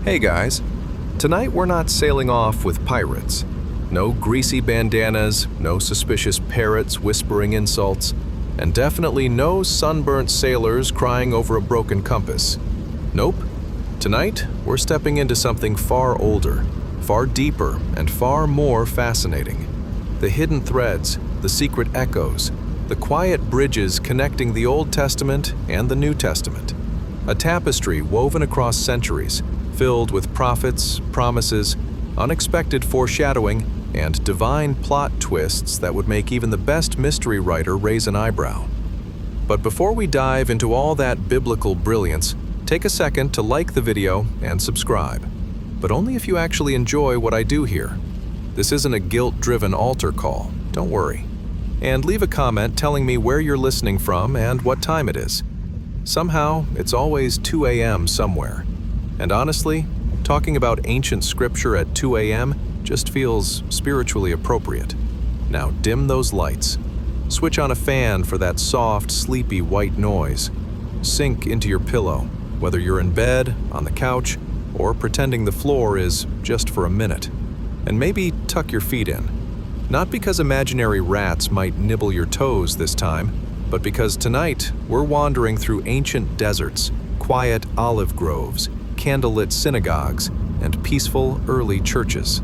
Hey guys, tonight we're not sailing off with pirates. No greasy bandanas, no suspicious parrots whispering insults, and definitely no sunburnt sailors crying over a broken compass. Nope. Tonight, we're stepping into something far older, far deeper, and far more fascinating. The hidden threads, the secret echoes, the quiet bridges connecting the Old Testament and the New Testament. A tapestry woven across centuries, filled with prophets, promises, unexpected foreshadowing, and divine plot twists that would make even the best mystery writer raise an eyebrow. But before we dive into all that biblical brilliance, take a second to like the video and subscribe. But only if you actually enjoy what I do here. This isn't a guilt-driven altar call, don't worry. And leave a comment telling me where you're listening from and what time it is. Somehow, it's always 2 a.m. somewhere. And honestly, talking about ancient scripture at 2 a.m. just feels spiritually appropriate. Now dim those lights. Switch on a fan for that soft, sleepy white noise. Sink into your pillow, whether you're in bed, on the couch, or pretending the floor is just for a minute. And maybe tuck your feet in. Not because imaginary rats might nibble your toes this time, but because tonight we're wandering through ancient deserts, quiet olive groves, candlelit synagogues, and peaceful early churches.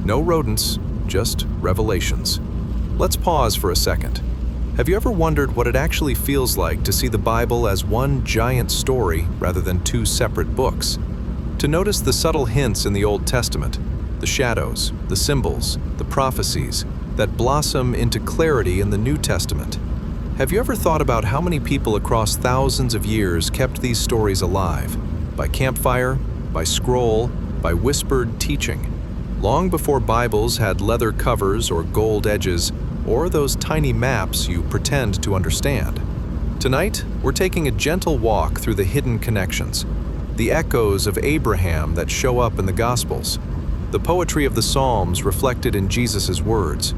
No rodents, just revelations. Let's pause for a second. Have you ever wondered what it actually feels like to see the Bible as one giant story rather than two separate books? To notice the subtle hints in the Old Testament, the shadows, the symbols, the prophecies that blossom into clarity in the New Testament. Have you ever thought about how many people across thousands of years kept these stories alive? By campfire, by scroll, by whispered teaching. Long before Bibles had leather covers or gold edges, or those tiny maps you pretend to understand. Tonight, we're taking a gentle walk through the hidden connections, the echoes of Abraham that show up in the Gospels, the poetry of the Psalms reflected in Jesus' words,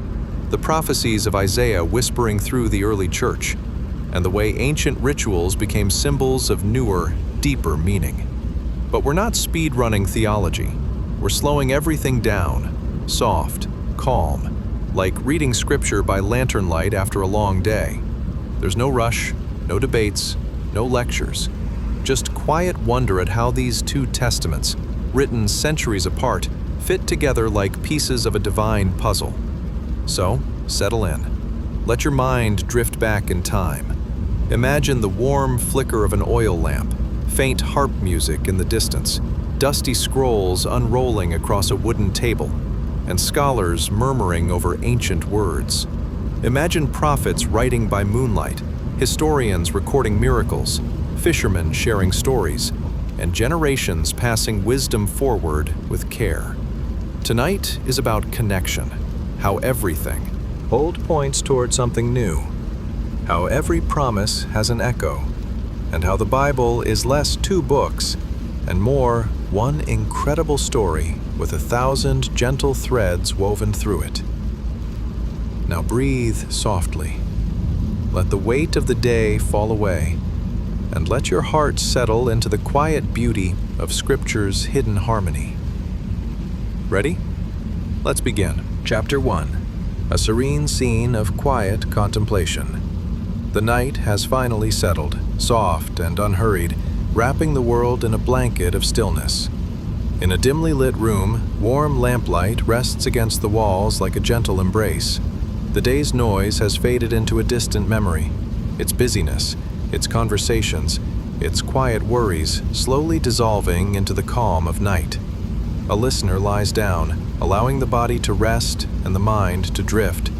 the prophecies of Isaiah whispering through the early church, and the way ancient rituals became symbols of newer, deeper meaning. But we're not speed-running theology. We're slowing everything down, soft, calm, like reading scripture by lantern light after a long day. There's no rush, no debates, no lectures. Just quiet wonder at how these two testaments, written centuries apart, fit together like pieces of a divine puzzle. So, settle in. Let your mind drift back in time. Imagine the warm flicker of an oil lamp, faint harp music in the distance, dusty scrolls unrolling across a wooden table, and scholars murmuring over ancient words. Imagine prophets writing by moonlight, historians recording miracles, fishermen sharing stories, and generations passing wisdom forward with care. Tonight is about connection, how everything, old points toward something new, how every promise has an echo, and how the Bible is less two books and more one incredible story with 1,000 gentle threads woven through it. Now breathe softly. Let the weight of the day fall away, and let your heart settle into the quiet beauty of Scripture's hidden harmony. Ready? Let's begin. Chapter 1. A serene scene of quiet contemplation. The night has finally settled, soft and unhurried, wrapping the world in a blanket of stillness. In a dimly lit room, warm lamplight rests against the walls like a gentle embrace. The day's noise has faded into a distant memory. Its busyness, its conversations, its quiet worries slowly dissolving into the calm of night. A listener lies down, allowing the body to rest and the mind to drift,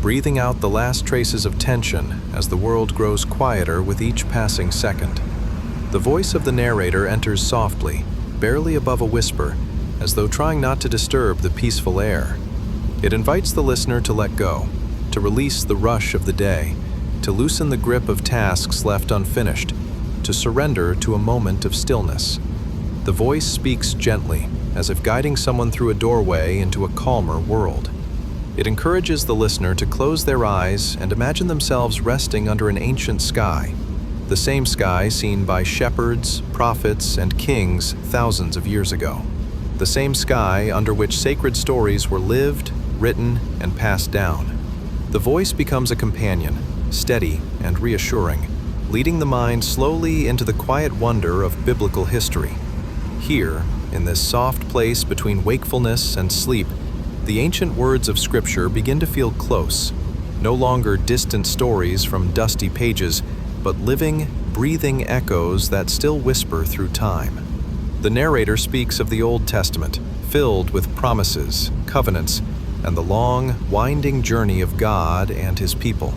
breathing out the last traces of tension as the world grows quieter with each passing second. The voice of the narrator enters softly, barely above a whisper, as though trying not to disturb the peaceful air. It invites the listener to let go, to release the rush of the day, to loosen the grip of tasks left unfinished, to surrender to a moment of stillness. The voice speaks gently, as if guiding someone through a doorway into a calmer world. It encourages the listener to close their eyes and imagine themselves resting under an ancient sky, the same sky seen by shepherds, prophets, and kings thousands of years ago. The same sky under which sacred stories were lived, written, and passed down. The voice becomes a companion, steady and reassuring, leading the mind slowly into the quiet wonder of biblical history. Here, in this soft place between wakefulness and sleep, the ancient words of Scripture begin to feel close, no longer distant stories from dusty pages, but living, breathing echoes that still whisper through time. The narrator speaks of the Old Testament, filled with promises, covenants, and the long, winding journey of God and His people.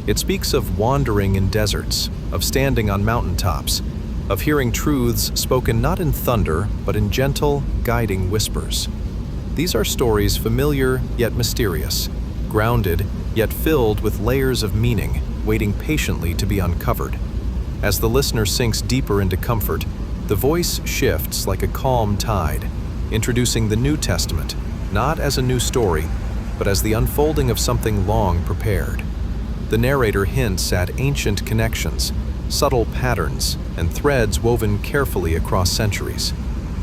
It speaks of wandering in deserts, of standing on mountaintops, of hearing truths spoken not in thunder, but in gentle, guiding whispers. These are stories familiar yet mysterious, grounded yet filled with layers of meaning, waiting patiently to be uncovered. As the listener sinks deeper into comfort, the voice shifts like a calm tide, introducing the New Testament, not as a new story, but as the unfolding of something long prepared. The narrator hints at ancient connections, subtle patterns, and threads woven carefully across centuries.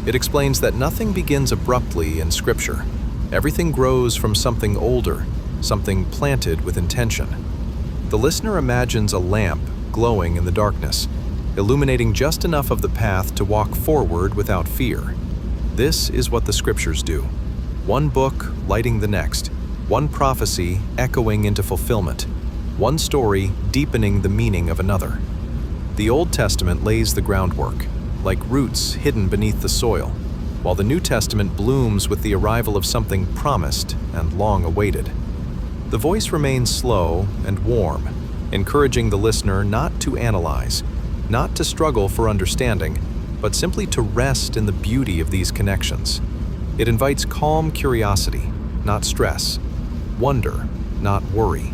It explains that nothing begins abruptly in Scripture. Everything grows from something older, something planted with intention. The listener imagines a lamp glowing in the darkness, illuminating just enough of the path to walk forward without fear. This is what the Scriptures do. One book lighting the next, one prophecy echoing into fulfillment, one story deepening the meaning of another. The Old Testament lays the groundwork, like roots hidden beneath the soil, while the New Testament blooms with the arrival of something promised and long awaited. The voice remains slow and warm, encouraging the listener not to analyze, not to struggle for understanding, but simply to rest in the beauty of these connections. It invites calm curiosity, not stress, wonder, not worry.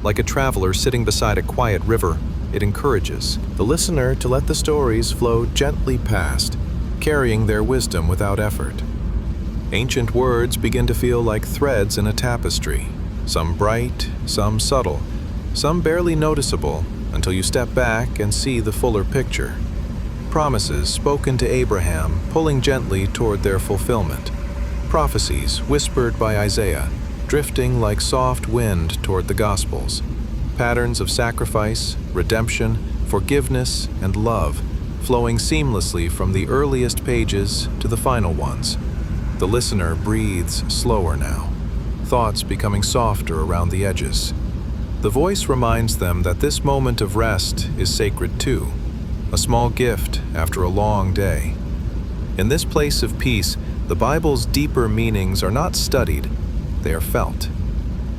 Like a traveler sitting beside a quiet river, it encourages the listener to let the stories flow gently past, carrying their wisdom without effort. Ancient words begin to feel like threads in a tapestry, some bright, some subtle, some barely noticeable until you step back and see the fuller picture. Promises spoken to Abraham pulling gently toward their fulfillment. Prophecies whispered by Isaiah, drifting like soft wind toward the Gospels. Patterns of sacrifice, redemption, forgiveness, and love, flowing seamlessly from the earliest pages to the final ones. The listener breathes slower now, thoughts becoming softer around the edges. The voice reminds them that this moment of rest is sacred too, a small gift after a long day. In this place of peace, the Bible's deeper meanings are not studied, they are felt.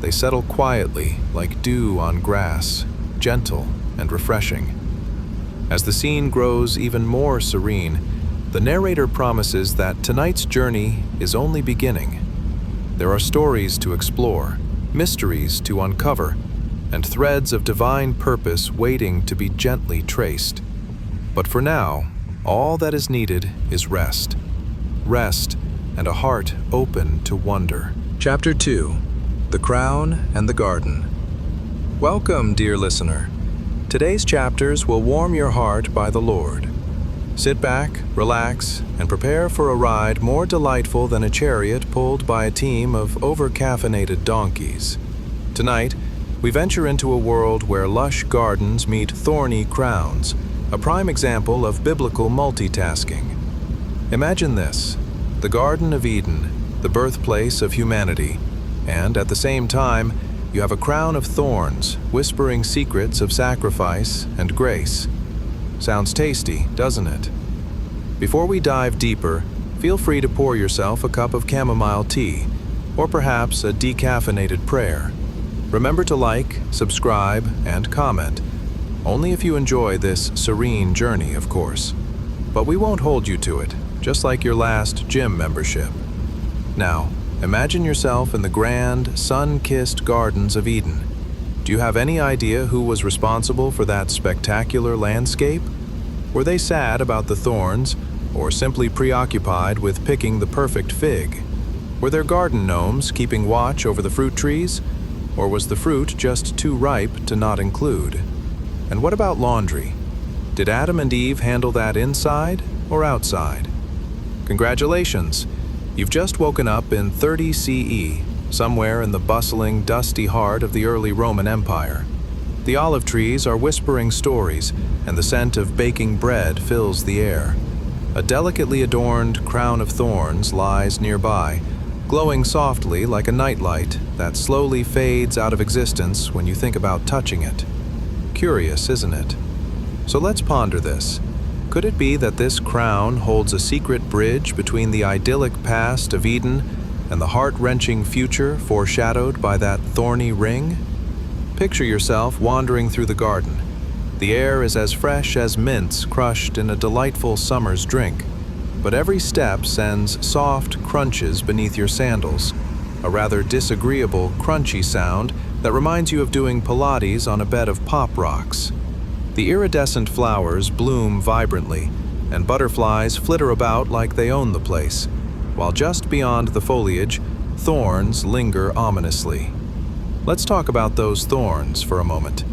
They settle quietly like dew on grass, gentle and refreshing. As the scene grows even more serene, the narrator promises that tonight's journey is only beginning. There are stories to explore, mysteries to uncover, and threads of divine purpose waiting to be gently traced. But for now, all that is needed is rest. Rest and a heart open to wonder. Chapter 2. The Crown and the Garden. Welcome, dear listener. Today's chapters will warm your heart by the Lord. Sit back, relax, and prepare for a ride more delightful than a chariot pulled by a team of over-caffeinated donkeys. Tonight, we venture into a world where lush gardens meet thorny crowns, a prime example of biblical multitasking. Imagine this: the Garden of Eden, the birthplace of humanity, and at the same time, you have a crown of thorns whispering secrets of sacrifice and grace. Sounds tasty, doesn't it? Before we dive deeper, feel free to pour yourself a cup of chamomile tea, or perhaps a decaffeinated prayer. Remember to like, subscribe, and comment, only if you enjoy this serene journey, of course. But we won't hold you to it, just like your last gym membership. Now, imagine yourself in the grand, sun-kissed gardens of Eden. Do you have any idea who was responsible for that spectacular landscape? Were they sad about the thorns, or simply preoccupied with picking the perfect fig? Were there garden gnomes keeping watch over the fruit trees, or was the fruit just too ripe to not include? And what about laundry? Did Adam and Eve handle that inside or outside? Congratulations! You've just woken up in 30 CE, somewhere in the bustling, dusty heart of the early Roman Empire. The olive trees are whispering stories, and the scent of baking bread fills the air. A delicately adorned crown of thorns lies nearby, glowing softly like a nightlight that slowly fades out of existence when you think about touching it. Curious, isn't it? So let's ponder this. Could it be that this crown holds a secret bridge between the idyllic past of Eden and the heart-wrenching future foreshadowed by that thorny ring? Picture yourself wandering through the garden. The air is as fresh as mints crushed in a delightful summer's drink, but every step sends soft crunches beneath your sandals, a rather disagreeable, crunchy sound that reminds you of doing Pilates on a bed of pop rocks. The iridescent flowers bloom vibrantly, and butterflies flitter about like they own the place, while just beyond the foliage, thorns linger ominously. Let's talk about those thorns for a moment.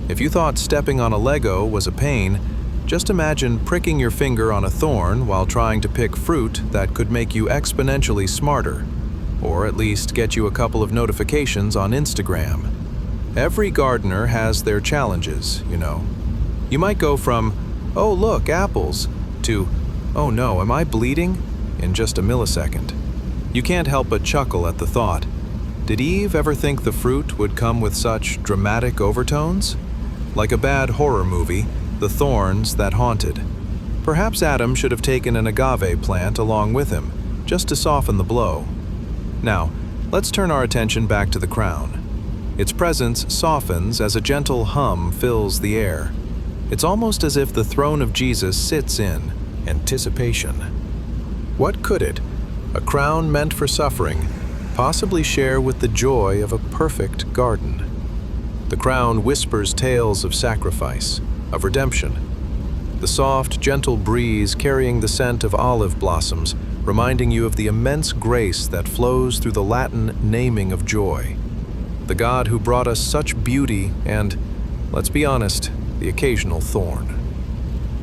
If you thought stepping on a Lego was a pain, just imagine pricking your finger on a thorn while trying to pick fruit that could make you exponentially smarter, or at least get you a couple of notifications on Instagram. Every gardener has their challenges, you know. You might go from, "Oh look, apples," to, "Oh no, am I bleeding?" in just a millisecond. You can't help but chuckle at the thought. Did Eve ever think the fruit would come with such dramatic overtones? Like a bad horror movie, the thorns that haunted. Perhaps Adam should have taken an agave plant along with him, just to soften the blow. Now, let's turn our attention back to the crown. Its presence softens as a gentle hum fills the air. It's almost as if the throne of Jesus sits in anticipation. What could it, a crown meant for suffering, possibly share with the joy of a perfect garden? The crown whispers tales of sacrifice, of redemption. The soft, gentle breeze carrying the scent of olive blossoms, reminding you of the immense grace that flows through the Latin naming of joy. The God who brought us such beauty and, let's be honest, the occasional thorn.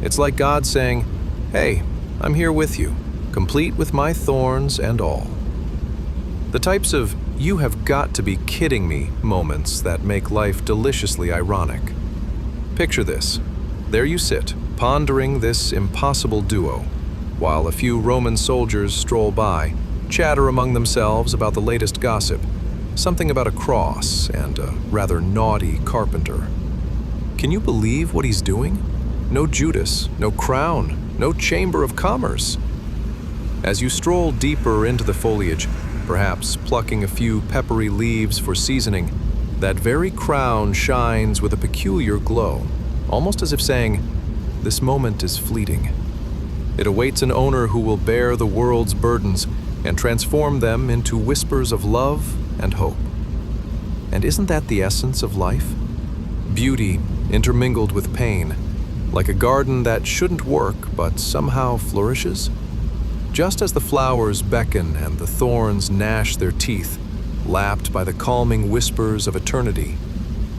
It's like God saying, "Hey, I'm here with you, complete with my thorns and all." The types of "you have got to be kidding me" moments that make life deliciously ironic. Picture this. There you sit, pondering this impossible duo, while a few Roman soldiers stroll by, chatter among themselves about the latest gossip, something about a cross and a rather naughty carpenter. Can you believe what he's doing? No Judas, no crown, no chamber of commerce. As you stroll deeper into the foliage, perhaps plucking a few peppery leaves for seasoning, that very crown shines with a peculiar glow, almost as if saying, "This moment is fleeting." It awaits an owner who will bear the world's burdens and transform them into whispers of love and hope. And isn't that the essence of life? Beauty intermingled with pain, like a garden that shouldn't work but somehow flourishes? Just as the flowers beckon and the thorns gnash their teeth, lapped by the calming whispers of eternity,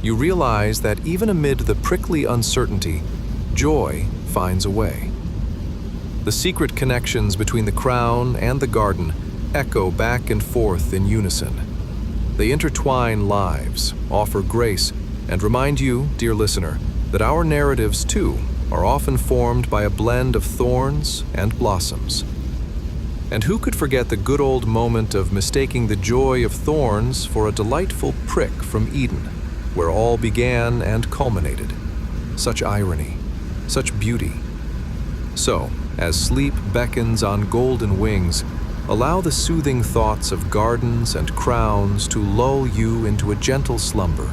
you realize that even amid the prickly uncertainty, joy finds a way. The secret connections between the crown and the garden echo back and forth in unison. They intertwine lives, offer grace, and remind you, dear listener, that our narratives, too, are often formed by a blend of thorns and blossoms. And who could forget the good old moment of mistaking the joy of thorns for a delightful prick from Eden, where all began and culminated? Such irony, such beauty. So, as sleep beckons on golden wings, allow the soothing thoughts of gardens and crowns to lull you into a gentle slumber,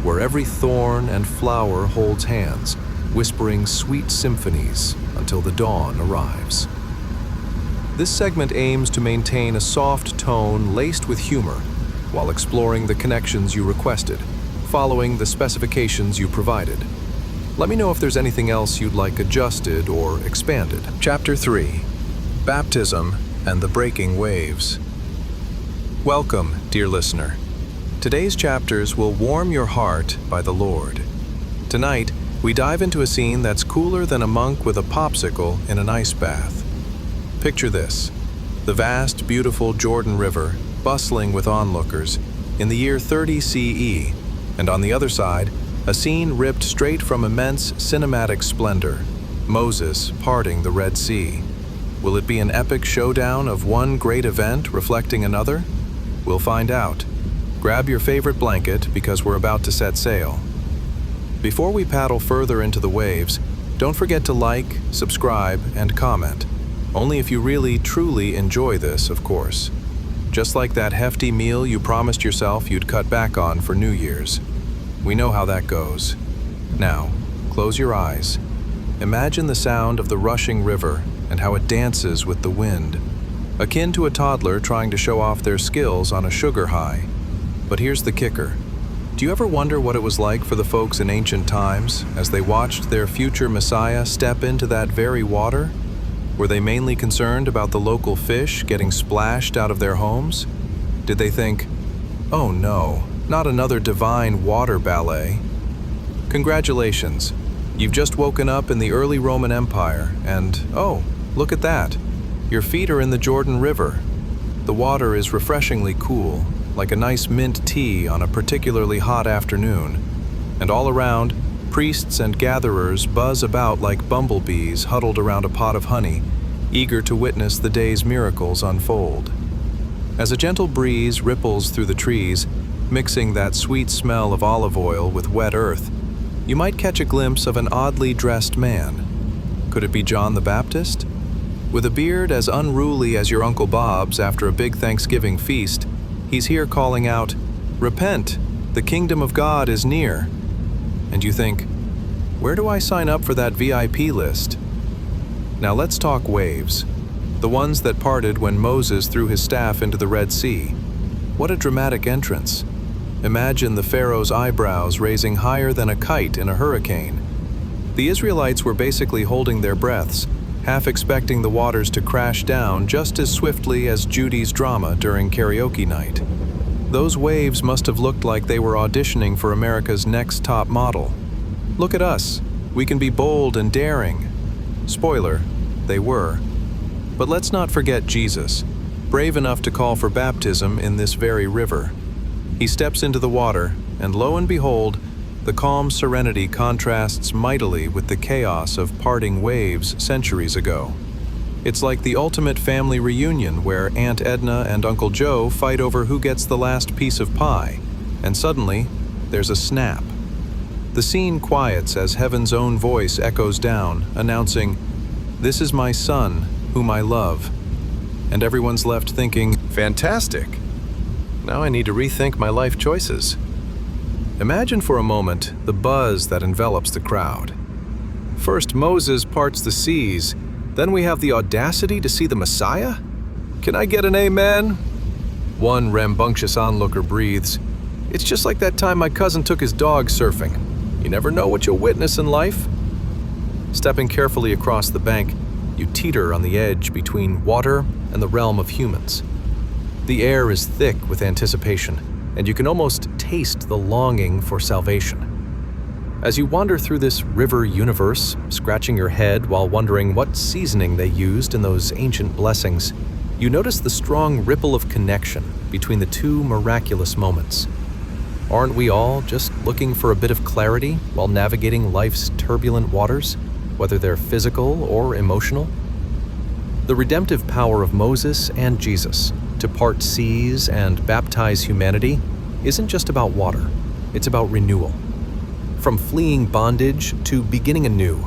where every thorn and flower holds hands, whispering sweet symphonies until the dawn arrives. This segment aims to maintain a soft tone laced with humor, while exploring the connections you requested, following the specifications you provided. Let me know if there's anything else you'd like adjusted or expanded. Chapter 3: Baptism and the Breaking Waves. Welcome, dear listener. Today's chapters will warm your heart by the Lord. Tonight, We dive into a scene that's cooler than a monk with a popsicle in an ice bath. Picture this: the vast, beautiful Jordan River, bustling with onlookers, in the year 30 CE, and on the other side, a scene ripped straight from immense cinematic splendor, Moses parting the Red Sea. Will it be an epic showdown of one great event reflecting another? We'll find out. Grab your favorite blanket because we're about to set sail. Before we paddle further into the waves, don't forget to like, subscribe, and comment. Only if you really, truly enjoy this, of course. Just like that hefty meal you promised yourself you'd cut back on for New Year's. We know how that goes. Now, close your eyes. Imagine the sound of the rushing river and how it dances with the wind, akin to a toddler trying to show off their skills on a sugar high. But here's the kicker. Do you ever wonder what it was like for the folks in ancient times as they watched their future Messiah step into that very water? Were they mainly concerned about the local fish getting splashed out of their homes? Did they think, "Oh no, not another divine water ballet"? Congratulations, you've just woken up in the early Roman Empire and, oh, look at that. Your feet are in the Jordan River. The water is refreshingly cool, like a nice mint tea on a particularly hot afternoon. And all around, priests and gatherers buzz about like bumblebees huddled around a pot of honey, eager to witness the day's miracles unfold. As a gentle breeze ripples through the trees, mixing that sweet smell of olive oil with wet earth, you might catch a glimpse of an oddly dressed man. Could it be John the Baptist? With a beard as unruly as your Uncle Bob's after a big Thanksgiving feast, he's here calling out, "Repent, the kingdom of God is near." And you think, where do I sign up for that VIP list? Now let's talk waves. The ones that parted when Moses threw his staff into the Red Sea. What a dramatic entrance. Imagine the Pharaoh's eyebrows raising higher than a kite in a hurricane. The Israelites were basically holding their breaths, half expecting the waters to crash down just as swiftly as Judy's drama during karaoke night. Those waves must have looked like they were auditioning for America's Next Top Model. Look at us. We can be bold and daring. Spoiler, they were. But let's not forget Jesus, brave enough to call for baptism in this very river. He steps into the water, and lo and behold, the calm serenity contrasts mightily with the chaos of parting waves centuries ago. It's like the ultimate family reunion where Aunt Edna and Uncle Joe fight over who gets the last piece of pie, and suddenly, there's a snap. The scene quiets as heaven's own voice echoes down, announcing, "This is my son, whom I love." And everyone's left thinking, "Fantastic! Now I need to rethink my life choices." Imagine for a moment the buzz that envelops the crowd. First Moses parts the seas, then we have the audacity to see the Messiah? Can I get an amen? One rambunctious onlooker breathes, "It's just like that time my cousin took his dog surfing. You never know what you'll witness in life." Stepping carefully across the bank, you teeter on the edge between water and the realm of humans. The air is thick with anticipation, and you can almost taste the longing for salvation. As you wander through this river universe, scratching your head while wondering what seasoning they used in those ancient blessings, you notice the strong ripple of connection between the two miraculous moments. Aren't we all just looking for a bit of clarity while navigating life's turbulent waters, whether they're physical or emotional? The redemptive power of Moses and Jesus to part seas and baptize humanity isn't just about water, it's about renewal. From fleeing bondage to beginning anew,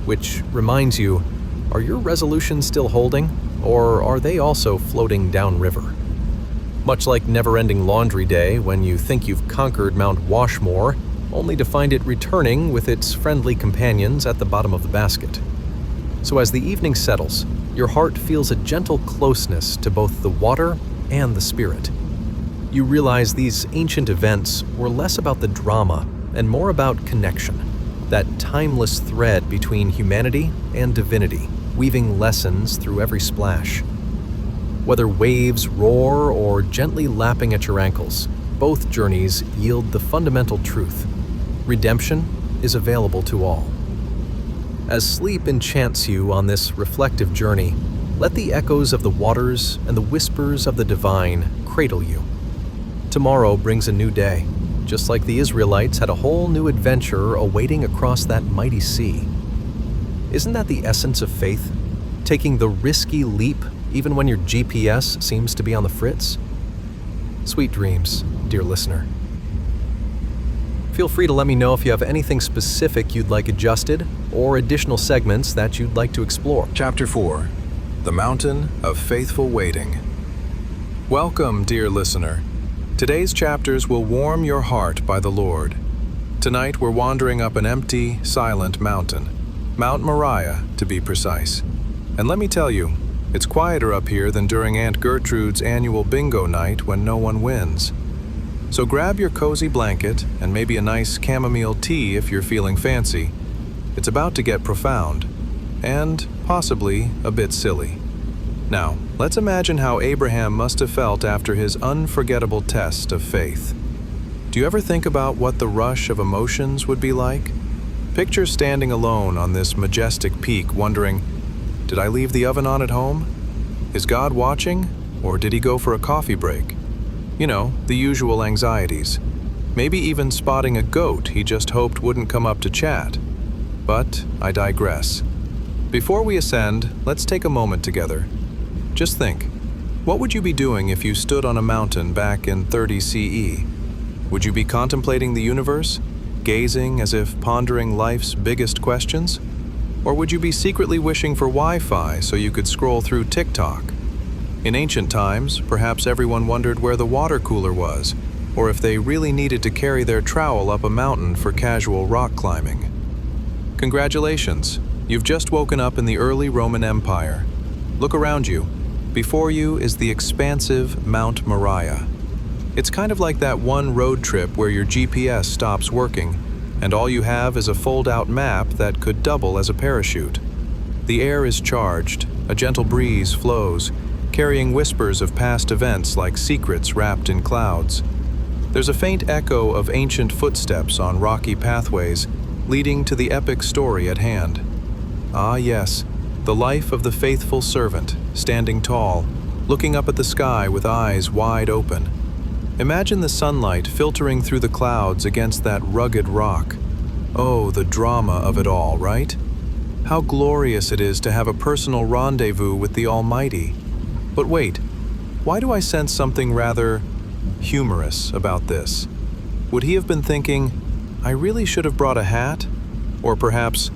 which reminds you, are your resolutions still holding, or are they also floating downriver? Much like never-ending laundry day when you think you've conquered Mount Washmore, only to find it returning with its friendly companions at the bottom of the basket. So as the evening settles, your heart feels a gentle closeness to both the water and the spirit. You realize these ancient events were less about the drama and more about connection, that timeless thread between humanity and divinity, weaving lessons through every splash. Whether waves roar or gently lapping at your ankles, both journeys yield the fundamental truth. Redemption is available to all. As sleep enchants you on this reflective journey, let the echoes of the waters and the whispers of the divine cradle you. Tomorrow brings a new day, just like the Israelites had a whole new adventure awaiting across that mighty sea. Isn't that the essence of faith? Taking the risky leap even when your GPS seems to be on the fritz? Sweet dreams, dear listener. Feel free to let me know if you have anything specific you'd like adjusted or additional segments that you'd like to explore. Chapter 4. The Mountain of Faithful Waiting. Welcome, dear listener. Today's chapters will warm your heart by the Lord. Tonight we're wandering up an empty, silent mountain. Mount Moriah, to be precise. And let me tell you, it's quieter up here than during Aunt Gertrude's annual bingo night when no one wins. So grab your cozy blanket and maybe a nice chamomile tea if you're feeling fancy. It's about to get profound, and possibly a bit silly. Now, let's imagine how Abraham must have felt after his unforgettable test of faith. Do you ever think about what the rush of emotions would be like? Picture standing alone on this majestic peak wondering, did I leave the oven on at home? Is God watching, or did he go for a coffee break? You know, the usual anxieties. Maybe even spotting a goat he just hoped wouldn't come up to chat. But I digress. Before we ascend, let's take a moment together. Just think, what would you be doing if you stood on a mountain back in 30 CE? Would you be contemplating the universe, gazing as if pondering life's biggest questions? Or would you be secretly wishing for Wi-Fi so you could scroll through TikTok? In ancient times, perhaps everyone wondered where the water cooler was, or if they really needed to carry their trowel up a mountain for casual rock climbing. Congratulations, you've just woken up in the early Roman Empire. Look around you. Before you is the expansive Mount Moriah. It's kind of like that one road trip where your GPS stops working, and all you have is a fold-out map that could double as a parachute. The air is charged, a gentle breeze flows, carrying whispers of past events like secrets wrapped in clouds. There's a faint echo of ancient footsteps on rocky pathways, leading to the epic story at hand. Ah yes, the life of the faithful servant, standing tall, looking up at the sky with eyes wide open. Imagine the sunlight filtering through the clouds against that rugged rock. Oh, the drama of it all, right? How glorious it is to have a personal rendezvous with the Almighty. But wait, why do I sense something rather humorous about this? Would he have been thinking, I really should have brought a hat? Or perhaps,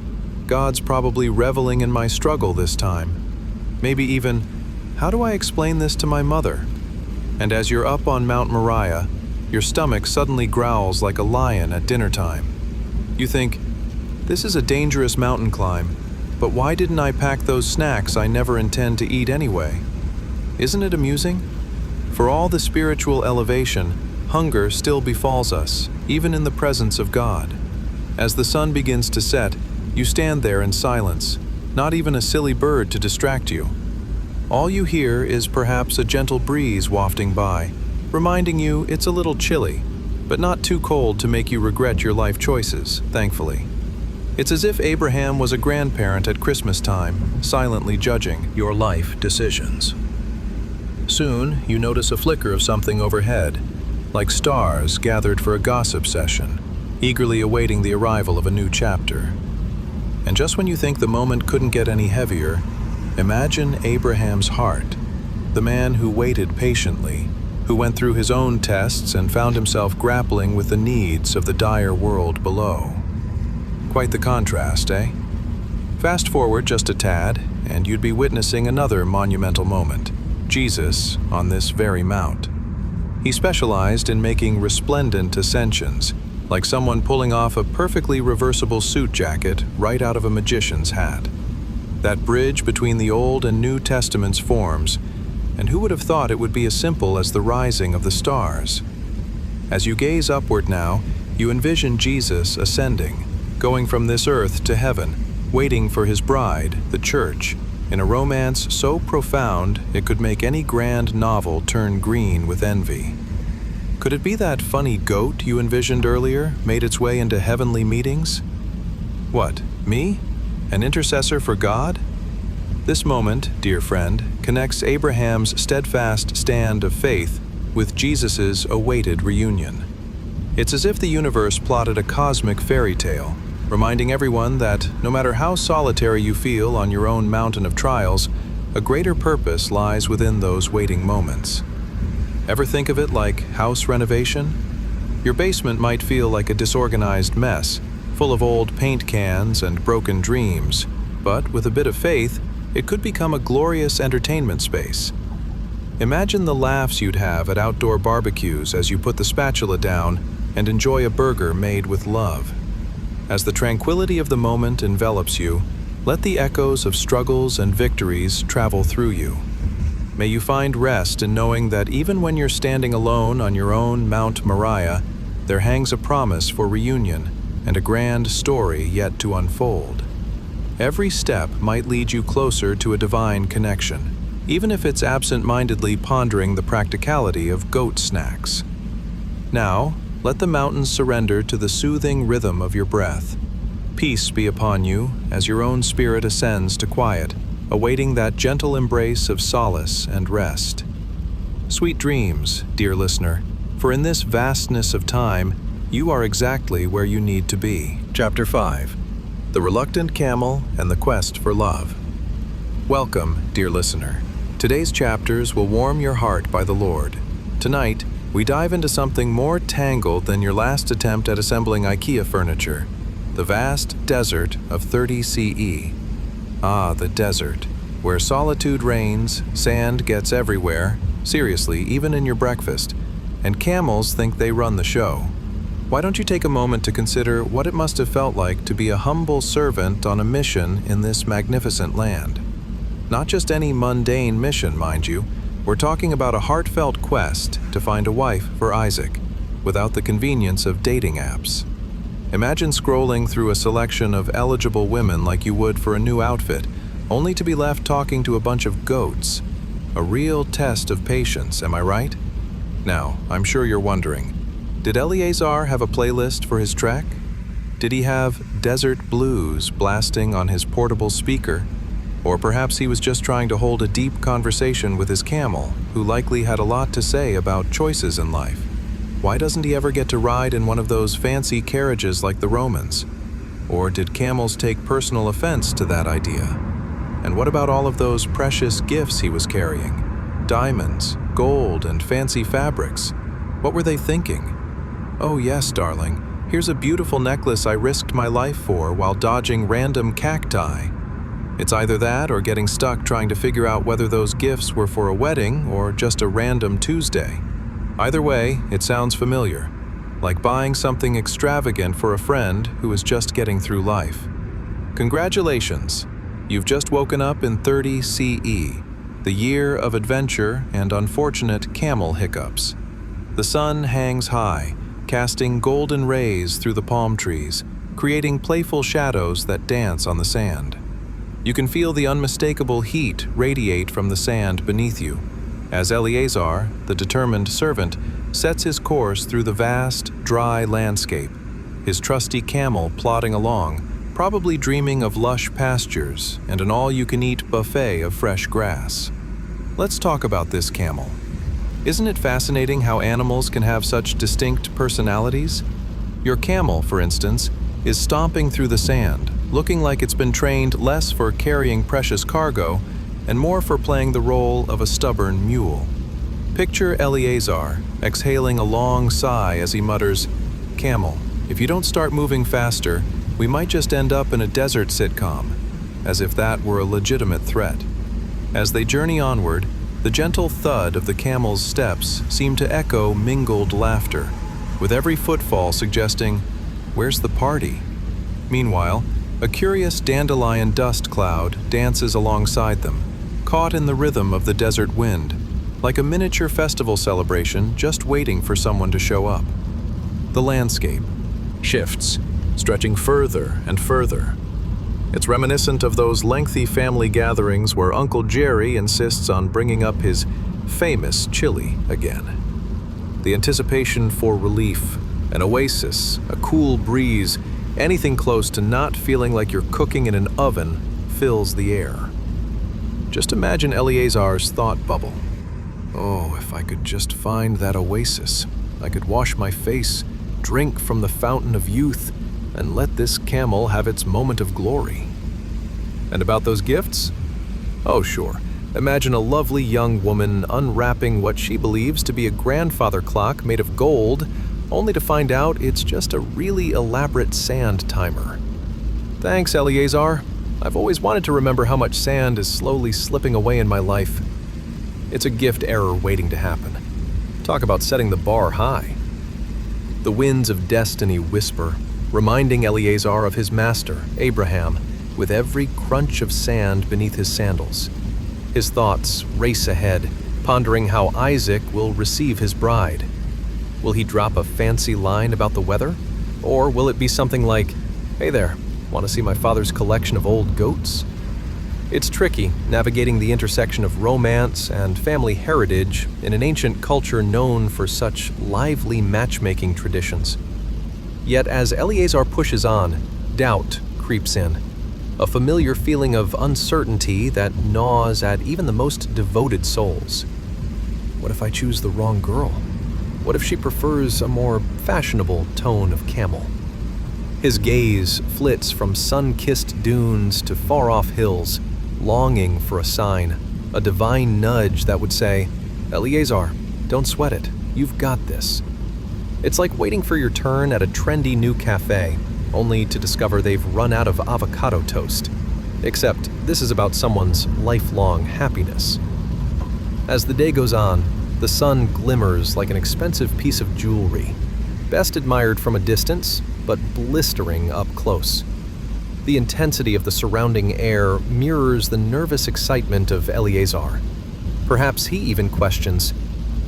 God's probably reveling in my struggle this time. Maybe even, how do I explain this to my mother? And as you're up on Mount Moriah, your stomach suddenly growls like a lion at dinner time. You think, this is a dangerous mountain climb, but why didn't I pack those snacks I never intend to eat anyway? Isn't it amusing? For all the spiritual elevation, hunger still befalls us, even in the presence of God. As the sun begins to set, you stand there in silence, not even a silly bird to distract you. All you hear is perhaps a gentle breeze wafting by, reminding you it's a little chilly, but not too cold to make you regret your life choices, thankfully. It's as if Abraham was a grandparent at Christmas time, silently judging your life decisions. Soon, you notice a flicker of something overhead, like stars gathered for a gossip session, eagerly awaiting the arrival of a new chapter. And just when you think the moment couldn't get any heavier, imagine Abraham's heart, the man who waited patiently, who went through his own tests and found himself grappling with the needs of the dire world below. Quite the contrast, eh? Fast forward just a tad, and you'd be witnessing another monumental moment. Jesus on this very mount. He specialized in making resplendent ascensions, like someone pulling off a perfectly reversible suit jacket right out of a magician's hat. That bridge between the Old and New Testaments forms, and who would have thought it would be as simple as the rising of the stars? As you gaze upward now, you envision Jesus ascending, going from this earth to heaven, waiting for his bride, the church, in a romance so profound it could make any grand novel turn green with envy. Could it be that funny goat you envisioned earlier made its way into heavenly meetings? What, me? An intercessor for God? This moment, dear friend, connects Abraham's steadfast stand of faith with Jesus' awaited reunion. It's as if the universe plotted a cosmic fairy tale, reminding everyone that no matter how solitary you feel on your own mountain of trials, a greater purpose lies within those waiting moments. Ever think of it like house renovation? Your basement might feel like a disorganized mess, full of old paint cans and broken dreams, but with a bit of faith, it could become a glorious entertainment space. Imagine the laughs you'd have at outdoor barbecues as you put the spatula down and enjoy a burger made with love. As the tranquility of the moment envelops you, let the echoes of struggles and victories travel through you. May you find rest in knowing that even when you're standing alone on your own Mount Moriah, there hangs a promise for reunion and a grand story yet to unfold. Every step might lead you closer to a divine connection, even if it's absent-mindedly pondering the practicality of goat snacks. Now, let the mountains surrender to the soothing rhythm of your breath. Peace be upon you as your own spirit ascends to quiet, awaiting that gentle embrace of solace and rest. Sweet dreams, dear listener, for in this vastness of time, you are exactly where you need to be. Chapter 5. The Reluctant Camel and the Quest for Love. Welcome, dear listener. Today's chapters will warm your heart by the Lord. Tonight, we dive into something more tangled than your last attempt at assembling IKEA furniture, the vast desert of 30 CE. Ah, the desert, where solitude reigns, sand gets everywhere, seriously, even in your breakfast, and camels think they run the show. Why don't you take a moment to consider what it must have felt like to be a humble servant on a mission in this magnificent land? Not just any mundane mission, mind you. We're talking about a heartfelt quest to find a wife for Isaac, without the convenience of dating apps. Imagine scrolling through a selection of eligible women like you would for a new outfit, only to be left talking to a bunch of goats. A real test of patience, am I right? Now, I'm sure you're wondering, did Eleazar have a playlist for his trek? Did he have desert blues blasting on his portable speaker? Or perhaps he was just trying to hold a deep conversation with his camel, who likely had a lot to say about choices in life. Why doesn't he ever get to ride in one of those fancy carriages like the Romans? Or did camels take personal offense to that idea? And what about all of those precious gifts he was carrying? Diamonds, gold, and fancy fabrics. What were they thinking? Oh yes, darling, here's a beautiful necklace I risked my life for while dodging random cacti. It's either that or getting stuck trying to figure out whether those gifts were for a wedding or just a random Tuesday. Either way, it sounds familiar, like buying something extravagant for a friend who is just getting through life. Congratulations! You've just woken up in 30 CE, the year of adventure and unfortunate camel hiccups. The sun hangs high, casting golden rays through the palm trees, creating playful shadows that dance on the sand. You can feel the unmistakable heat radiate from the sand beneath you, as Eleazar, the determined servant, sets his course through the vast, dry landscape, his trusty camel plodding along, probably dreaming of lush pastures and an all-you-can-eat buffet of fresh grass. Let's talk about this camel. Isn't it fascinating how animals can have such distinct personalities? Your camel, for instance, is stomping through the sand, looking like it's been trained less for carrying precious cargo and more for playing the role of a stubborn mule. Picture Eleazar exhaling a long sigh as he mutters, "Camel, if you don't start moving faster, we might just end up in a desert sitcom," as if that were a legitimate threat. As they journey onward, the gentle thud of the camel's steps seem to echo mingled laughter, with every footfall suggesting, "Where's the party?" Meanwhile, a curious dandelion dust cloud dances alongside them, caught in the rhythm of the desert wind, like a miniature festival celebration just waiting for someone to show up. The landscape shifts, stretching further and further. It's reminiscent of those lengthy family gatherings where Uncle Jerry insists on bringing up his famous chili again. The anticipation for relief, an oasis, a cool breeze, Anything close to not feeling like you're cooking in an oven fills the air. Just imagine Eleazar's thought bubble. Oh, if I could just find that oasis, I could wash my face, drink from the fountain of youth, and let this camel have its moment of glory. And about those gifts? Oh, sure. Imagine a lovely young woman unwrapping what she believes to be a grandfather clock made of gold, only to find out it's just a really elaborate sand timer. Thanks, Eleazar. I've always wanted to remember how much sand is slowly slipping away in my life. It's a gift error waiting to happen. Talk about setting the bar high. The winds of destiny whisper, reminding Eleazar of his master, Abraham, with every crunch of sand beneath his sandals. His thoughts race ahead, pondering how Isaac will receive his bride. Will he drop a fancy line about the weather? Or will it be something like, "Hey there, want to see my father's collection of old goats?" It's tricky navigating the intersection of romance and family heritage in an ancient culture known for such lively matchmaking traditions. Yet as Eleazar pushes on, doubt creeps in, a familiar feeling of uncertainty that gnaws at even the most devoted souls. What if I choose the wrong girl? What if she prefers a more fashionable tone of camel? His gaze flits from sun-kissed dunes to far-off hills, longing for a sign, a divine nudge that would say, "Eleazar, don't sweat it, you've got this." It's like waiting for your turn at a trendy new cafe, only to discover they've run out of avocado toast. Except this is about someone's lifelong happiness. As the day goes on, the sun glimmers like an expensive piece of jewelry, best admired from a distance, but blistering up close. The intensity of the surrounding air mirrors the nervous excitement of Eleazar. Perhaps he even questions,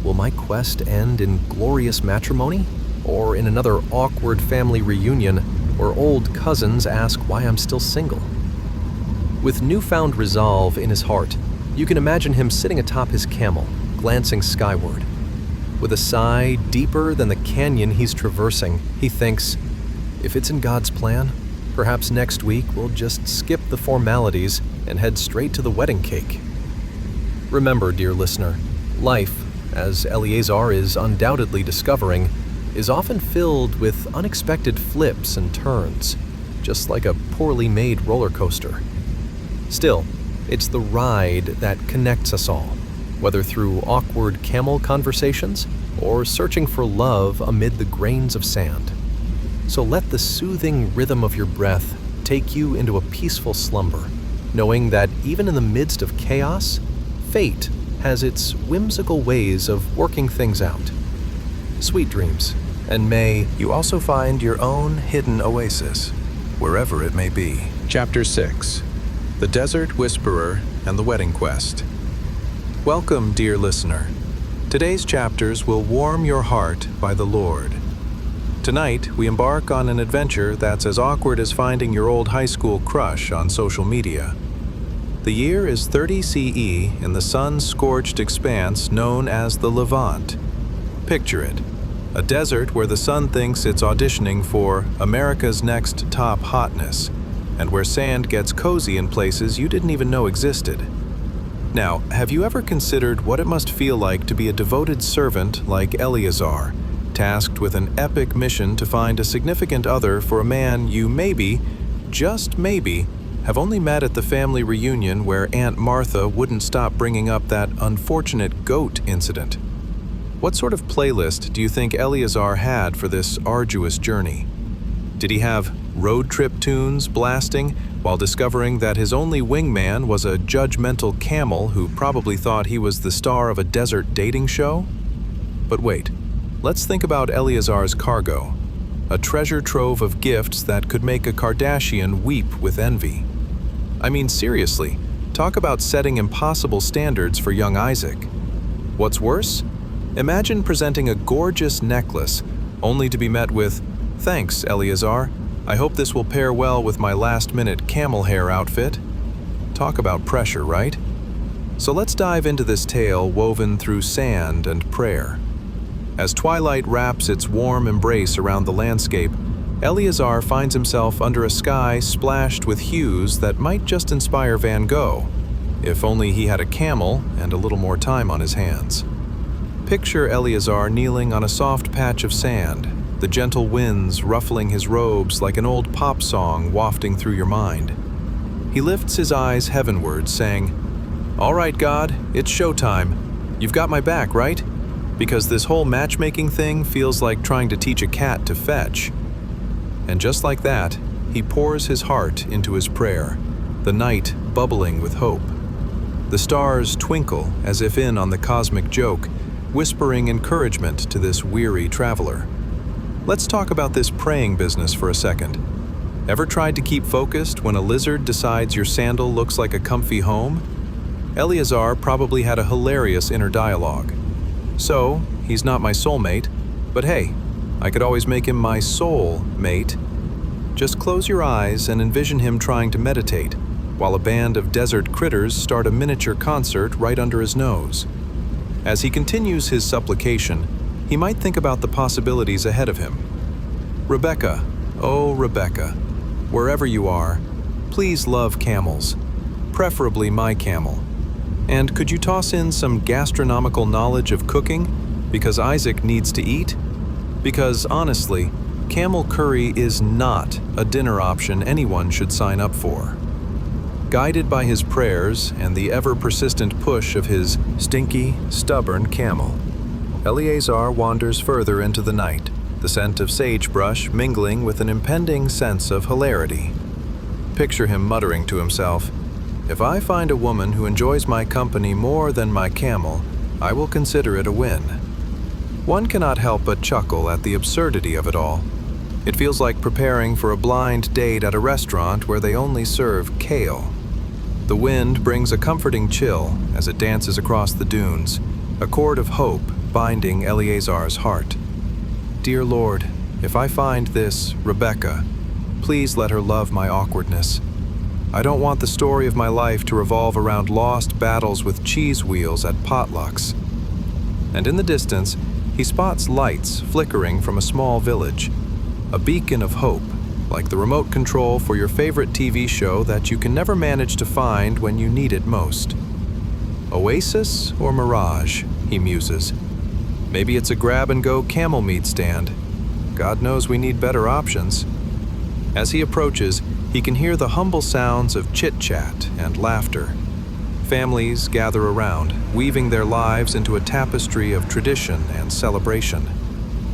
will my quest end in glorious matrimony? Or in another awkward family reunion where old cousins ask why I'm still single? With newfound resolve in his heart, you can imagine him sitting atop his camel, glancing skyward. With a sigh deeper than the canyon he's traversing, he thinks, if it's in God's plan, perhaps next week we'll just skip the formalities and head straight to the wedding cake. Remember, dear listener, life, as Eleazar is undoubtedly discovering, is often filled with unexpected flips and turns, just like a poorly made roller coaster. Still, it's the ride that connects us all, whether through awkward camel conversations or searching for love amid the grains of sand. So let the soothing rhythm of your breath take you into a peaceful slumber, knowing that even in the midst of chaos, fate has its whimsical ways of working things out. Sweet dreams, and may you also find your own hidden oasis, wherever it may be. Chapter 6: The Desert Whisperer and the Wedding Quest. Welcome, dear listener. Today's chapters will warm your heart by the Lord. Tonight, we embark on an adventure that's as awkward as finding your old high school crush on social media. The year is 30 CE in the sun-scorched expanse known as the Levant. Picture it, a desert where the sun thinks it's auditioning for America's Next Top Hotness, and where sand gets cozy in places you didn't even know existed. Now, have you ever considered what it must feel like to be a devoted servant like Eleazar, tasked with an epic mission to find a significant other for a man you maybe, just maybe, have only met at the family reunion where Aunt Martha wouldn't stop bringing up that unfortunate goat incident? What sort of playlist do you think Eleazar had for this arduous journey? Did he have road trip tunes blasting while discovering that his only wingman was a judgmental camel who probably thought he was the star of a desert dating show? But wait. Let's think about Eleazar's cargo, a treasure trove of gifts that could make a Kardashian weep with envy. I mean, seriously, talk about setting impossible standards for young Isaac. What's worse? Imagine presenting a gorgeous necklace, only to be met with, "Thanks, Eleazar. I hope this will pair well with my last-minute camel hair outfit." Talk about pressure, right? So let's dive into this tale woven through sand and prayer. As twilight wraps its warm embrace around the landscape, Eleazar finds himself under a sky splashed with hues that might just inspire Van Gogh, if only he had a camel and a little more time on his hands. Picture Eleazar kneeling on a soft patch of sand, the gentle winds ruffling his robes like an old pop song wafting through your mind. He lifts his eyes heavenward, saying, "All right, God, it's showtime. You've got my back, right? Because this whole matchmaking thing feels like trying to teach a cat to fetch." And just like that, he pours his heart into his prayer, the night bubbling with hope. The stars twinkle as if in on the cosmic joke, whispering encouragement to this weary traveler. Let's talk about this praying business for a second. Ever tried to keep focused when a lizard decides your sandal looks like a comfy home? Eleazar probably had a hilarious inner dialogue. So, he's not my soulmate, but hey, I could always make him my soul mate. Just close your eyes and envision him trying to meditate, while a band of desert critters start a miniature concert right under his nose. As he continues his supplication, he might think about the possibilities ahead of him. Rebecca, oh Rebecca, wherever you are, please love camels, preferably my camel. And could you toss in some gastronomical knowledge of cooking, because Isaac needs to eat? Because honestly, camel curry is not a dinner option anyone should sign up for. Guided by his prayers and the ever-persistent push of his stinky, stubborn camel, Eleazar wanders further into the night, the scent of sagebrush mingling with an impending sense of hilarity. Picture him muttering to himself, "If I find a woman who enjoys my company more than my camel, I will consider it a win." One cannot help but chuckle at the absurdity of it all. It feels like preparing for a blind date at a restaurant where they only serve kale. The wind brings a comforting chill as it dances across the dunes, a cord of hope binding Eleazar's heart. Dear Lord, if I find this Rebecca, please let her love my awkwardness. I don't want the story of my life to revolve around lost battles with cheese wheels at potlucks. And in the distance, he spots lights flickering from a small village, a beacon of hope, like the remote control for your favorite TV show that you can never manage to find when you need it most. Oasis or mirage, he muses. Maybe it's a grab-and-go camel meat stand. God knows we need better options. As he approaches, he can hear the humble sounds of chit-chat and laughter. Families gather around, weaving their lives into a tapestry of tradition and celebration.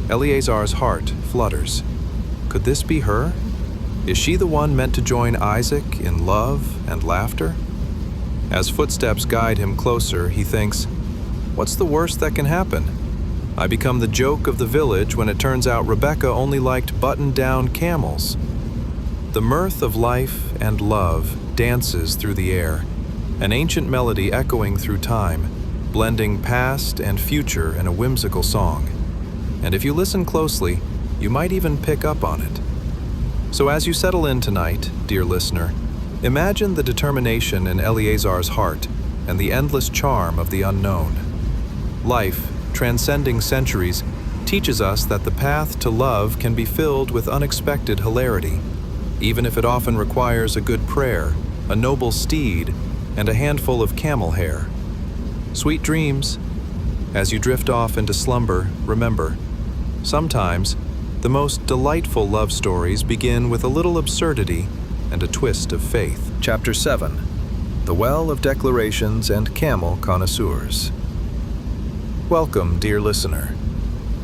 Eleazar's heart flutters. Could this be her? Is she the one meant to join Isaac in love and laughter? As footsteps guide him closer, he thinks, what's the worst that can happen? I become the joke of the village when it turns out Rebecca only liked buttoned-down camels. The mirth of life and love dances through the air, an ancient melody echoing through time, blending past and future in a whimsical song. And if you listen closely, you might even pick up on it. So as you settle in tonight, dear listener, imagine the determination in Eleazar's heart and the endless charm of the unknown. Life, transcending centuries, teaches us that the path to love can be filled with unexpected hilarity, even if it often requires a good prayer, a noble steed, and a handful of camel hair. Sweet dreams. As you drift off into slumber, remember, sometimes the most delightful love stories begin with a little absurdity and a twist of faith. Chapter 7. The Well of Declarations and Camel Connoisseurs. Welcome, dear listener.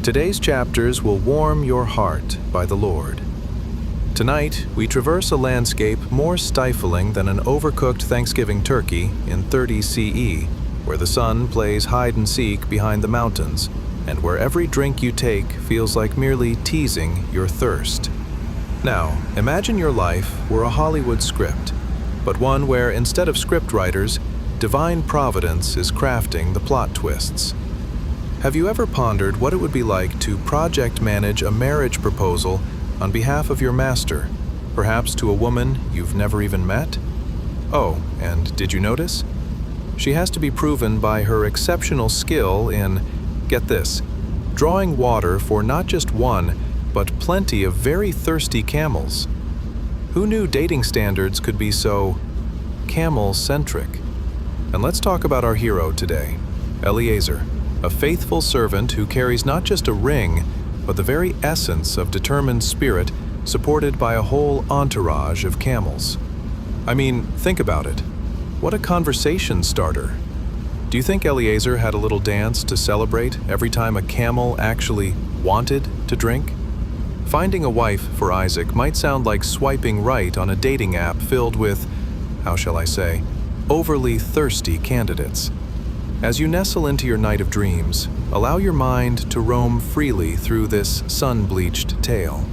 Today's chapters will warm your heart by the Lord. Tonight, we traverse a landscape more stifling than an overcooked Thanksgiving turkey in 30 CE, where the sun plays hide-and-seek behind the mountains, and where every drink you take feels like merely teasing your thirst. Now, imagine your life were a Hollywood script, but one where instead of scriptwriters, divine providence is crafting the plot twists. Have you ever pondered what it would be like to project manage a marriage proposal on behalf of your master, perhaps to a woman you've never even met? Oh, and did you notice? She has to be proven by her exceptional skill in, get this, drawing water for not just one, but plenty of very thirsty camels. Who knew dating standards could be so camel-centric? And let's talk about our hero today, Eliezer, a faithful servant who carries not just a ring, but the very essence of determined spirit, supported by a whole entourage of camels. I mean, think about it. What a conversation starter. Do you think Eliezer had a little dance to celebrate every time a camel actually wanted to drink? Finding a wife for Isaac might sound like swiping right on a dating app filled with, how shall I say, overly thirsty candidates. As you nestle into your night of dreams, allow your mind to roam freely through this sun-bleached tale.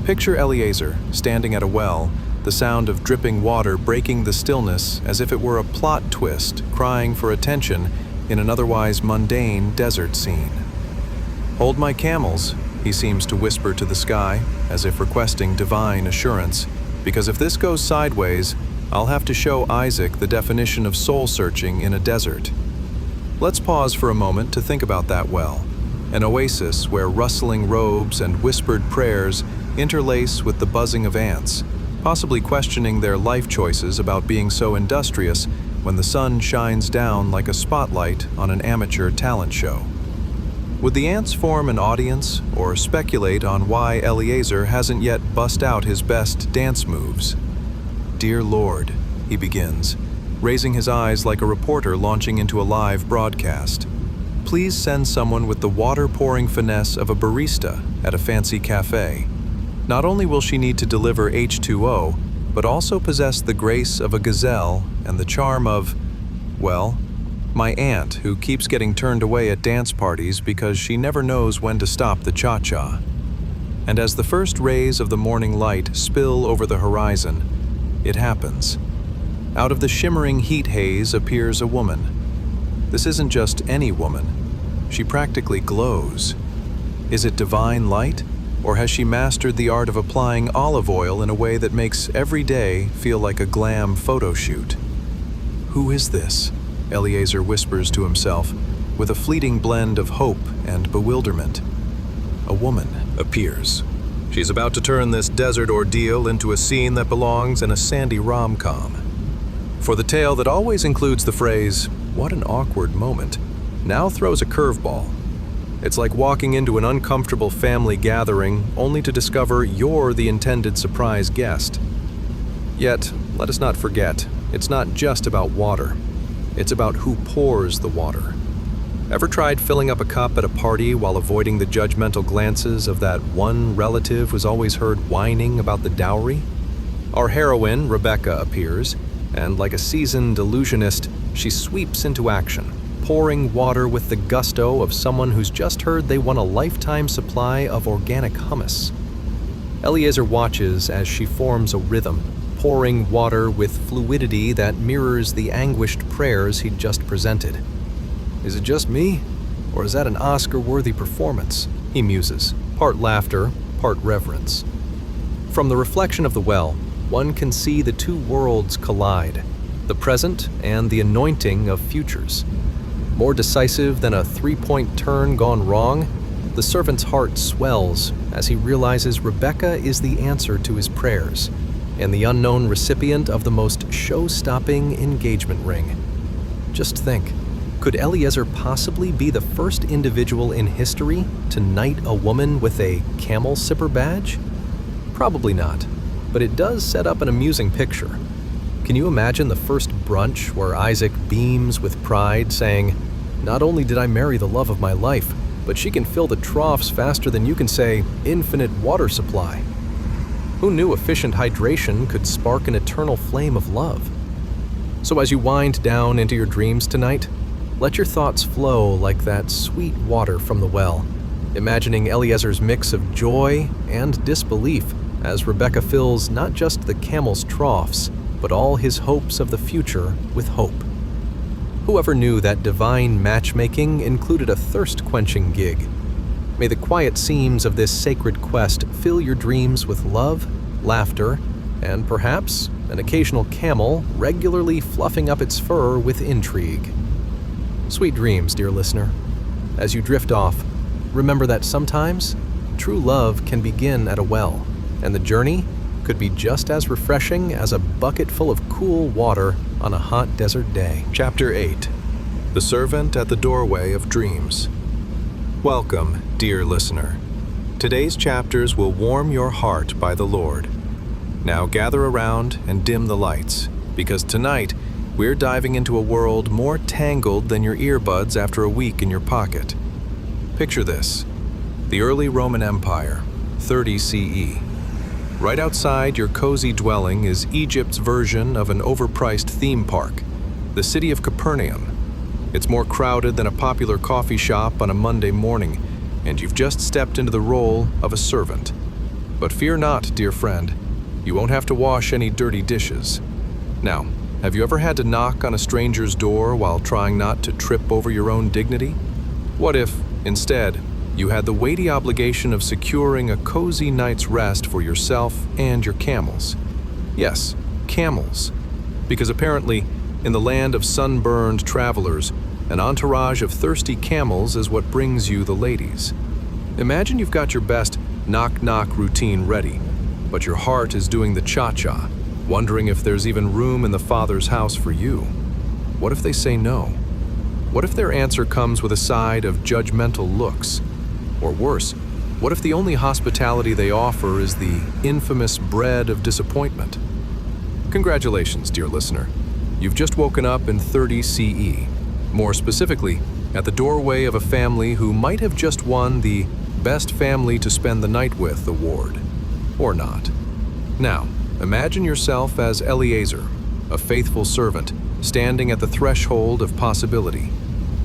Picture Eliezer standing at a well, the sound of dripping water breaking the stillness as if it were a plot twist crying for attention in an otherwise mundane desert scene. "Hold my camels," he seems to whisper to the sky, as if requesting divine assurance, because if this goes sideways, I'll have to show Isaac the definition of soul-searching in a desert. Let's pause for a moment to think about that well, an oasis where rustling robes and whispered prayers interlace with the buzzing of ants, possibly questioning their life choices about being so industrious when the sun shines down like a spotlight on an amateur talent show. Would the ants form an audience or speculate on why Eliezer hasn't yet bust out his best dance moves? "Dear Lord," he begins, raising his eyes like a reporter launching into a live broadcast. "Please send someone with the water-pouring finesse of a barista at a fancy cafe. Not only will she need to deliver H2O, but also possess the grace of a gazelle and the charm of, well, my aunt who keeps getting turned away at dance parties because she never knows when to stop the cha-cha." And as the first rays of the morning light spill over the horizon, it happens. Out of the shimmering heat haze appears a woman. This isn't just any woman. She practically glows. Is it divine light? Or has she mastered the art of applying olive oil in a way that makes every day feel like a glam photo shoot? "Who is this?" Eliezer whispers to himself, with a fleeting blend of hope and bewilderment. A woman appears. She's about to turn this desert ordeal into a scene that belongs in a sandy rom-com. For the tale that always includes the phrase, "what an awkward moment," now throws a curveball. It's like walking into an uncomfortable family gathering only to discover you're the intended surprise guest. Yet, let us not forget, it's not just about water. It's about who pours the water. Ever tried filling up a cup at a party while avoiding the judgmental glances of that one relative who's always heard whining about the dowry? Our heroine, Rebecca, appears, and like a seasoned illusionist, she sweeps into action, pouring water with the gusto of someone who's just heard they won a lifetime supply of organic hummus. Eliezer watches as she forms a rhythm, pouring water with fluidity that mirrors the anguished prayers he'd just presented. "Is it just me? Or is that an Oscar-worthy performance?" he muses, part laughter, part reverence. From the reflection of the well, one can see the two worlds collide, the present and the anointing of futures. More decisive than a three-point turn gone wrong, the servant's heart swells as he realizes Rebecca is the answer to his prayers and the unknown recipient of the most show-stopping engagement ring. Just think, could Eliezer possibly be the first individual in history to knight a woman with a camel sipper badge? Probably not, but it does set up an amusing picture. Can you imagine the first brunch where Isaac beams with pride, saying, "Not only did I marry the love of my life, but she can fill the troughs faster than you can say, infinite water supply." Who knew efficient hydration could spark an eternal flame of love? So as you wind down into your dreams tonight, let your thoughts flow like that sweet water from the well, imagining Eliezer's mix of joy and disbelief as Rebecca fills not just the camel's troughs, but all his hopes of the future with hope. Whoever knew that divine matchmaking included a thirst-quenching gig? May the quiet seams of this sacred quest fill your dreams with love, laughter, and perhaps an occasional camel regularly fluffing up its fur with intrigue. Sweet dreams, dear listener. As you drift off, remember that sometimes true love can begin at a well, and the journey could be just as refreshing as a bucket full of cool water on a hot desert day. Chapter 8. The Servant at the Doorway of Dreams. Welcome, dear listener. Today's chapters will warm your heart by the Lord. Now gather around and dim the lights, because tonight we're diving into a world more tangled than your earbuds after a week in your pocket. Picture this: the early Roman Empire, 30 CE. Right outside your cozy dwelling is Egypt's version of an overpriced theme park, the city of Capernaum. It's more crowded than a popular coffee shop on a Monday morning, and you've just stepped into the role of a servant. But fear not, dear friend, you won't have to wash any dirty dishes. Now, have you ever had to knock on a stranger's door while trying not to trip over your own dignity? What if, instead, you had the weighty obligation of securing a cozy night's rest for yourself and your camels? Yes, camels. Because apparently, in the land of sunburned travelers, an entourage of thirsty camels is what brings you the ladies. Imagine you've got your best knock-knock routine ready, but your heart is doing the cha-cha, wondering if there's even room in the Father's house for you. What if they say no? What if their answer comes with a side of judgmental looks? Or worse, what if the only hospitality they offer is the infamous bread of disappointment? Congratulations, dear listener. You've just woken up in 30 CE. More specifically, at the doorway of a family who might have just won the Best Family to Spend the Night With award. Or not. Now, imagine yourself as Eliezer, a faithful servant, standing at the threshold of possibility.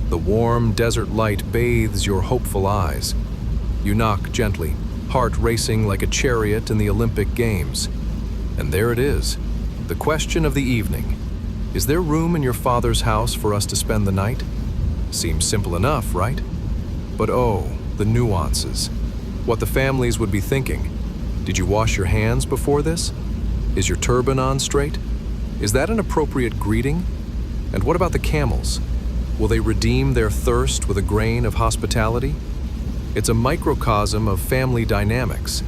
The warm desert light bathes your hopeful eyes. You knock gently, heart racing like a chariot in the Olympic Games. And there it is, the question of the evening. Is there room in your Father's house for us to spend the night? Seems simple enough, right? But oh, the nuances. What the families would be thinking. Did you wash your hands before this? Is your turban on straight? Is that an appropriate greeting? And what about the camels? Will they redeem their thirst with a grain of hospitality? It's a microcosm of family dynamics.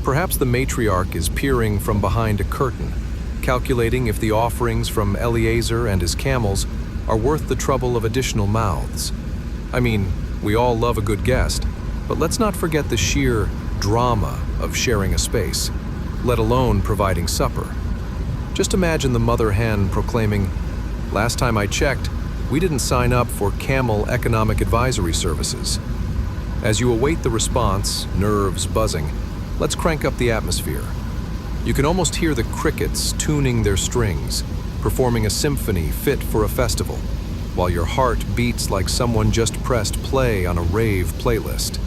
Perhaps the matriarch is peering from behind a curtain, calculating if the offerings from Eliezer and his camels are worth the trouble of additional mouths. I mean, we all love a good guest, but let's not forget the sheer drama of sharing a space, let alone providing supper. Just imagine the mother hen proclaiming, "Last time I checked, we didn't sign up for Camel Economic Advisory Services." As you await the response, nerves buzzing, let's crank up the atmosphere. You can almost hear the crickets tuning their strings, performing a symphony fit for a festival, while your heart beats like someone just pressed play on a rave playlist.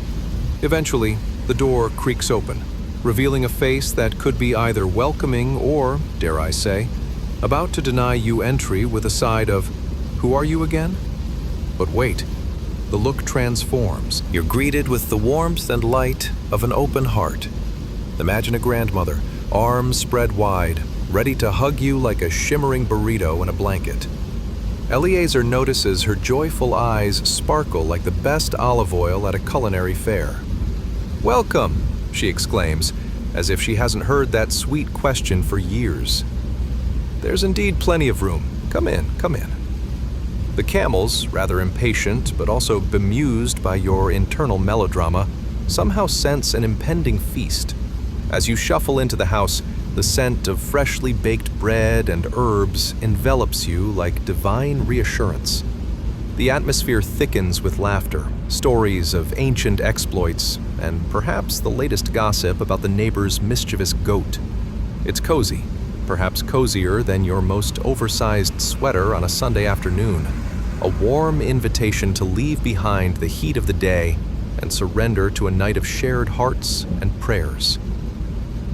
Eventually, the door creaks open, revealing a face that could be either welcoming or, dare I say, about to deny you entry with a side of, "Who are you again?" But wait, the look transforms. You're greeted with the warmth and light of an open heart. Imagine a grandmother, arms spread wide, ready to hug you like a shimmering burrito in a blanket. Eliezer notices her joyful eyes sparkle like the best olive oil at a culinary fair. "Welcome," she exclaims, as if she hasn't heard that sweet question for years. "There's indeed plenty of room. Come in, come in." The camels, rather impatient but also bemused by your internal melodrama, somehow sense an impending feast. As you shuffle into the house, the scent of freshly baked bread and herbs envelops you like divine reassurance. The atmosphere thickens with laughter, stories of ancient exploits, and perhaps the latest gossip about the neighbor's mischievous goat. It's cozy, perhaps cozier than your most oversized sweater on a Sunday afternoon. A warm invitation to leave behind the heat of the day and surrender to a night of shared hearts and prayers.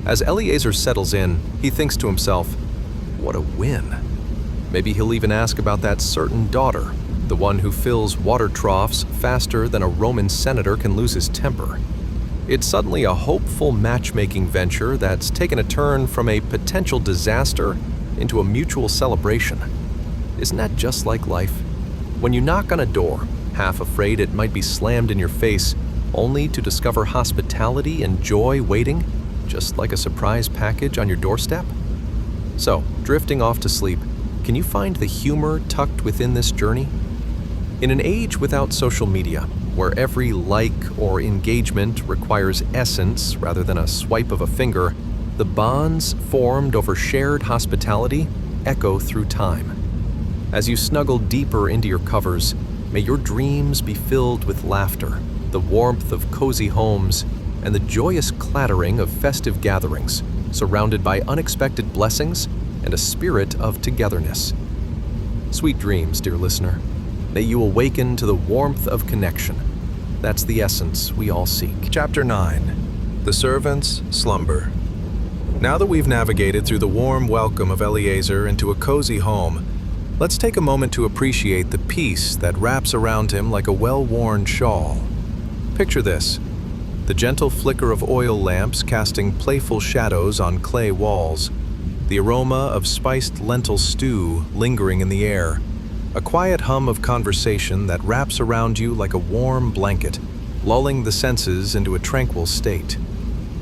As Eliezer settles in, he thinks to himself, what a win. Maybe he'll even ask about that certain daughter, the one who fills water troughs faster than a Roman senator can lose his temper. It's suddenly a hopeful matchmaking venture that's taken a turn from a potential disaster into a mutual celebration. Isn't that just like life? When you knock on a door, half afraid it might be slammed in your face, only to discover hospitality and joy waiting, just like a surprise package on your doorstep? So, drifting off to sleep, can you find the humor tucked within this journey? In an age without social media, where every like or engagement requires essence rather than a swipe of a finger, the bonds formed over shared hospitality echo through time. As you snuggle deeper into your covers, may your dreams be filled with laughter, the warmth of cozy homes, and the joyous clattering of festive gatherings, surrounded by unexpected blessings and a spirit of togetherness. Sweet dreams, dear listener. May you awaken to the warmth of connection. That's the essence we all seek. Chapter 9. The Servant's Slumber. Now that we've navigated through the warm welcome of Eliezer into a cozy home, let's take a moment to appreciate the peace that wraps around him like a well-worn shawl. Picture this: the gentle flicker of oil lamps casting playful shadows on clay walls, the aroma of spiced lentil stew lingering in the air, a quiet hum of conversation that wraps around you like a warm blanket, lulling the senses into a tranquil state.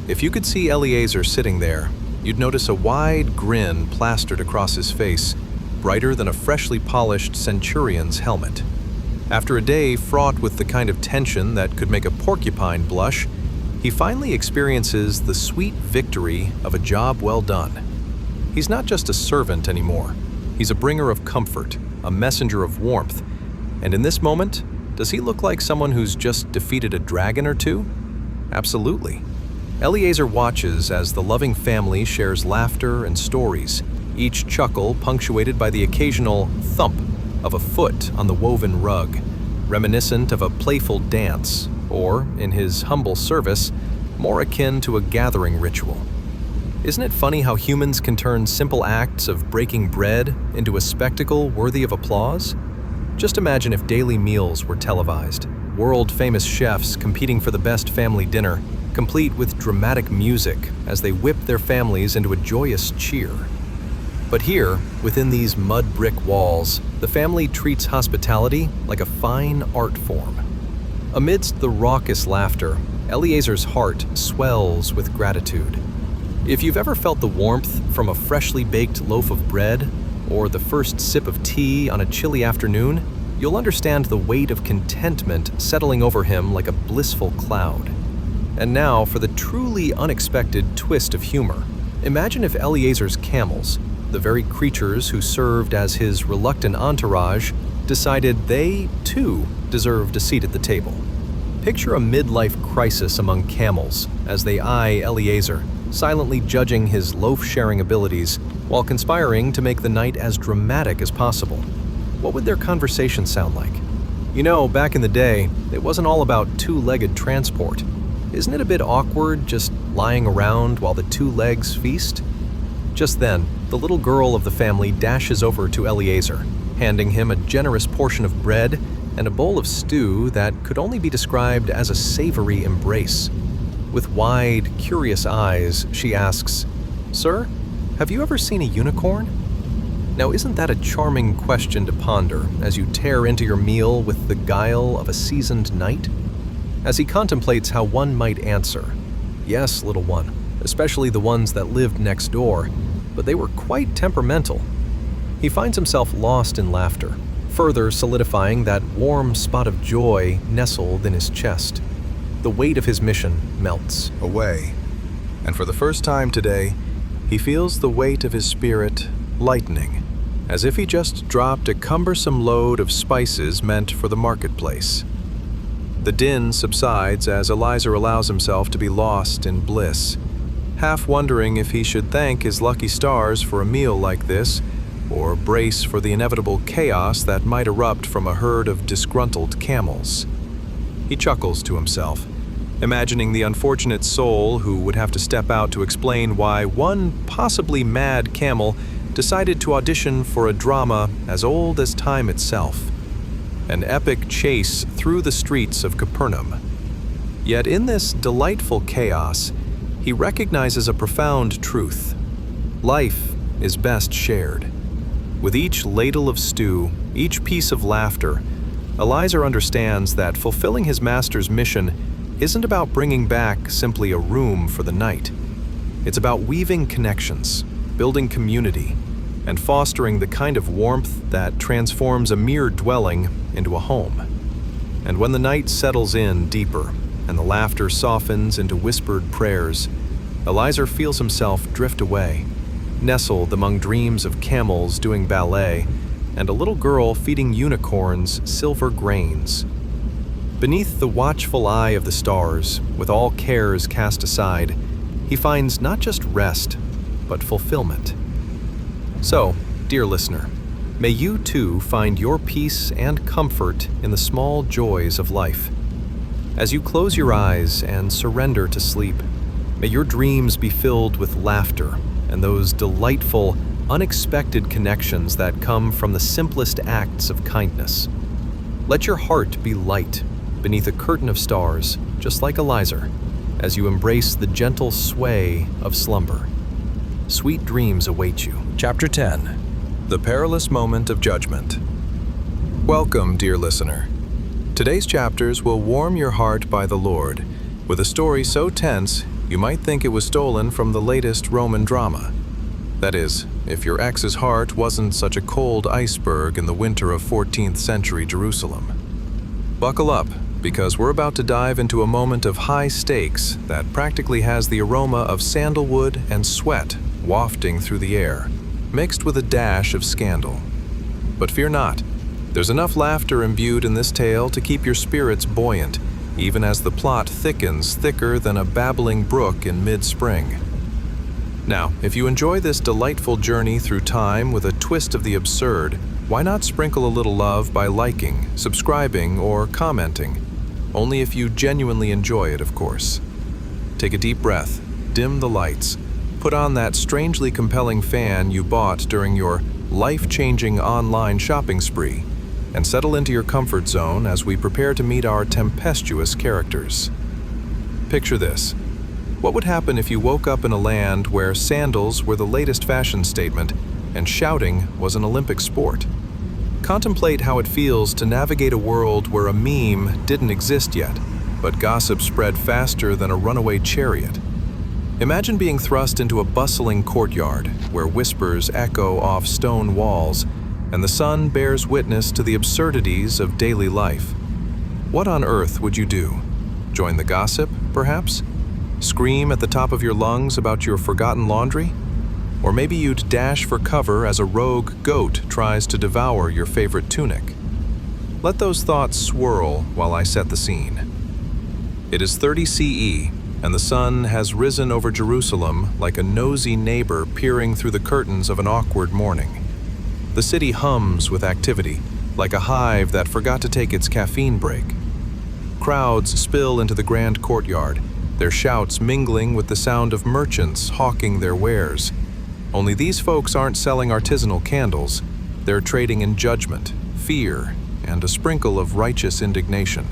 If you could see Eliezer sitting there, you'd notice a wide grin plastered across his face, brighter than a freshly polished centurion's helmet. After a day fraught with the kind of tension that could make a porcupine blush, he finally experiences the sweet victory of a job well done. He's not just a servant anymore. He's a bringer of comfort, a messenger of warmth. And in this moment, does he look like someone who's just defeated a dragon or two? Absolutely. Eliezer watches as the loving family shares laughter and stories, each chuckle punctuated by the occasional thump of a foot on the woven rug, reminiscent of a playful dance, or, in his humble service, more akin to a gathering ritual. Isn't it funny how humans can turn simple acts of breaking bread into a spectacle worthy of applause? Just imagine if daily meals were televised, world-famous chefs competing for the best family dinner, complete with dramatic music as they whip their families into a joyous cheer. But here, within these mud brick walls, the family treats hospitality like a fine art form. Amidst the raucous laughter, Eliezer's heart swells with gratitude. If you've ever felt the warmth from a freshly baked loaf of bread, or the first sip of tea on a chilly afternoon, you'll understand the weight of contentment settling over him like a blissful cloud. And now for the truly unexpected twist of humor. Imagine if Eliezer's camels, the very creatures who served as his reluctant entourage, decided they, too, deserved a seat at the table. Picture a midlife crisis among camels as they eye Eliezer, silently judging his loaf-sharing abilities while conspiring to make the night as dramatic as possible. What would their conversation sound like? You know, back in the day, it wasn't all about two-legged transport. Isn't it a bit awkward just lying around while the two legs feast? Just then, the little girl of the family dashes over to Eliezer, handing him a generous portion of bread and a bowl of stew that could only be described as a savory embrace. With wide, curious eyes, she asks, "Sir, have you ever seen a unicorn?" Now, isn't that a charming question to ponder as you tear into your meal with the guile of a seasoned knight? As he contemplates how one might answer, "Yes, little one," especially the ones that lived next door, but they were quite temperamental. He finds himself lost in laughter, further solidifying that warm spot of joy nestled in his chest. The weight of his mission melts away, and for the first time today, he feels the weight of his spirit lightening, as if he just dropped a cumbersome load of spices meant for the marketplace. The din subsides as Eliezer allows himself to be lost in bliss, half wondering if he should thank his lucky stars for a meal like this, or brace for the inevitable chaos that might erupt from a herd of disgruntled camels. He chuckles to himself, imagining the unfortunate soul who would have to step out to explain why one possibly mad camel decided to audition for a drama as old as time itself. An epic chase through the streets of Capernaum. Yet in this delightful chaos, he recognizes a profound truth. Life is best shared. With each ladle of stew, each piece of laughter, Eliezer understands that fulfilling his master's mission isn't about bringing back simply a room for the night. It's about weaving connections, building community, and fostering the kind of warmth that transforms a mere dwelling into a home. And when the night settles in deeper and the laughter softens into whispered prayers, Eliezer feels himself drift away, nestled among dreams of camels doing ballet and a little girl feeding unicorns silver grains. Beneath the watchful eye of the stars, with all cares cast aside, he finds not just rest, but fulfillment. So, dear listener, may you too find your peace and comfort in the small joys of life. As you close your eyes and surrender to sleep, may your dreams be filled with laughter and those delightful, unexpected connections that come from the simplest acts of kindness. Let your heart be light beneath a curtain of stars, just like Eliezer, as you embrace the gentle sway of slumber. Sweet dreams await you. Chapter 10. The Perilous Moment of Judgment. Welcome, dear listener. Today's chapters will warm your heart by the Lord, with a story so tense you might think it was stolen from the latest Roman drama. That is, if your ex's heart wasn't such a cold iceberg in the winter of 14th century Jerusalem. Buckle up, because we're about to dive into a moment of high stakes that practically has the aroma of sandalwood and sweat wafting through the air, mixed with a dash of scandal. But fear not, there's enough laughter imbued in this tale to keep your spirits buoyant, even as the plot thickens thicker than a babbling brook in mid-spring. Now, if you enjoy this delightful journey through time with a twist of the absurd, why not sprinkle a little love by liking, subscribing, or commenting? Only if you genuinely enjoy it, of course. Take a deep breath, dim the lights, put on that strangely compelling fan you bought during your life-changing online shopping spree, and settle into your comfort zone as we prepare to meet our tempestuous characters. Picture this. What would happen if you woke up in a land where sandals were the latest fashion statement and shouting was an Olympic sport? Contemplate how it feels to navigate a world where a meme didn't exist yet, but gossip spread faster than a runaway chariot. Imagine being thrust into a bustling courtyard where whispers echo off stone walls and the sun bears witness to the absurdities of daily life. What on earth would you do? Join the gossip, perhaps? Scream at the top of your lungs about your forgotten laundry? Or maybe you'd dash for cover as a rogue goat tries to devour your favorite tunic. Let those thoughts swirl while I set the scene. It is 30 CE, and the sun has risen over Jerusalem like a nosy neighbor peering through the curtains of an awkward morning. The city hums with activity, like a hive that forgot to take its caffeine break. Crowds spill into the grand courtyard, their shouts mingling with the sound of merchants hawking their wares. Only these folks aren't selling artisanal candles. They're trading in judgment, fear, and a sprinkle of righteous indignation.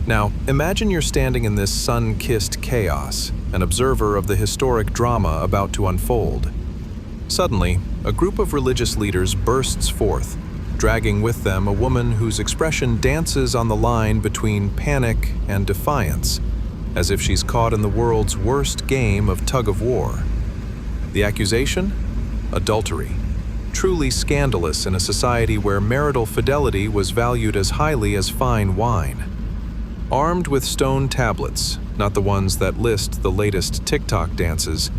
Now, imagine you're standing in this sun-kissed chaos, an observer of the historic drama about to unfold. Suddenly, a group of religious leaders bursts forth, dragging with them a woman whose expression dances on the line between panic and defiance, as if she's caught in the world's worst game of tug-of-war. The accusation? Adultery. Truly scandalous in a society where marital fidelity was valued as highly as fine wine. Armed with stone tablets, not the ones that list the latest TikTok dances,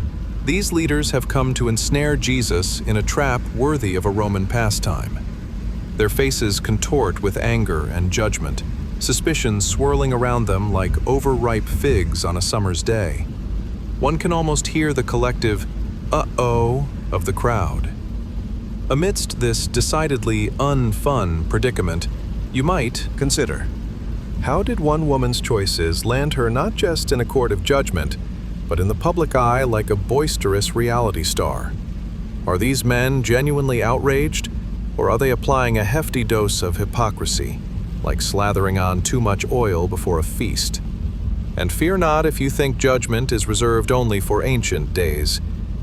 these leaders have come to ensnare Jesus in a trap worthy of a Roman pastime. Their faces contort with anger and judgment, suspicions swirling around them like overripe figs on a summer's day. One can almost hear the collective "uh-oh" of the crowd. Amidst this decidedly unfun predicament, you might consider, how did one woman's choices land her not just in a court of judgment, but in the public eye like a boisterous reality star? Are these men genuinely outraged, or are they applying a hefty dose of hypocrisy, like slathering on too much oil before a feast? And fear not if you think judgment is reserved only for ancient days.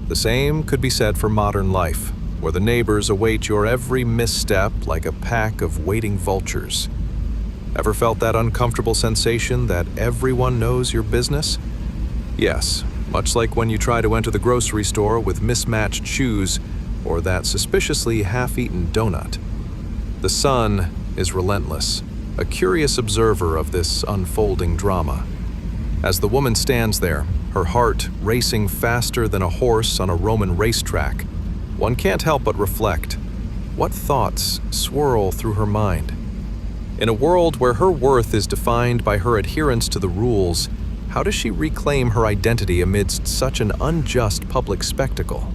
The same could be said for modern life, where the neighbors await your every misstep like a pack of waiting vultures. Ever felt that uncomfortable sensation that everyone knows your business? Yes, much like when you try to enter the grocery store with mismatched shoes or that suspiciously half-eaten donut. The sun is relentless, a curious observer of this unfolding drama. As the woman stands there, her heart racing faster than a horse on a Roman racetrack, one can't help but reflect. What thoughts swirl through her mind? In a world where her worth is defined by her adherence to the rules, how does she reclaim her identity amidst such an unjust public spectacle?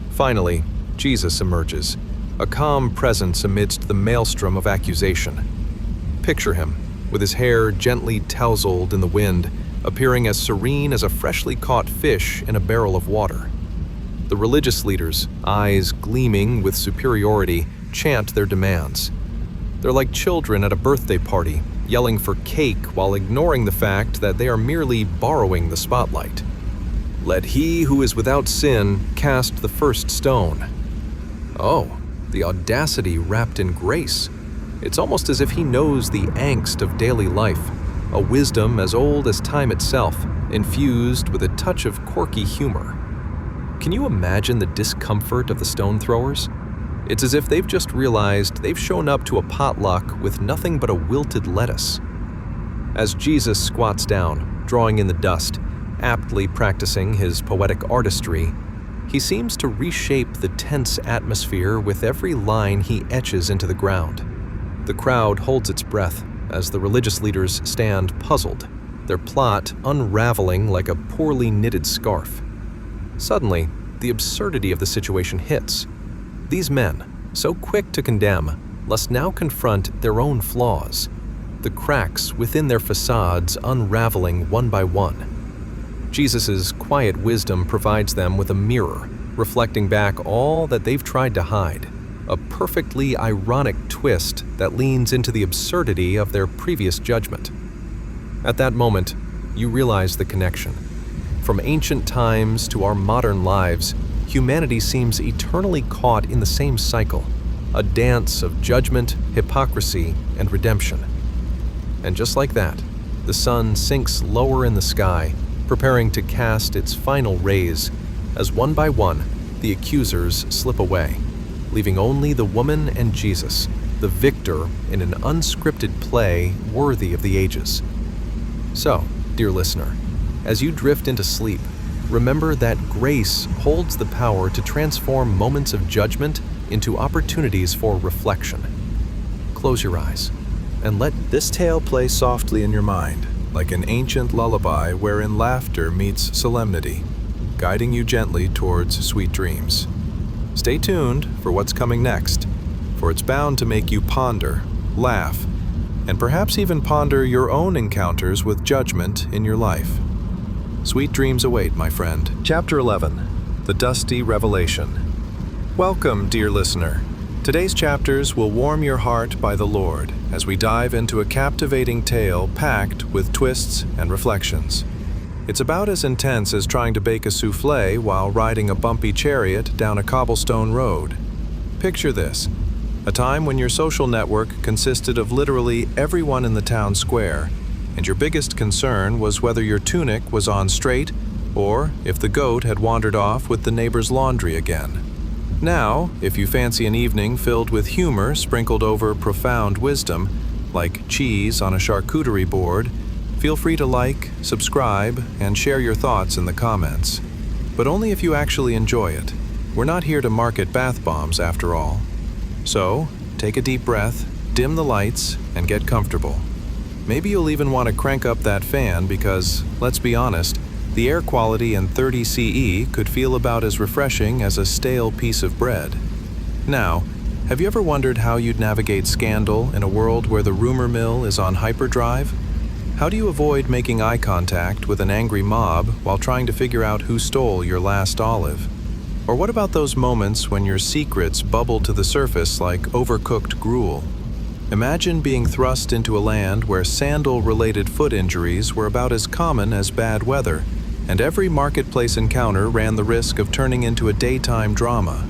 Finally, Jesus emerges, a calm presence amidst the maelstrom of accusation. Picture him, with his hair gently tousled in the wind, appearing as serene as a freshly caught fish in a barrel of water. The religious leaders, eyes gleaming with superiority, chant their demands. They're like children at a birthday party, yelling for cake while ignoring the fact that they are merely borrowing the spotlight. Let he who is without sin cast the first stone. Oh, the audacity wrapped in grace. It's almost as if he knows the angst of daily life, a wisdom as old as time itself, infused with a touch of quirky humor. Can you imagine the discomfort of the stone throwers? It's as if they've just realized they've shown up to a potluck with nothing but a wilted lettuce. As Jesus squats down, drawing in the dust, aptly practicing his poetic artistry, he seems to reshape the tense atmosphere with every line he etches into the ground. The crowd holds its breath as the religious leaders stand puzzled, their plot unraveling like a poorly knitted scarf. Suddenly, the absurdity of the situation hits. These men, so quick to condemn, must now confront their own flaws, the cracks within their facades unraveling one by one. Jesus' quiet wisdom provides them with a mirror, reflecting back all that they've tried to hide, a perfectly ironic twist that leans into the absurdity of their previous judgment. At that moment, you realize the connection. From ancient times to our modern lives, humanity seems eternally caught in the same cycle, a dance of judgment, hypocrisy, and redemption. And just like that, the sun sinks lower in the sky, preparing to cast its final rays, as one by one, the accusers slip away, leaving only the woman and Jesus, the victor in an unscripted play worthy of the ages. So, dear listener, as you drift into sleep, remember that grace holds the power to transform moments of judgment into opportunities for reflection. Close your eyes and let This tale play softly in your mind, like an ancient lullaby wherein laughter meets solemnity, guiding you gently towards sweet dreams. Stay tuned for what's coming next, for it's bound to make you ponder, laugh, and perhaps even ponder your own encounters with judgment in your life. Sweet dreams await, my friend. Chapter 11. The Dusty Revelation. Welcome, dear listener. Today's chapters will warm your heart by the Lord as we dive into a captivating tale packed with twists and reflections. It's about as intense as trying to bake a souffle while riding a bumpy chariot down a cobblestone road. Picture this: a time when your social network consisted of literally everyone in the town square, and your biggest concern was whether your tunic was on straight or if the goat had wandered off with the neighbor's laundry again. Now, if you fancy an evening filled with humor sprinkled over profound wisdom, like cheese on a charcuterie board, feel free to like, subscribe, and share your thoughts in the comments. But only if you actually enjoy it. We're not here to market bath bombs after all. So, take a deep breath, dim the lights, and get comfortable. Maybe you'll even want to crank up that fan because, let's be honest, the air quality in 30 CE could feel about as refreshing as a stale piece of bread. Now, have you ever wondered how you'd navigate scandal in a world where the rumor mill is on hyperdrive? How do you avoid making eye contact with an angry mob while trying to figure out who stole your last olive? Or what about those moments when your secrets bubble to the surface like overcooked gruel? Imagine being thrust into a land where sandal-related foot injuries were about as common as bad weather, and every marketplace encounter ran the risk of turning into a daytime drama.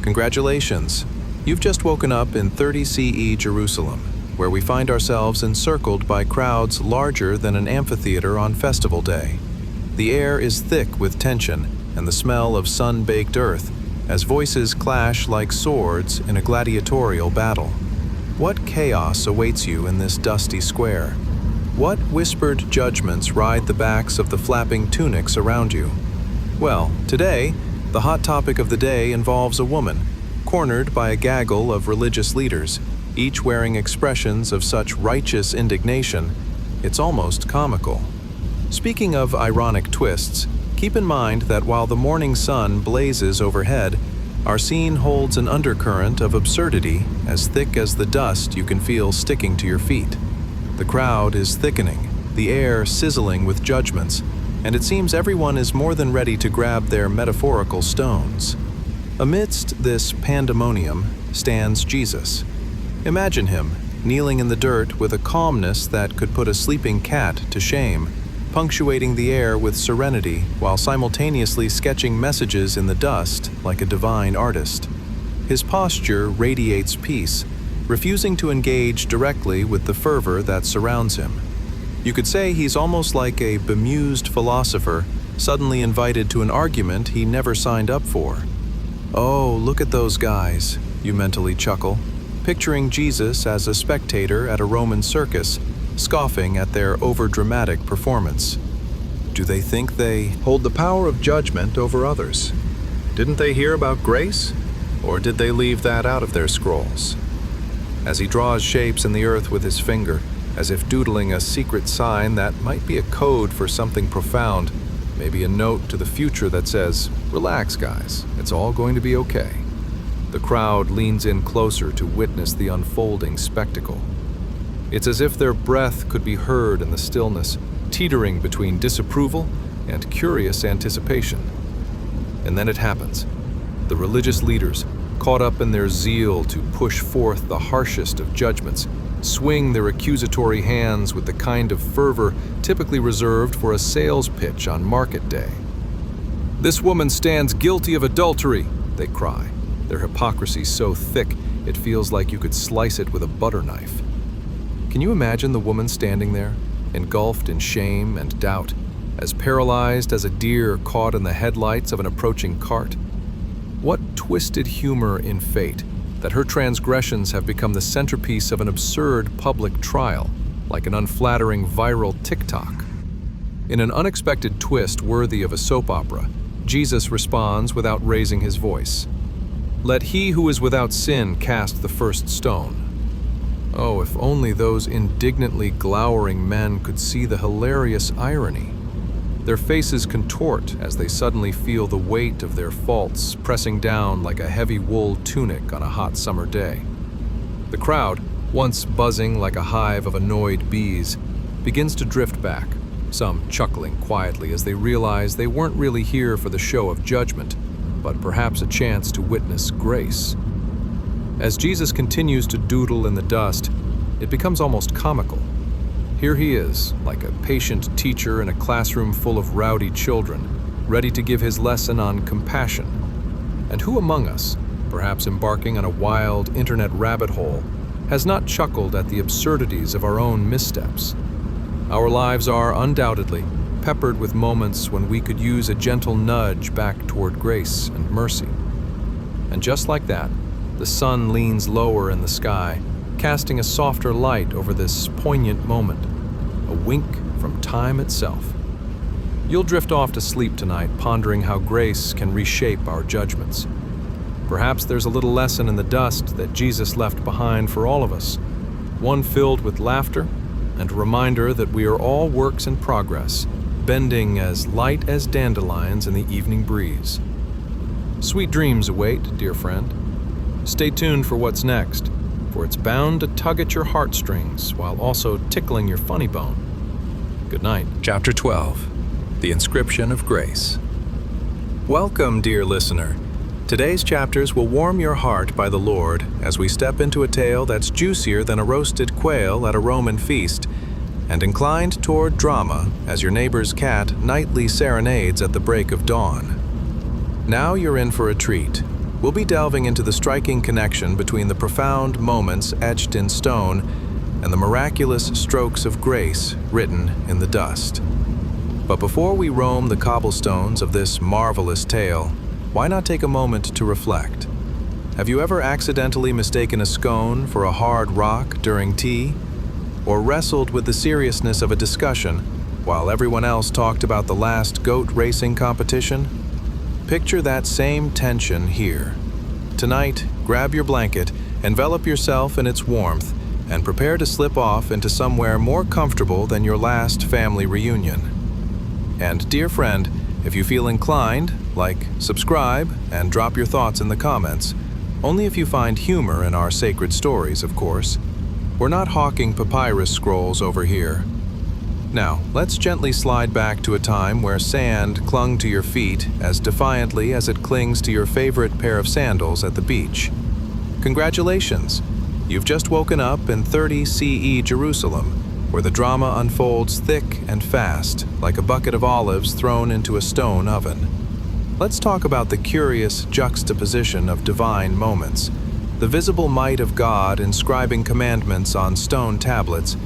Congratulations! You've just woken up in 30 CE Jerusalem, where we find ourselves encircled by crowds larger than an amphitheater on festival day. The air is thick with tension and the smell of sun-baked earth, as voices clash like swords in a gladiatorial battle. What chaos awaits you in this dusty square? What whispered judgments ride the backs of the flapping tunics around you? Well, today, the hot topic of the day involves a woman, cornered by a gaggle of religious leaders, each wearing expressions of such righteous indignation, it's almost comical. Speaking of ironic twists, keep in mind that while the morning sun blazes overhead, our scene holds an undercurrent of absurdity as thick as the dust you can feel sticking to your feet. The crowd is thickening, the air sizzling with judgments, and it seems everyone is more than ready to grab their metaphorical stones. Amidst this pandemonium stands Jesus. Imagine him, kneeling in the dirt with a calmness that could put a sleeping cat to shame, punctuating the air with serenity while simultaneously sketching messages in the dust like a divine artist. His posture radiates peace, refusing to engage directly with the fervor that surrounds him. You could say he's almost like a bemused philosopher suddenly invited to an argument he never signed up for. "Oh, look at those guys," you mentally chuckle, picturing Jesus as a spectator at a Roman circus, scoffing at their overdramatic performance. Do they think they hold the power of judgment over others? Didn't they hear about grace? Or did they leave that out of their scrolls? As he draws shapes in the earth with his finger, as if doodling a secret sign that might be a code for something profound, maybe a note to the future that says, "Relax, guys, it's all going to be okay." The crowd leans in closer to witness the unfolding spectacle. It's as if their breath could be heard in the stillness, teetering between disapproval and curious anticipation. And then it happens. The religious leaders, caught up in their zeal to push forth the harshest of judgments, swing their accusatory hands with the kind of fervor typically reserved for a sales pitch on market day. "This woman stands guilty of adultery," they cry, their hypocrisy so thick it feels like you could slice it with a butter knife. Can you imagine the woman standing there, engulfed in shame and doubt, as paralyzed as a deer caught in the headlights of an approaching cart? What twisted humor in fate that her transgressions have become the centerpiece of an absurd public trial, like an unflattering viral TikTok. In an unexpected twist worthy of a soap opera, Jesus responds without raising his voice. "Let he who is without sin cast the first stone." Oh, if only those indignantly glowering men could see the hilarious irony. Their faces contort as they suddenly feel the weight of their faults pressing down like a heavy wool tunic on a hot summer day. The crowd, once buzzing like a hive of annoyed bees, begins to drift back, some chuckling quietly as they realize they weren't really here for the show of judgment, but perhaps a chance to witness grace. As Jesus continues to doodle in the dust, it becomes almost comical. Here he is, like a patient teacher in a classroom full of rowdy children, ready to give his lesson on compassion. And who among us, perhaps embarking on a wild internet rabbit hole, has not chuckled at the absurdities of our own missteps? Our lives are undoubtedly peppered with moments when we could use a gentle nudge back toward grace and mercy. And just like that, the sun leans lower in the sky, casting a softer light over this poignant moment, a wink from time itself. You'll drift off to sleep tonight pondering how grace can reshape our judgments. Perhaps there's a little lesson in the dust that Jesus left behind for all of us, one filled with laughter and a reminder that we are all works in progress, bending as light as dandelions in the evening breeze. Sweet dreams await, dear friend. Stay tuned for what's next, for it's bound to tug at your heartstrings while also tickling your funny bone. Good night. Chapter 12, The Inscription of Grace. Welcome, dear listener. Today's chapters will warm your heart by the Lord as we step into a tale that's juicier than a roasted quail at a Roman feast, and inclined toward drama as your neighbor's cat nightly serenades at the break of dawn. Now you're in for a treat. We'll be delving into the striking connection between the profound moments etched in stone and the miraculous strokes of grace written in the dust. But before we roam the cobblestones of this marvelous tale, why not take a moment to reflect? Have you ever accidentally mistaken a scone for a hard rock during tea? Or wrestled with the seriousness of a discussion while everyone else talked about the last goat racing competition? Picture that same tension here. Tonight, grab your blanket, envelop yourself in its warmth, and prepare to slip off into somewhere more comfortable than your last family reunion. And dear friend, if you feel inclined, like, subscribe, and drop your thoughts in the comments. Only if you find humor in our sacred stories, of course. We're not hawking papyrus scrolls over here. Now, let's gently slide back to a time where sand clung to your feet as defiantly as it clings to your favorite pair of sandals at the beach. Congratulations! You've just woken up in 30 CE Jerusalem, where the drama unfolds thick and fast, like a bucket of olives thrown into a stone oven. Let's talk about the curious juxtaposition of divine moments, the visible might of God inscribing commandments on stone tablets,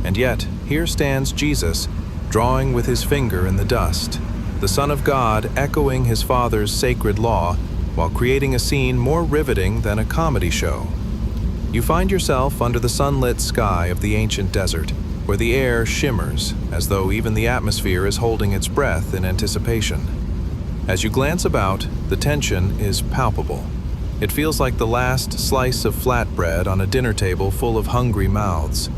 and yet here stands Jesus, drawing with his finger in the dust, the Son of God echoing his Father's sacred law while creating a scene more riveting than a comedy show. You find yourself under the sunlit sky of the ancient desert, where the air shimmers as though even the atmosphere is holding its breath in anticipation. As you glance about, the tension is palpable. It feels like the last slice of flatbread on a dinner table full of hungry mouths.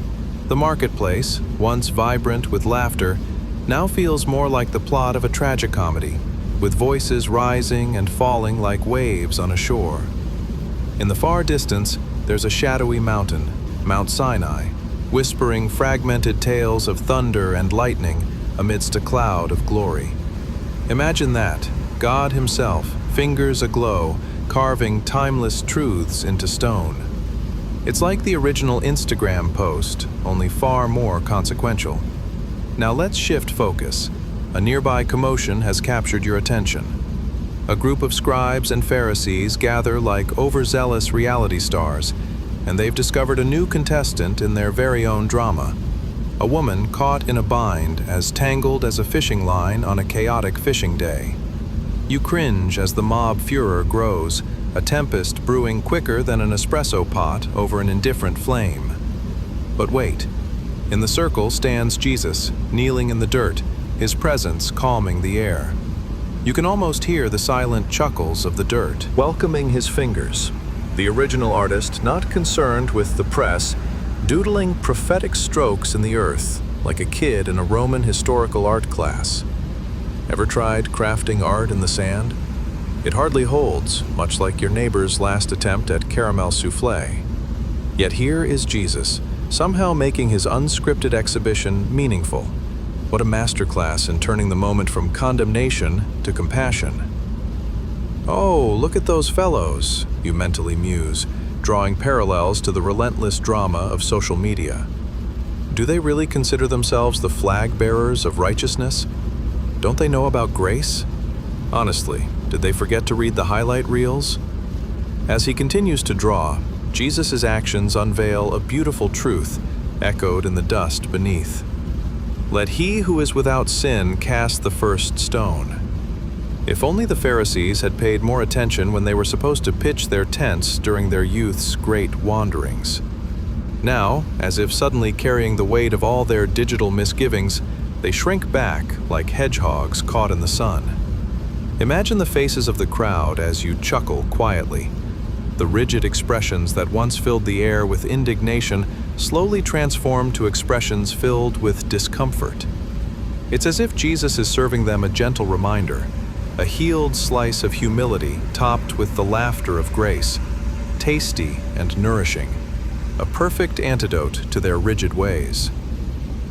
The marketplace, once vibrant with laughter, now feels more like the plot of a tragicomedy, with voices rising and falling like waves on a shore. In the far distance, there's a shadowy mountain, Mount Sinai, whispering fragmented tales of thunder and lightning amidst a cloud of glory. Imagine that, God himself, fingers aglow, carving timeless truths into stone. It's like the original Instagram post, only far more consequential. Now let's shift focus. A nearby commotion has captured your attention. A group of scribes and Pharisees gather like overzealous reality stars, and they've discovered a new contestant in their very own drama. A woman caught in a bind as tangled as a fishing line on a chaotic fishing day. You cringe as the mob furor grows, a tempest brewing quicker than an espresso pot over an indifferent flame. But wait, in the circle stands Jesus, kneeling in the dirt, his presence calming the air. You can almost hear the silent chuckles of the dirt, welcoming his fingers. The original artist, not concerned with the press, doodling prophetic strokes in the earth, like a kid in a Roman historical art class. Ever tried crafting art in the sand? It hardly holds, much like your neighbor's last attempt at caramel souffle. Yet here is Jesus, somehow making his unscripted exhibition meaningful. What a masterclass in turning the moment from condemnation to compassion. Oh, look at those fellows, you mentally muse, drawing parallels to the relentless drama of social media. Do they really consider themselves the flag bearers of righteousness? Don't they know about grace? Honestly, did they forget to read the highlight reels? As he continues to draw, Jesus' actions unveil a beautiful truth, echoed in the dust beneath. Let he who is without sin cast the first stone. If only the Pharisees had paid more attention when they were supposed to pitch their tents during their youth's great wanderings. Now, as if suddenly carrying the weight of all their digital misgivings, they shrink back like hedgehogs caught in the sun. Imagine the faces of the crowd as you chuckle quietly. The rigid expressions that once filled the air with indignation slowly transform to expressions filled with discomfort. It's as if Jesus is serving them a gentle reminder, a healed slice of humility topped with the laughter of grace, tasty and nourishing, a perfect antidote to their rigid ways.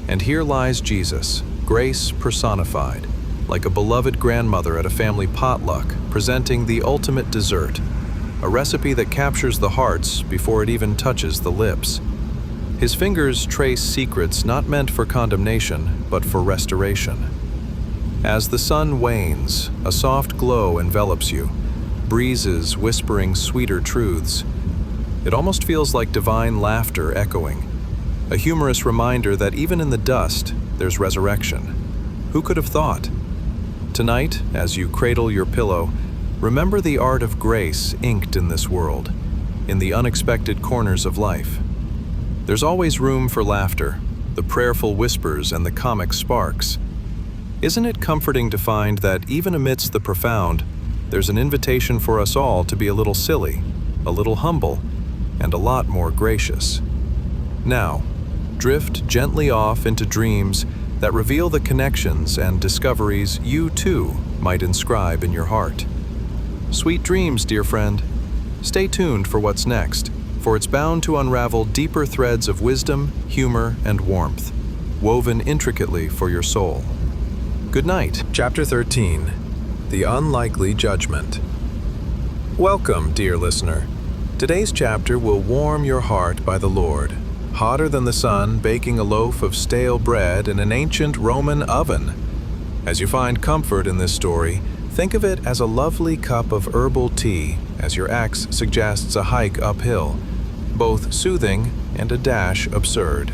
And here lies Jesus, grace personified, like a beloved grandmother at a family potluck, presenting the ultimate dessert, a recipe that captures the hearts before it even touches the lips. His fingers trace secrets not meant for condemnation, but for restoration. As the sun wanes, a soft glow envelops you, breezes whispering sweeter truths. It almost feels like divine laughter echoing. a humorous reminder that even in the dust, there's resurrection. Who could have thought? Tonight, as you cradle your pillow, remember the art of grace inked in this world, in the unexpected corners of life. There's always room for laughter, the prayerful whispers and the comic sparks. Isn't it comforting to find that even amidst the profound, there's an invitation for us all to be a little silly, a little humble, and a lot more gracious? Now, drift gently off into dreams that reveal the connections and discoveries you too might inscribe in your heart. Sweet dreams, dear friend. Stay tuned for what's next, for it's bound to unravel deeper threads of wisdom, humor, and warmth, woven intricately for your soul. Good night. Chapter 13. The Unlikely Judgment. Welcome, dear listener. Today's chapter will warm your heart by the Lord, hotter than the sun baking a loaf of stale bread in an ancient Roman oven. As you find comfort in this story, think of it as a lovely cup of herbal tea, as your axe suggests a hike uphill, both soothing and a dash absurd.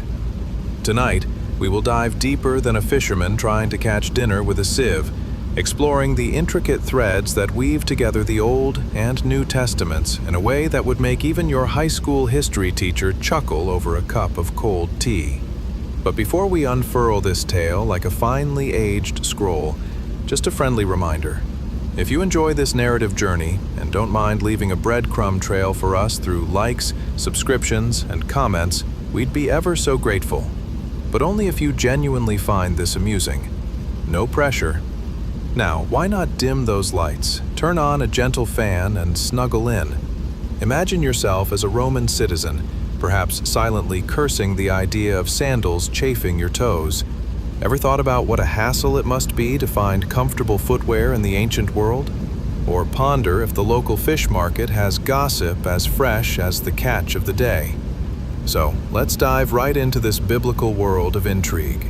Tonight, we will dive deeper than a fisherman trying to catch dinner with a sieve, exploring the intricate threads that weave together the Old and New Testaments in a way that would make even your high school history teacher chuckle over a cup of cold tea. But before we unfurl this tale like a finely aged scroll, just a friendly reminder. If you enjoy this narrative journey and don't mind leaving a breadcrumb trail for us through likes, subscriptions, and comments, we'd be ever so grateful. But only if you genuinely find this amusing. No pressure. Now, why not dim those lights, turn on a gentle fan, and snuggle in? Imagine yourself as a Roman citizen, perhaps silently cursing the idea of sandals chafing your toes. Ever thought about what a hassle it must be to find comfortable footwear in the ancient world? Or ponder if the local fish market has gossip as fresh as the catch of the day? So, let's dive right into this biblical world of intrigue.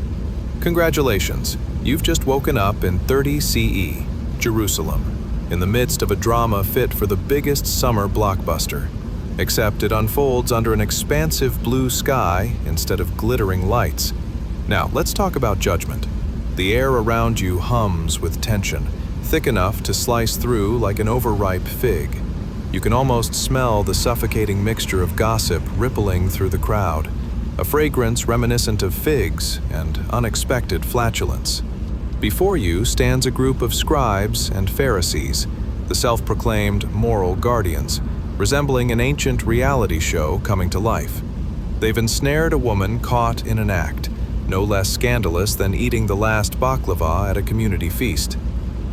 Congratulations, you've just woken up in 30 CE, Jerusalem, in the midst of a drama fit for the biggest summer blockbuster. Except it unfolds under an expansive blue sky instead of glittering lights. Now, let's talk about judgment. The air around you hums with tension, thick enough to slice through like an overripe fig. You can almost smell the suffocating mixture of gossip rippling through the crowd, a fragrance reminiscent of figs and unexpected flatulence. Before you stands a group of scribes and Pharisees, the self-proclaimed moral guardians, resembling an ancient reality show coming to life. They've ensnared a woman caught in an act, no less scandalous than eating the last baklava at a community feast.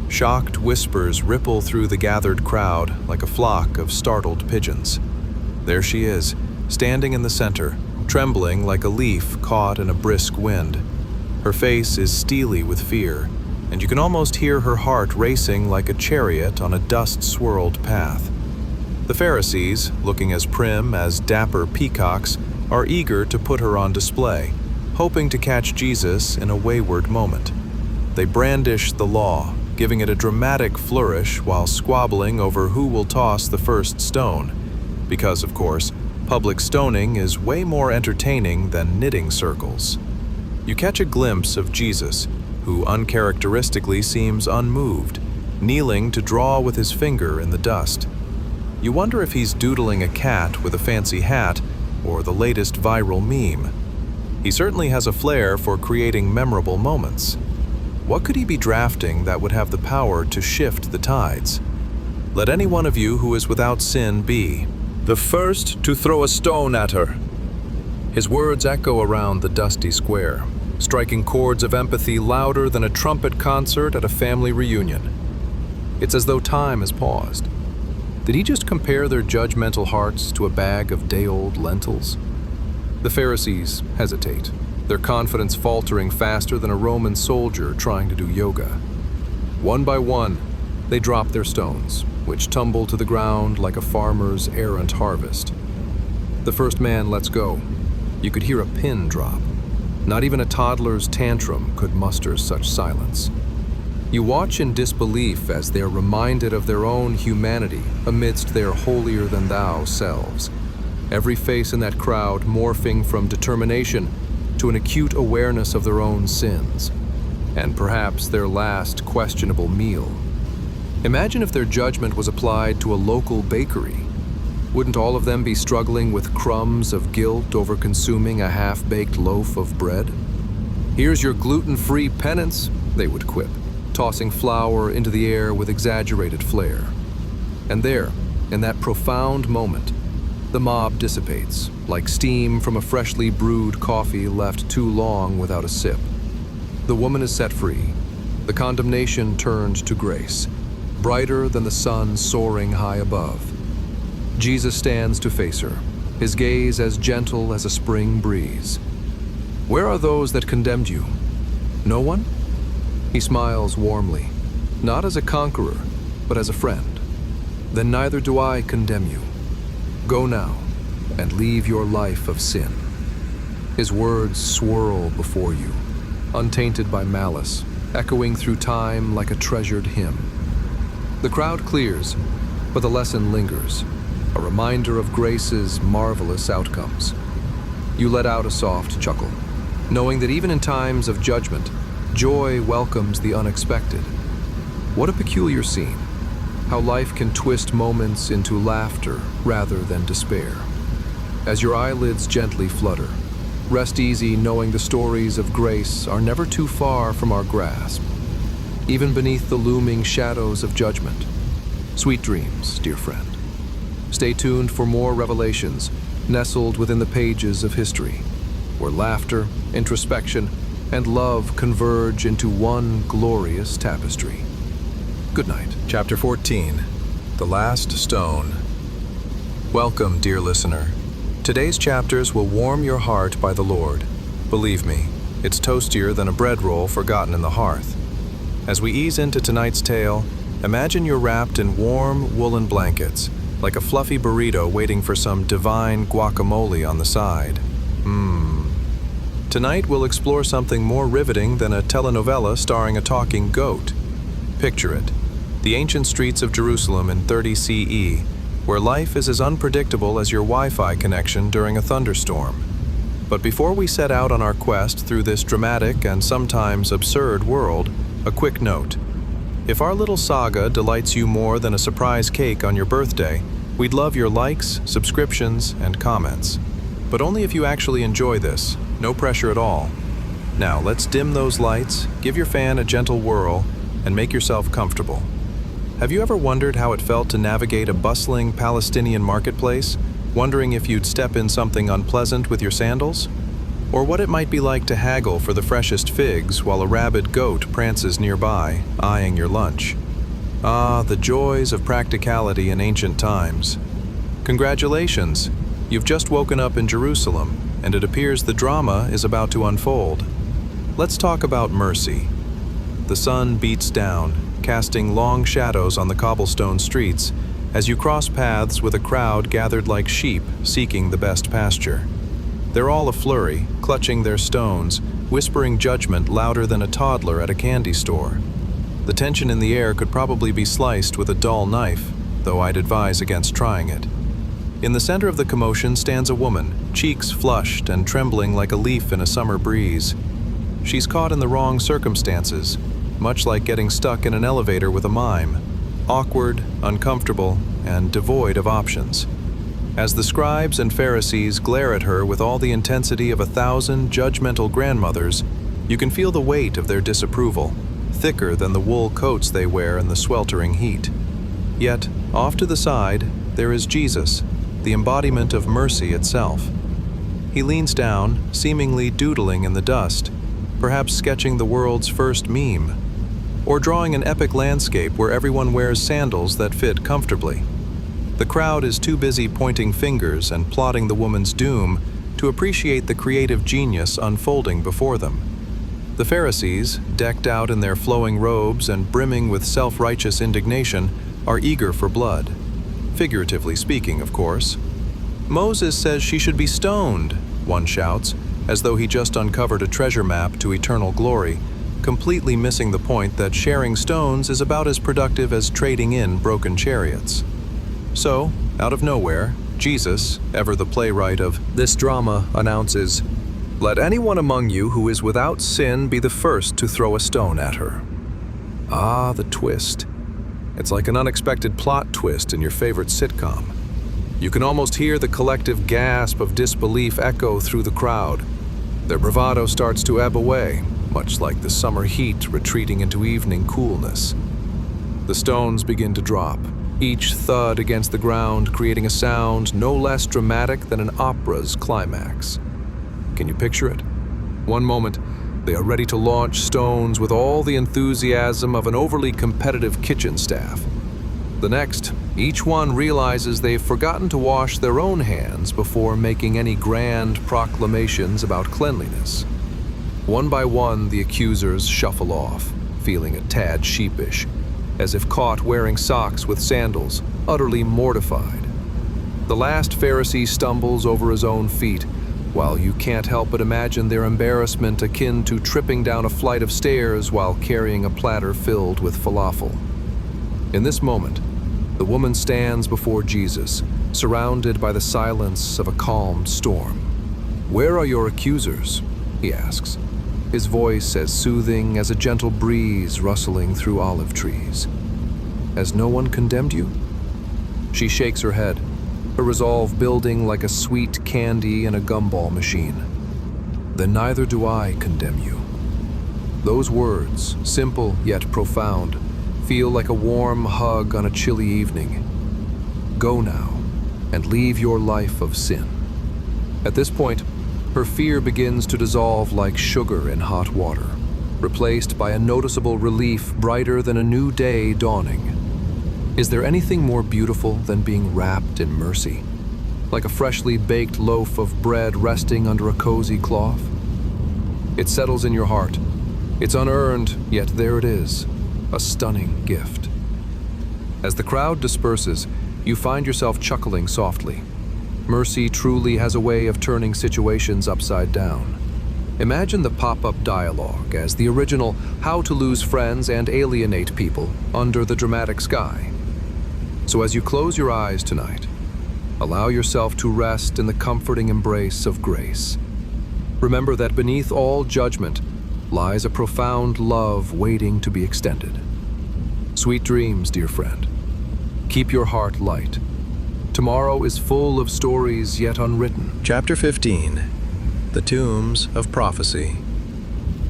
Shocked whispers ripple through the gathered crowd like a flock of startled pigeons. There she is, standing in the center, trembling like a leaf caught in a brisk wind. Her face is steely with fear, and you can almost hear her heart racing like a chariot on a dust-swirled path. The Pharisees, looking as prim as dapper peacocks, are eager to put her on display, hoping to catch Jesus in a wayward moment. They brandish the law, giving it a dramatic flourish while squabbling over who will toss the first stone. Because, of course, public stoning is way more entertaining than knitting circles. You catch a glimpse of Jesus, who uncharacteristically seems unmoved, kneeling to draw with his finger in the dust. You wonder if he's doodling a cat with a fancy hat or the latest viral meme. He certainly has a flair for creating memorable moments. What could he be drafting that would have the power to shift the tides? Let any one of you who is without sin be the first to throw a stone at her. His words echo around the dusty square, striking chords of empathy louder than a trumpet concert at a family reunion. It's as though time has paused. Did he just compare their judgmental hearts to a bag of day-old lentils? The Pharisees hesitate, their confidence faltering faster than a Roman soldier trying to do yoga. One by one, they drop their stones, which tumble to the ground like a farmer's errant harvest. The first man lets go. You could hear a pin drop. Not even a toddler's tantrum could muster such silence. You watch in disbelief as they're reminded of their own humanity amidst their holier-than-thou selves. every face in that crowd morphing from determination to an acute awareness of their own sins, and perhaps their last questionable meal. Imagine if their judgment was applied to a local bakery. Wouldn't all of them be struggling with crumbs of guilt over consuming a half-baked loaf of bread? "Here's your gluten-free penance," they would quip, tossing flour into the air with exaggerated flair. And there, in that profound moment, the mob dissipates, like steam from a freshly brewed coffee left too long without a sip. The woman is set free, the condemnation turned to grace, brighter than the sun soaring high above. Jesus stands to face her, his gaze as gentle as a spring breeze. "Where are those that condemned you? No one?" He smiles warmly, not as a conqueror, but as a friend. "Then neither do I condemn you. Go now and leave your life of sin." His words swirl before you, untainted by malice, echoing through time like a treasured hymn. The crowd clears, but the lesson lingers, a reminder of grace's marvelous outcomes. You let out a soft chuckle, knowing that even in times of judgment, joy welcomes the unexpected. What a peculiar scene, how life can twist moments into laughter rather than despair. As your eyelids gently flutter, rest easy knowing the stories of grace are never too far from our grasp, even beneath the looming shadows of judgment. Sweet dreams, dear friend. Stay tuned for more revelations nestled within the pages of history, where laughter, introspection, and love converge into one glorious tapestry. Good night. Chapter 14, The Last Stone. Welcome, dear listener. Today's chapters will warm your heart by the Lord. Believe me, it's toastier than a bread roll forgotten in the hearth. As we ease into tonight's tale, imagine you're wrapped in warm woolen blankets, like a fluffy burrito waiting for some divine guacamole on the side. Tonight we'll explore something more riveting than a telenovela starring a talking goat. Picture it, the ancient streets of Jerusalem in 30 CE, where life is as unpredictable as your Wi-Fi connection during a thunderstorm. But before we set out on our quest through this dramatic and sometimes absurd world, a quick note. If our little saga delights you more than a surprise cake on your birthday, we'd love your likes, subscriptions, and comments. But only if you actually enjoy this, no pressure at all. Now, let's dim those lights, give your fan a gentle whirl, and make yourself comfortable. Have you ever wondered how it felt to navigate a bustling Palestinian marketplace, wondering if you'd step in something unpleasant with your sandals? Or what it might be like to haggle for the freshest figs while a rabid goat prances nearby, eyeing your lunch? Ah, the joys of practicality in ancient times. Congratulations! You've just woken up in Jerusalem, and it appears the drama is about to unfold. Let's talk about mercy. The sun beats down, casting long shadows on the cobblestone streets as you cross paths with a crowd gathered like sheep seeking the best pasture. They're all a flurry, clutching their stones, whispering judgment louder than a toddler at a candy store. The tension in the air could probably be sliced with a dull knife, though I'd advise against trying it. In the center of the commotion stands a woman, cheeks flushed and trembling like a leaf in a summer breeze. She's caught in the wrong circumstances, much like getting stuck in an elevator with a mime, awkward, uncomfortable, and devoid of options. As the scribes and Pharisees glare at her with all the intensity of 1,000 judgmental grandmothers, you can feel the weight of their disapproval, thicker than the wool coats they wear in the sweltering heat. Yet, off to the side, there is Jesus, the embodiment of mercy itself. He leans down, seemingly doodling in the dust, perhaps sketching the world's first meme, or drawing an epic landscape where everyone wears sandals that fit comfortably. The crowd is too busy pointing fingers and plotting the woman's doom to appreciate the creative genius unfolding before them. The Pharisees, decked out in their flowing robes and brimming with self-righteous indignation, are eager for blood. Figuratively speaking, of course. "Moses says she should be stoned," one shouts, as though he just uncovered a treasure map to eternal glory, completely missing the point that sharing stones is about as productive as trading in broken chariots. So, out of nowhere, Jesus, ever the playwright of this drama, announces, "Let anyone among you who is without sin be the first to throw a stone at her." Ah, the twist. It's like an unexpected plot twist in your favorite sitcom. You can almost hear the collective gasp of disbelief echo through the crowd. Their bravado starts to ebb away, much like the summer heat retreating into evening coolness. The stones begin to drop, each thud against the ground creating a sound no less dramatic than an opera's climax. Can you picture it? One moment, they are ready to launch stones with all the enthusiasm of an overly competitive kitchen staff. The next, each one realizes they've forgotten to wash their own hands before making any grand proclamations about cleanliness. One by one, the accusers shuffle off, feeling a tad sheepish, as if caught wearing socks with sandals, utterly mortified. The last Pharisee stumbles over his own feet, while you can't help but imagine their embarrassment akin to tripping down a flight of stairs while carrying a platter filled with falafel. In this moment, the woman stands before Jesus, surrounded by the silence of a calmed storm. "Where are your accusers?" he asks, his voice as soothing as a gentle breeze rustling through olive trees. "Has no one condemned you?" She shakes her head, her resolve building like a sweet candy in a gumball machine. "Then neither do I condemn you." Those words, simple yet profound, feel like a warm hug on a chilly evening. Go now, and leave your life of sin. At this point, her fear begins to dissolve like sugar in hot water, replaced by a noticeable relief brighter than a new day dawning. Is there anything more beautiful than being wrapped in mercy? Like a freshly baked loaf of bread resting under a cozy cloth? It settles in your heart. It's unearned, yet there it is, a stunning gift. As the crowd disperses, you find yourself chuckling softly. Mercy truly has a way of turning situations upside down. Imagine the pop-up dialogue as the original How to Lose Friends and Alienate People under the dramatic sky. So as you close your eyes tonight, allow yourself to rest in the comforting embrace of grace. Remember that beneath all judgment lies a profound love waiting to be extended. Sweet dreams, dear friend. Keep your heart light. Tomorrow is full of stories yet unwritten. Chapter 15. The Tombs of Prophecy.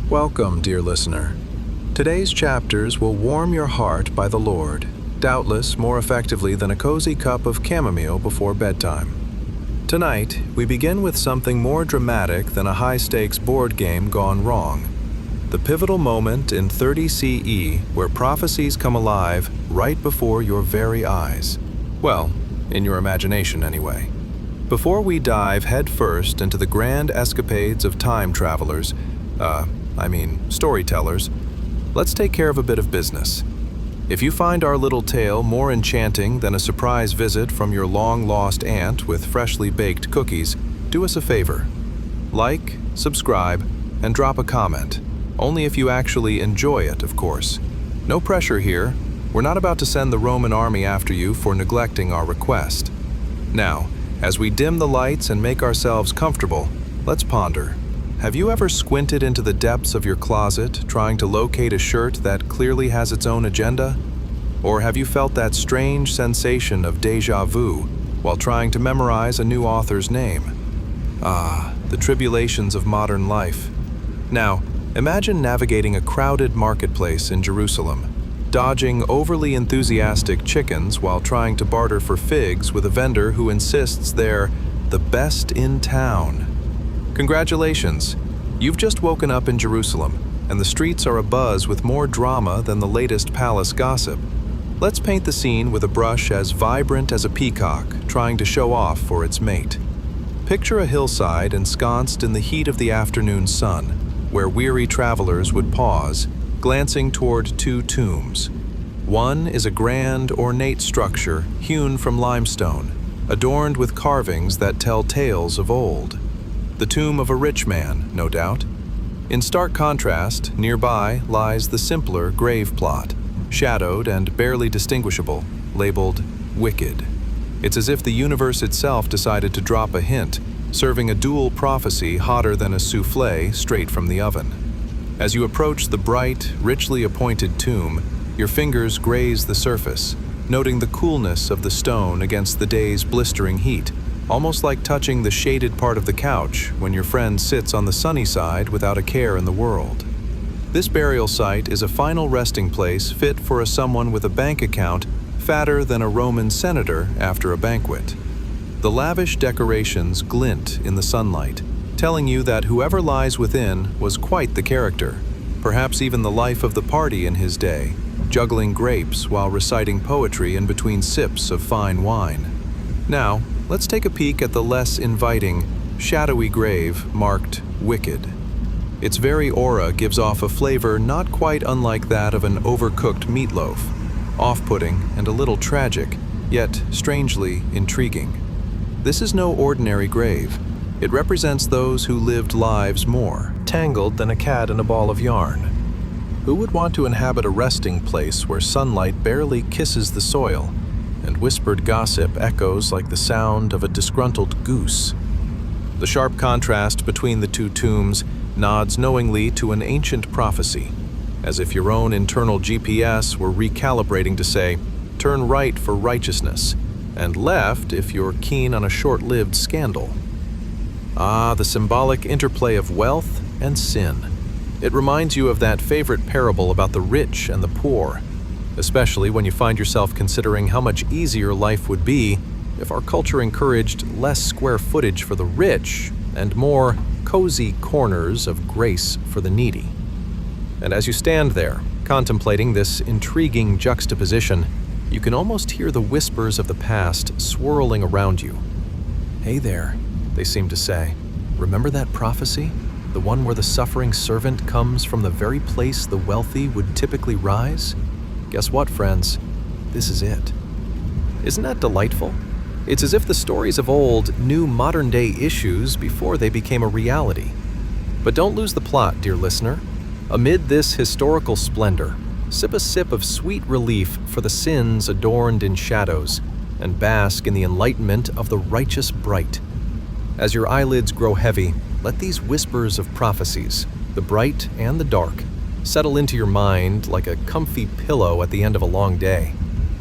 Welcome, dear listener. Today's chapters will warm your heart by the Lord, doubtless more effectively than a cozy cup of chamomile before bedtime. Tonight, we begin with something more dramatic than a high-stakes board game gone wrong. The pivotal moment in 30 CE where prophecies come alive right before your very eyes. Well, in your imagination anyway. Before we dive headfirst into the grand escapades of time travelers, storytellers, let's take care of a bit of business. If you find our little tale more enchanting than a surprise visit from your long-lost aunt with freshly baked cookies, do us a favor. Like, subscribe, and drop a comment. Only if you actually enjoy it, of course. No pressure here. We're not about to send the Roman army after you for neglecting our request. Now, as we dim the lights and make ourselves comfortable, let's ponder. Have you ever squinted into the depths of your closet trying to locate a shirt that clearly has its own agenda? Or have you felt that strange sensation of déjà vu while trying to memorize a new author's name? Ah, the tribulations of modern life. Now, imagine navigating a crowded marketplace in Jerusalem, dodging overly enthusiastic chickens while trying to barter for figs with a vendor who insists they're the best in town. Congratulations! You've just woken up in Jerusalem, and the streets are abuzz with more drama than the latest palace gossip. Let's paint the scene with a brush as vibrant as a peacock trying to show off for its mate. Picture a hillside ensconced in the heat of the afternoon sun, where weary travelers would pause, glancing toward two tombs. One is a grand, ornate structure hewn from limestone, adorned with carvings that tell tales of old. The tomb of a rich man, no doubt. In stark contrast, nearby lies the simpler grave plot, shadowed and barely distinguishable, labeled Wicked. It's as if the universe itself decided to drop a hint, serving a dual prophecy hotter than a souffle straight from the oven. As you approach the bright, richly appointed tomb, your fingers graze the surface, noting the coolness of the stone against the day's blistering heat, almost like touching the shaded part of the couch when your friend sits on the sunny side without a care in the world. This burial site is a final resting place fit for someone with a bank account fatter than a Roman senator after a banquet. The lavish decorations glint in the sunlight, telling you that whoever lies within was quite the character, perhaps even the life of the party in his day, juggling grapes while reciting poetry in between sips of fine wine. Now, let's take a peek at the less inviting, shadowy grave marked Wicked. Its very aura gives off a flavor not quite unlike that of an overcooked meatloaf, off-putting and a little tragic, yet strangely intriguing. This is no ordinary grave. It represents those who lived lives more tangled than a cat in a ball of yarn. Who would want to inhabit a resting place where sunlight barely kisses the soil and whispered gossip echoes like the sound of a disgruntled goose? The sharp contrast between the two tombs nods knowingly to an ancient prophecy, as if your own internal GPS were recalibrating to say, turn right for righteousness, and left if you're keen on a short-lived scandal. Ah, the symbolic interplay of wealth and sin. It reminds you of that favorite parable about the rich and the poor, especially when you find yourself considering how much easier life would be if our culture encouraged less square footage for the rich and more cozy corners of grace for the needy. And as you stand there, contemplating this intriguing juxtaposition, you can almost hear the whispers of the past swirling around you. Hey there, they seem to say. Remember that prophecy? The one where the suffering servant comes from the very place the wealthy would typically rise? Guess what, friends? This is it. Isn't that delightful? It's as if the stories of old knew modern-day issues before they became a reality. But don't lose the plot, dear listener. Amid this historical splendor, sip a sip of sweet relief for the sins adorned in shadows, and bask in the enlightenment of the righteous bright. As your eyelids grow heavy, let these whispers of prophecies, the bright and the dark, settle into your mind like a comfy pillow at the end of a long day.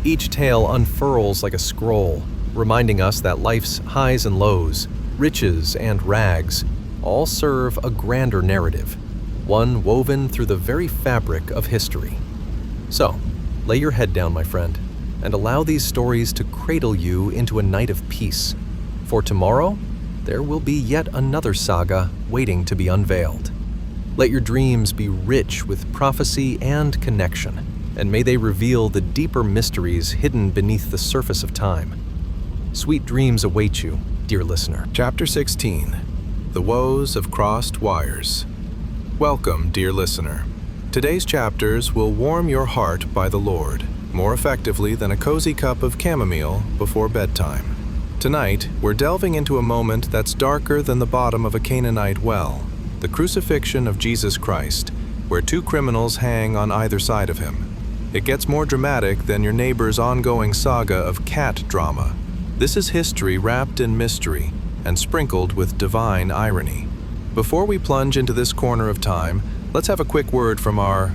Each tale unfurls like a scroll, reminding us that life's highs and lows, riches and rags, all serve a grander narrative, one woven through the very fabric of history. So, lay your head down, my friend, and allow these stories to cradle you into a night of peace. For tomorrow, there will be yet another saga waiting to be unveiled. Let your dreams be rich with prophecy and connection, and may they reveal the deeper mysteries hidden beneath the surface of time. Sweet dreams await you, dear listener. Chapter 16. The Woes of Crossed Wires. Welcome, dear listener. Today's chapters will warm your heart by the Lord, more effectively than a cozy cup of chamomile before bedtime. Tonight, we're delving into a moment that's darker than the bottom of a Canaanite well, the crucifixion of Jesus Christ, where two criminals hang on either side of him. It gets more dramatic than your neighbor's ongoing saga of cat drama. This is history wrapped in mystery and sprinkled with divine irony. Before we plunge into this corner of time, let's have a quick word from our,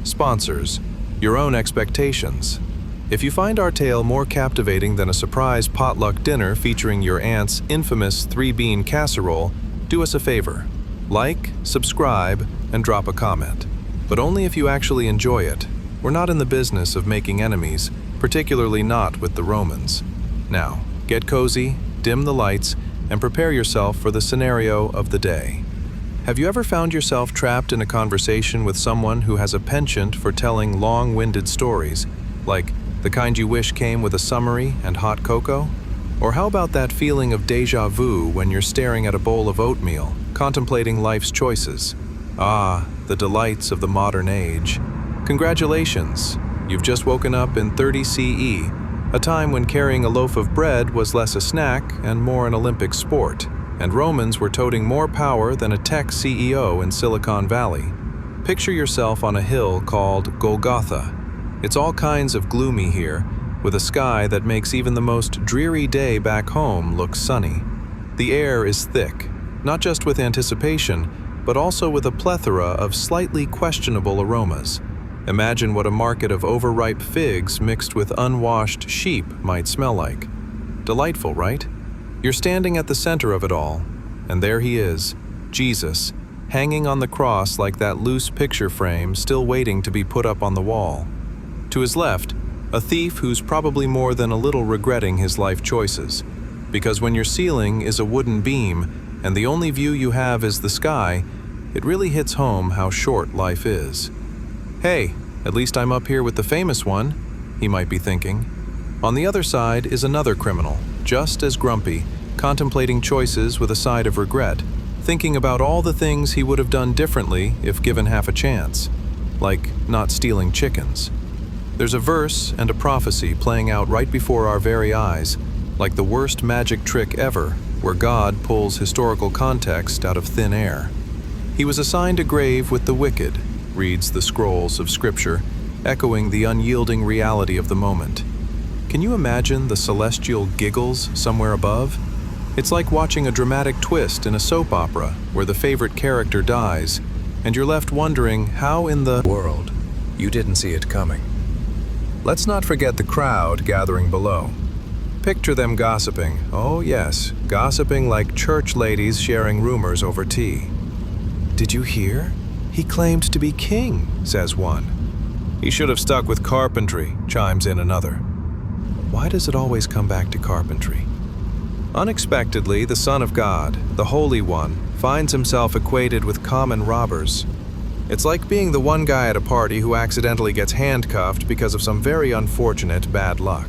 sponsors, Your Own Expectations. If you find our tale more captivating than a surprise potluck dinner featuring your aunt's infamous 3-bean casserole, do us a favor. Like, subscribe, and drop a comment. But only if you actually enjoy it. We're not in the business of making enemies, particularly not with the Romans. Now, get cozy, dim the lights, and prepare yourself for the scenario of the day. Have you ever found yourself trapped in a conversation with someone who has a penchant for telling long-winded stories, like the kind you wish came with a summary and hot cocoa? Or how about that feeling of déjà vu when you're staring at a bowl of oatmeal, contemplating life's choices? Ah, the delights of the modern age. Congratulations! You've just woken up in 30 CE, a time when carrying a loaf of bread was less a snack and more an Olympic sport, and Romans were toting more power than a tech CEO in Silicon Valley. Picture yourself on a hill called Golgotha. It's all kinds of gloomy here, with a sky that makes even the most dreary day back home look sunny. The air is thick, not just with anticipation, but also with a plethora of slightly questionable aromas. Imagine what a market of overripe figs mixed with unwashed sheep might smell like. Delightful, right? You're standing at the center of it all, and there he is, Jesus, hanging on the cross like that loose picture frame still waiting to be put up on the wall. To his left, a thief who's probably more than a little regretting his life choices, because when your ceiling is a wooden beam and the only view you have is the sky, it really hits home how short life is. Hey, at least I'm up here with the famous one, he might be thinking. On the other side is another criminal, just as grumpy, contemplating choices with a side of regret, thinking about all the things he would have done differently if given half a chance, like not stealing chickens. There's a verse and a prophecy playing out right before our very eyes, like the worst magic trick ever, where God pulls historical context out of thin air. He was assigned a grave with the wicked, reads the scrolls of Scripture, echoing the unyielding reality of the moment. Can you imagine the celestial giggles somewhere above? It's like watching a dramatic twist in a soap opera where the favorite character dies, and you're left wondering how in the world you didn't see it coming. Let's not forget the crowd gathering below. Picture them gossiping, oh yes, gossiping like church ladies sharing rumors over tea. Did you hear? He claimed to be king, says one. He should have stuck with carpentry, chimes in another. Why does it always come back to carpentry? Unexpectedly, the Son of God, the Holy One, finds himself equated with common robbers. It's like being the one guy at a party who accidentally gets handcuffed because of some very unfortunate bad luck.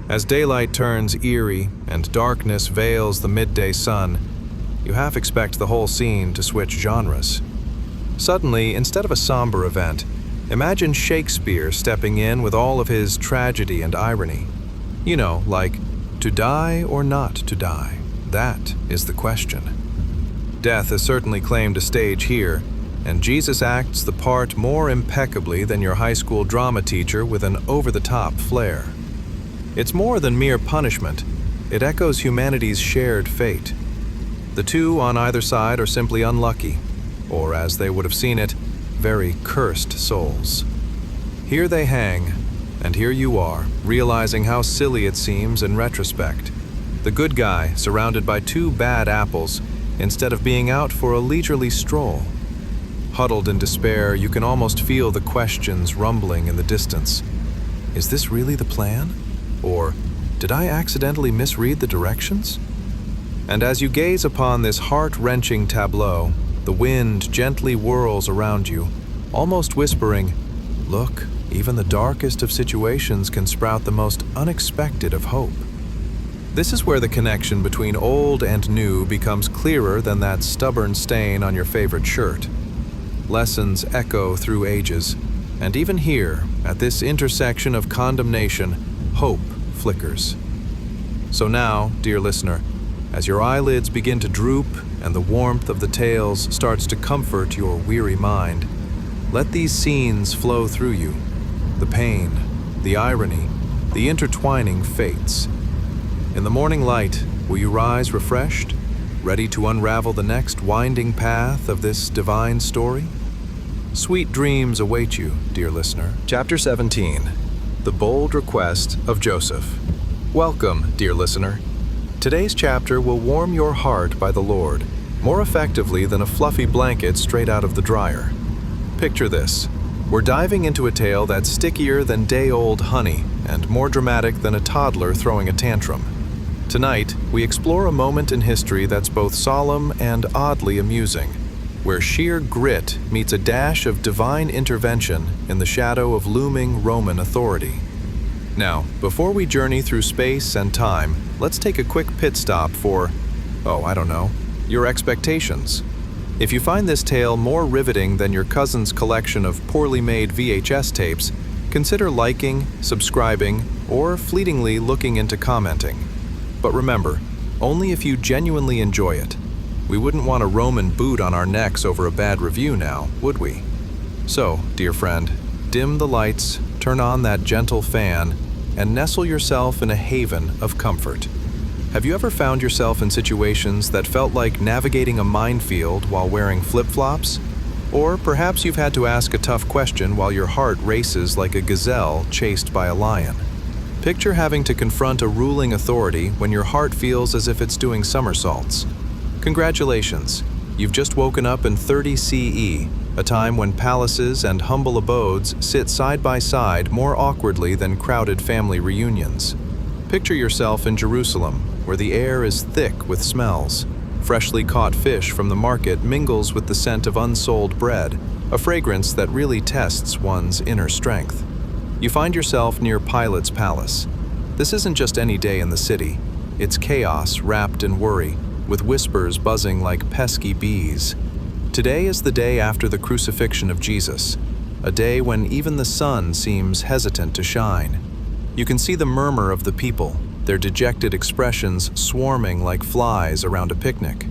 As daylight turns eerie and darkness veils the midday sun, you half expect the whole scene to switch genres. Suddenly, instead of a somber event, imagine Shakespeare stepping in with all of his tragedy and irony. You know, like, to die or not to die? That is the question. Death has certainly claimed a stage here, and Jesus acts the part more impeccably than your high school drama teacher with an over-the-top flair. It's more than mere punishment. It echoes humanity's shared fate. The two on either side are simply unlucky, or as they would have seen it, very cursed souls. Here they hang, and here you are, realizing how silly it seems in retrospect. The good guy surrounded by two bad apples, instead of being out for a leisurely stroll. Huddled in despair, you can almost feel the questions rumbling in the distance. Is this really the plan? Or did I accidentally misread the directions? And as you gaze upon this heart-wrenching tableau, the wind gently whirls around you, almost whispering, "Look, even the darkest of situations can sprout the most unexpected of hope." This is where the connection between old and new becomes clearer than that stubborn stain on your favorite shirt. Lessons echo through ages, and even here, at this intersection of condemnation, hope flickers. So now, dear listener, as your eyelids begin to droop and the warmth of the tales starts to comfort your weary mind, let these scenes flow through you. The pain, the irony, the intertwining fates. In the morning light, will you rise refreshed, ready to unravel the next winding path of this divine story? Sweet dreams await you, dear listener. Chapter 17, The Bold Request of Joseph. Welcome, dear listener. Today's chapter will warm your heart by the Lord, more effectively than a fluffy blanket straight out of the dryer. Picture this. We're diving into a tale that's stickier than day-old honey and more dramatic than a toddler throwing a tantrum. Tonight, we explore a moment in history that's both solemn and oddly amusing, where sheer grit meets a dash of divine intervention in the shadow of looming Roman authority. Now, before we journey through space and time, let's take a quick pit stop for, your expectations. If you find this tale more riveting than your cousin's collection of poorly made VHS tapes, consider liking, subscribing, or fleetingly looking into commenting. But remember, only if you genuinely enjoy it. We wouldn't want a Roman boot on our necks over a bad review now, would we? So, dear friend, dim the lights, turn on that gentle fan, and nestle yourself in a haven of comfort. Have you ever found yourself in situations that felt like navigating a minefield while wearing flip-flops? Or perhaps you've had to ask a tough question while your heart races like a gazelle chased by a lion. Picture having to confront a ruling authority when your heart feels as if it's doing somersaults. Congratulations, you've just woken up in 30 CE, a time when palaces and humble abodes sit side by side more awkwardly than crowded family reunions. Picture yourself in Jerusalem, where the air is thick with smells. Freshly caught fish from the market mingles with the scent of unsold bread, a fragrance that really tests one's inner strength. You find yourself near Pilate's palace. This isn't just any day in the city. It's chaos wrapped in worry, with whispers buzzing like pesky bees. Today is the day after the crucifixion of Jesus, a day when even the sun seems hesitant to shine. You can see the murmur of the people, their dejected expressions swarming like flies around a picnic.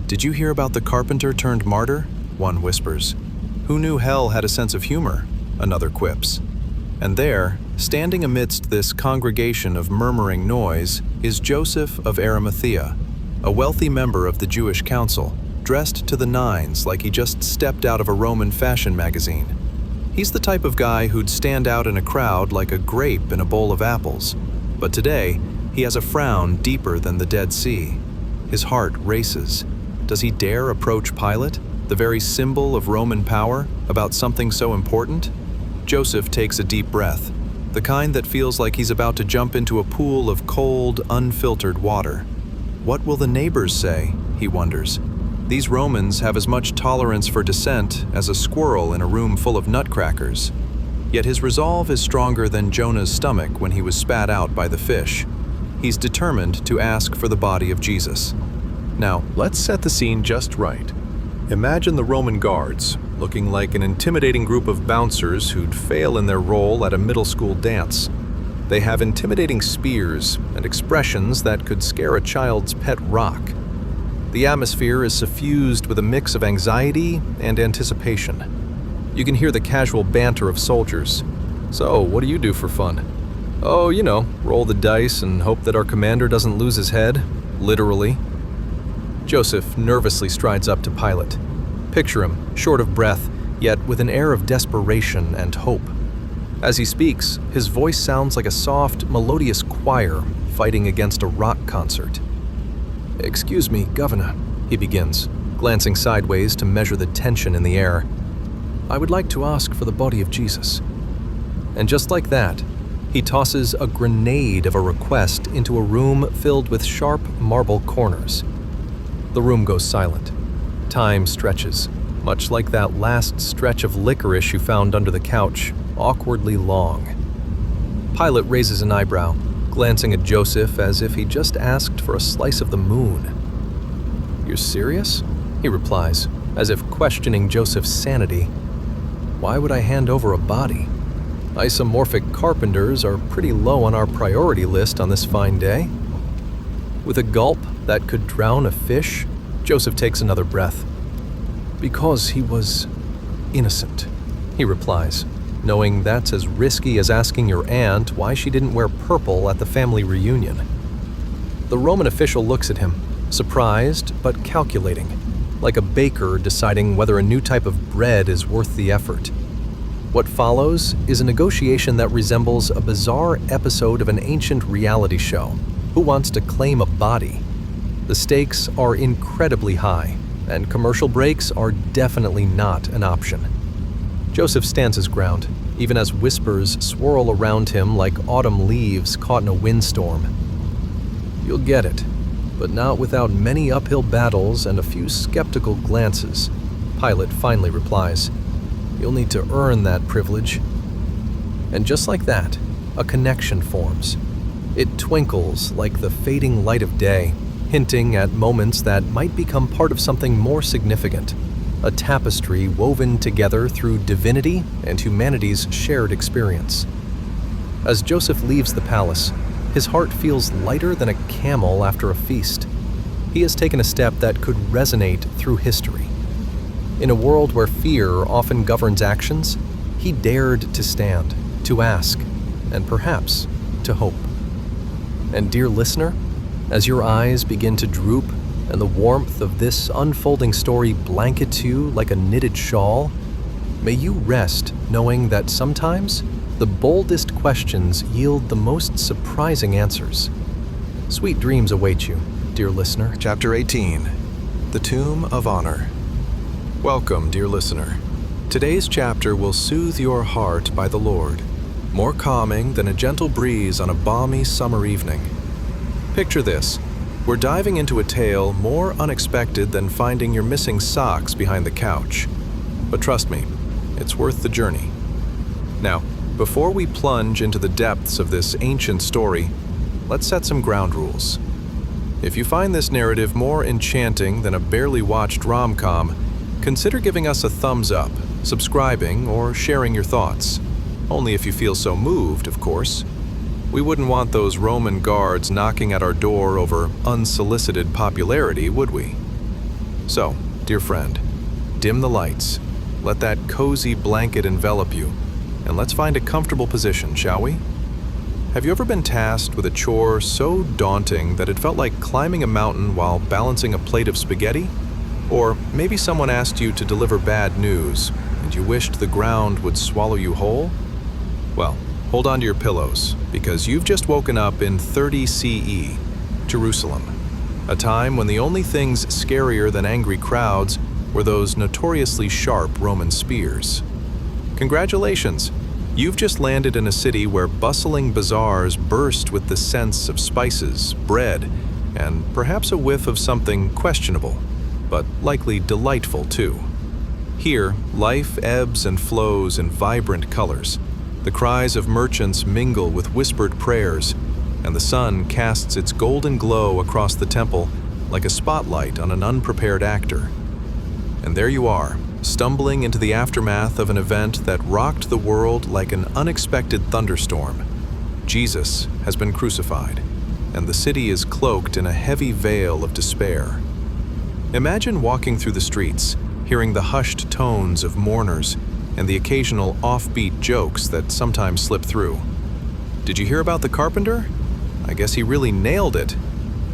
"Did you hear about the carpenter turned martyr?" one whispers. "Who knew hell had a sense of humor?" another quips. And there, standing amidst this congregation of murmuring noise, is Joseph of Arimathea, a wealthy member of the Jewish council, dressed to the nines like he just stepped out of a Roman fashion magazine. He's the type of guy who'd stand out in a crowd like a grape in a bowl of apples. But today, he has a frown deeper than the Dead Sea. His heart races. Does he dare approach Pilate, the very symbol of Roman power, about something so important? Joseph takes a deep breath, the kind that feels like he's about to jump into a pool of cold, unfiltered water. What will the neighbors say, he wonders. These Romans have as much tolerance for dissent as a squirrel in a room full of nutcrackers. Yet his resolve is stronger than Jonah's stomach when he was spat out by the fish. He's determined to ask for the body of Jesus. Now, let's set the scene just right. Imagine the Roman guards, looking like an intimidating group of bouncers who'd fail in their role at a middle school dance. They have intimidating spears and expressions that could scare a child's pet rock. The atmosphere is suffused with a mix of anxiety and anticipation. You can hear the casual banter of soldiers. "So, what do you do for fun?" "Oh, roll the dice and hope that our commander doesn't lose his head, literally." Joseph nervously strides up to Pilate. Picture him, short of breath, yet with an air of desperation and hope. As he speaks, his voice sounds like a soft, melodious choir fighting against a rock concert. "Excuse me, Governor," he begins, glancing sideways to measure the tension in the air. "I would like to ask for the body of Jesus." And just like that, he tosses a grenade of a request into a room filled with sharp marble corners. The room goes silent. Time stretches, much like that last stretch of licorice you found under the couch, awkwardly long. Pilate raises an eyebrow, glancing at Joseph as if he just asked for a slice of the moon. "You're serious?" he replies, as if questioning Joseph's sanity. "Why would I hand over a body? Isomorphic carpenters are pretty low on our priority list on this fine day." With a gulp that could drown a fish, Joseph takes another breath. "Because he was innocent," he replies, knowing that's as risky as asking your aunt why she didn't wear purple at the family reunion. The Roman official looks at him, surprised but calculating, like a baker deciding whether a new type of bread is worth the effort. What follows is a negotiation that resembles a bizarre episode of an ancient reality show. Who wants to claim a body? The stakes are incredibly high, and commercial breaks are definitely not an option. Joseph stands his ground, even as whispers swirl around him like autumn leaves caught in a windstorm. "You'll get it, but not without many uphill battles and a few skeptical glances," Pilate finally replies. "You'll need to earn that privilege." And just like that, a connection forms. It twinkles like the fading light of day, hinting at moments that might become part of something more significant, a tapestry woven together through divinity and humanity's shared experience. As Joseph leaves the palace, his heart feels lighter than a camel after a feast. He has taken a step that could resonate through history. In a world where fear often governs actions, he dared to stand, to ask, and perhaps to hope. And dear listener, as your eyes begin to droop and the warmth of this unfolding story blankets you like a knitted shawl, may you rest knowing that sometimes the boldest questions yield the most surprising answers. Sweet dreams await you, dear listener. Chapter 18, The Tomb of Honor. Welcome, dear listener. Today's chapter will soothe your heart by the Lord, more calming than a gentle breeze on a balmy summer evening. Picture this. We're diving into a tale more unexpected than finding your missing socks behind the couch. But trust me, it's worth the journey. Now, before we plunge into the depths of this ancient story, let's set some ground rules. If you find this narrative more enchanting than a barely watched rom-com, consider giving us a thumbs up, subscribing, or sharing your thoughts. Only if you feel so moved, of course. We wouldn't want those Roman guards knocking at our door over unsolicited popularity, would we? So, dear friend, dim the lights, let that cozy blanket envelop you, and let's find a comfortable position, shall we? Have you ever been tasked with a chore so daunting that it felt like climbing a mountain while balancing a plate of spaghetti? Or maybe someone asked you to deliver bad news, and you wished the ground would swallow you whole? Well, hold on to your pillows, because you've just woken up in 30 CE, Jerusalem, a time when the only things scarier than angry crowds were those notoriously sharp Roman spears. Congratulations! You've just landed in a city where bustling bazaars burst with the scents of spices, bread, and perhaps a whiff of something questionable, but likely delightful too. Here, life ebbs and flows in vibrant colors. The cries of merchants mingle with whispered prayers, and the sun casts its golden glow across the temple like a spotlight on an unprepared actor. And there you are, stumbling into the aftermath of an event that rocked the world like an unexpected thunderstorm. Jesus has been crucified, and the city is cloaked in a heavy veil of despair. Imagine walking through the streets, hearing the hushed tones of mourners and the occasional offbeat jokes that sometimes slip through. Did you hear about the carpenter? I guess he really nailed it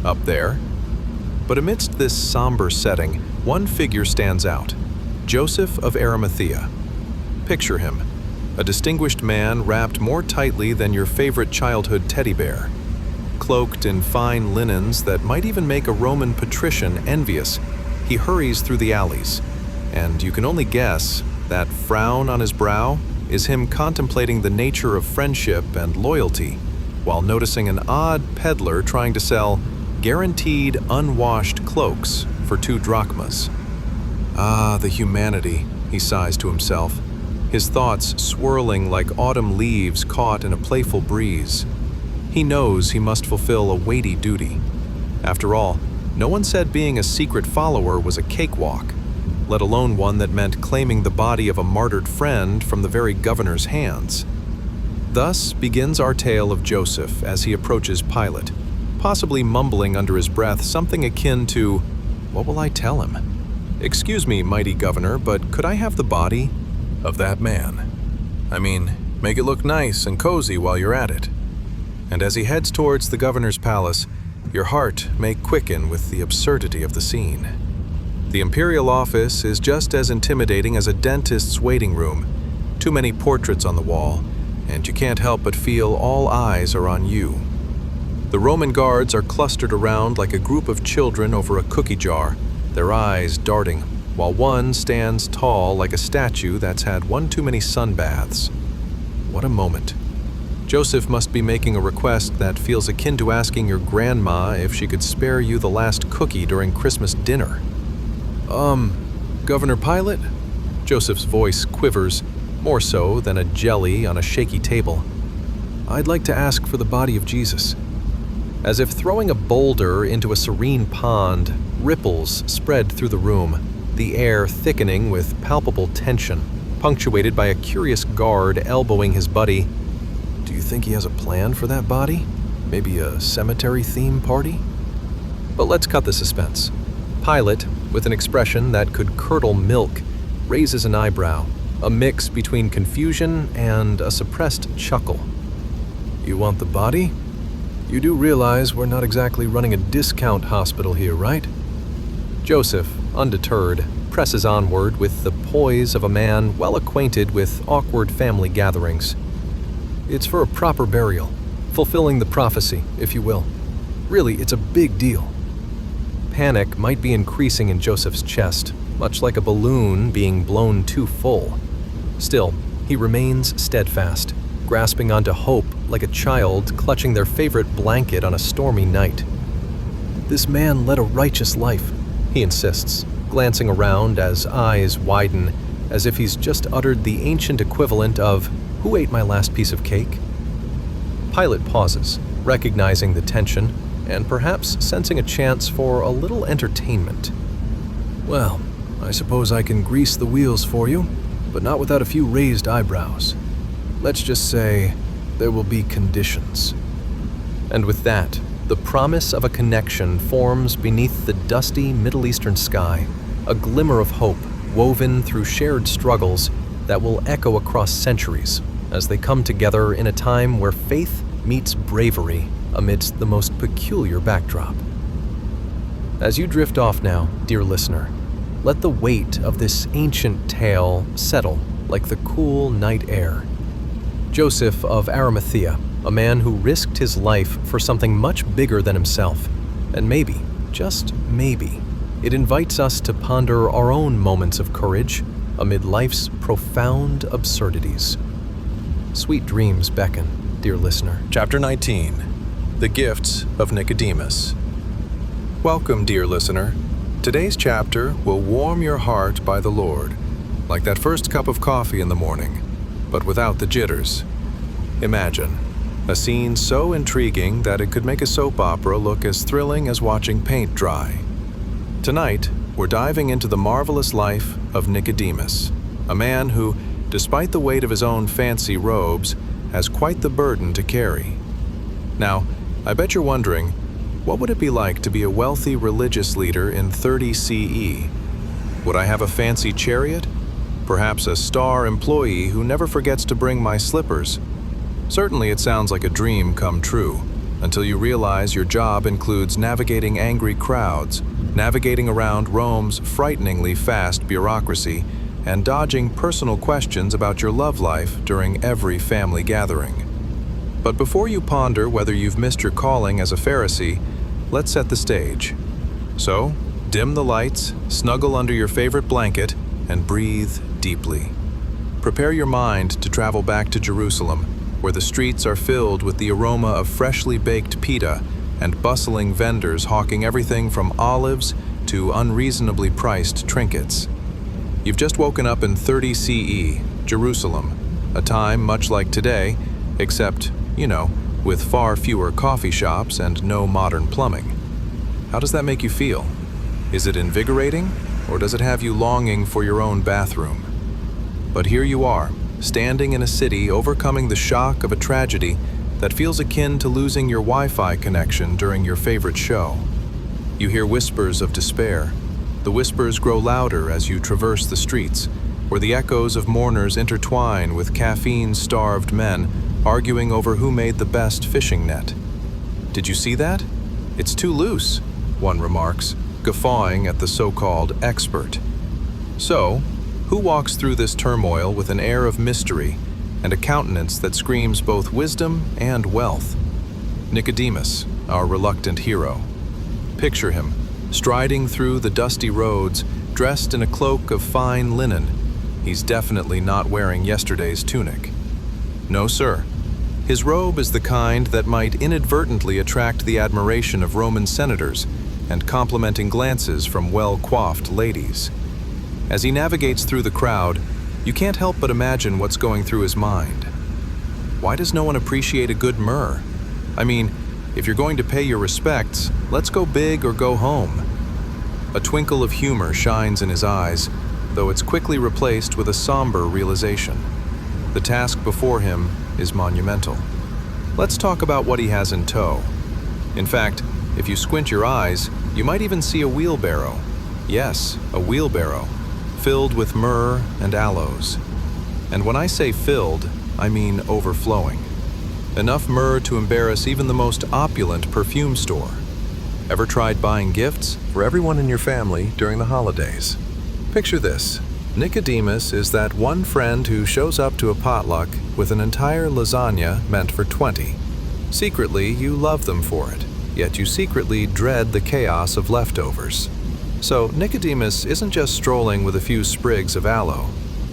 up there. But amidst this somber setting, one figure stands out: Joseph of Arimathea. Picture him, a distinguished man wrapped more tightly than your favorite childhood teddy bear. Cloaked in fine linens that might even make a Roman patrician envious, he hurries through the alleys, and you can only guess that frown on his brow is him contemplating the nature of friendship and loyalty, while noticing an odd peddler trying to sell guaranteed unwashed cloaks for 2 drachmas. Ah, the humanity, he sighs to himself, his thoughts swirling like autumn leaves caught in a playful breeze. He knows he must fulfill a weighty duty. After all, no one said being a secret follower was a cakewalk, let alone one that meant claiming the body of a martyred friend from the very governor's hands. Thus begins our tale of Joseph as he approaches Pilate, possibly mumbling under his breath something akin to, "What will I tell him? Excuse me, mighty governor, but could I have the body of that man? I mean, make it look nice and cozy while you're at it." And as he heads towards the governor's palace, your heart may quicken with the absurdity of the scene. The imperial office is just as intimidating as a dentist's waiting room. Too many portraits on the wall, and you can't help but feel all eyes are on you. The Roman guards are clustered around like a group of children over a cookie jar, their eyes darting, while one stands tall like a statue that's had one too many sunbaths. What a moment. Joseph must be making a request that feels akin to asking your grandma if she could spare you the last cookie during Christmas dinner. Governor Pilate? Joseph's voice quivers, more so than a jelly on a shaky table. I'd like to ask for the body of Jesus. As if throwing a boulder into a serene pond, ripples spread through the room, the air thickening with palpable tension, punctuated by a curious guard elbowing his buddy. Do you think he has a plan for that body? Maybe a cemetery theme party? But let's cut the suspense. Pilate, with an expression that could curdle milk, raises an eyebrow, a mix between confusion and a suppressed chuckle. You want the body? You do realize we're not exactly running a discount hospital here, right? Joseph, undeterred, presses onward with the poise of a man well acquainted with awkward family gatherings. It's for a proper burial, fulfilling the prophecy, if you will. Really, it's a big deal. Panic might be increasing in Joseph's chest, much like a balloon being blown too full. Still, he remains steadfast, grasping onto hope like a child clutching their favorite blanket on a stormy night. This man led a righteous life, he insists, glancing around as eyes widen, as if he's just uttered the ancient equivalent of, "Who ate my last piece of cake?" Pilate pauses, recognizing the tension, and perhaps sensing a chance for a little entertainment. "Well, I suppose I can grease the wheels for you, but not without a few raised eyebrows. Let's just say there will be conditions." And with that, the promise of a connection forms beneath the dusty Middle Eastern sky, a glimmer of hope woven through shared struggles that will echo across centuries as they come together in a time where faith meets bravery amidst the most peculiar backdrop. As you drift off now, dear listener, let the weight of this ancient tale settle like the cool night air. Joseph of Arimathea, a man who risked his life for something much bigger than himself, and maybe, just maybe, it invites us to ponder our own moments of courage amid life's profound absurdities. Sweet dreams beckon, dear listener. Chapter 19. The Gifts of Nicodemus. Welcome, dear listener. Today's chapter will warm your heart by the Lord, like that first cup of coffee in the morning, but without the jitters. Imagine a scene so intriguing that it could make a soap opera look as thrilling as watching paint dry. Tonight, we're diving into the marvelous life of Nicodemus, a man who, despite the weight of his own fancy robes, has quite the burden to carry. Now, I bet you're wondering, what would it be like to be a wealthy religious leader in 30 CE? Would I have a fancy chariot? Perhaps a star employee who never forgets to bring my slippers? Certainly it sounds like a dream come true, until you realize your job includes navigating angry crowds, navigating around Rome's frighteningly fast bureaucracy, and dodging personal questions about your love life during every family gathering. But before you ponder whether you've missed your calling as a Pharisee, let's set the stage. So, dim the lights, snuggle under your favorite blanket, and breathe deeply. Prepare your mind to travel back to Jerusalem, where the streets are filled with the aroma of freshly baked pita and bustling vendors hawking everything from olives to unreasonably priced trinkets. You've just woken up in 30 CE, Jerusalem, a time much like today, except, with far fewer coffee shops and no modern plumbing. How does that make you feel? Is it invigorating, or does it have you longing for your own bathroom? But here you are, standing in a city overcoming the shock of a tragedy that feels akin to losing your Wi-Fi connection during your favorite show. You hear whispers of despair. The whispers grow louder as you traverse the streets, where the echoes of mourners intertwine with caffeine-starved men arguing over who made the best fishing net. "Did you see that? It's too loose," one remarks, guffawing at the so-called expert. So, who walks through this turmoil with an air of mystery and a countenance that screams both wisdom and wealth? Nicodemus, our reluctant hero. Picture him, striding through the dusty roads, dressed in a cloak of fine linen. He's definitely not wearing yesterday's tunic. No, sir. His robe is the kind that might inadvertently attract the admiration of Roman senators and complimenting glances from well-coiffed ladies. As he navigates through the crowd, you can't help but imagine what's going through his mind. Why does no one appreciate a good myrrh? I mean, if you're going to pay your respects, let's go big or go home. A twinkle of humor shines in his eyes, though it's quickly replaced with a somber realization. The task before him is monumental. Let's talk about what he has in tow. In fact, if you squint your eyes, you might even see a wheelbarrow. Yes, a wheelbarrow, filled with myrrh and aloes. And when I say filled, I mean overflowing. enough myrrh to embarrass even the most opulent perfume store. Ever tried buying gifts for everyone in your family during the holidays? Picture this. Nicodemus is that one friend who shows up to a potluck with an entire lasagna meant for 20. Secretly, you love them for it, yet you secretly dread the chaos of leftovers. So Nicodemus isn't just strolling with a few sprigs of aloe.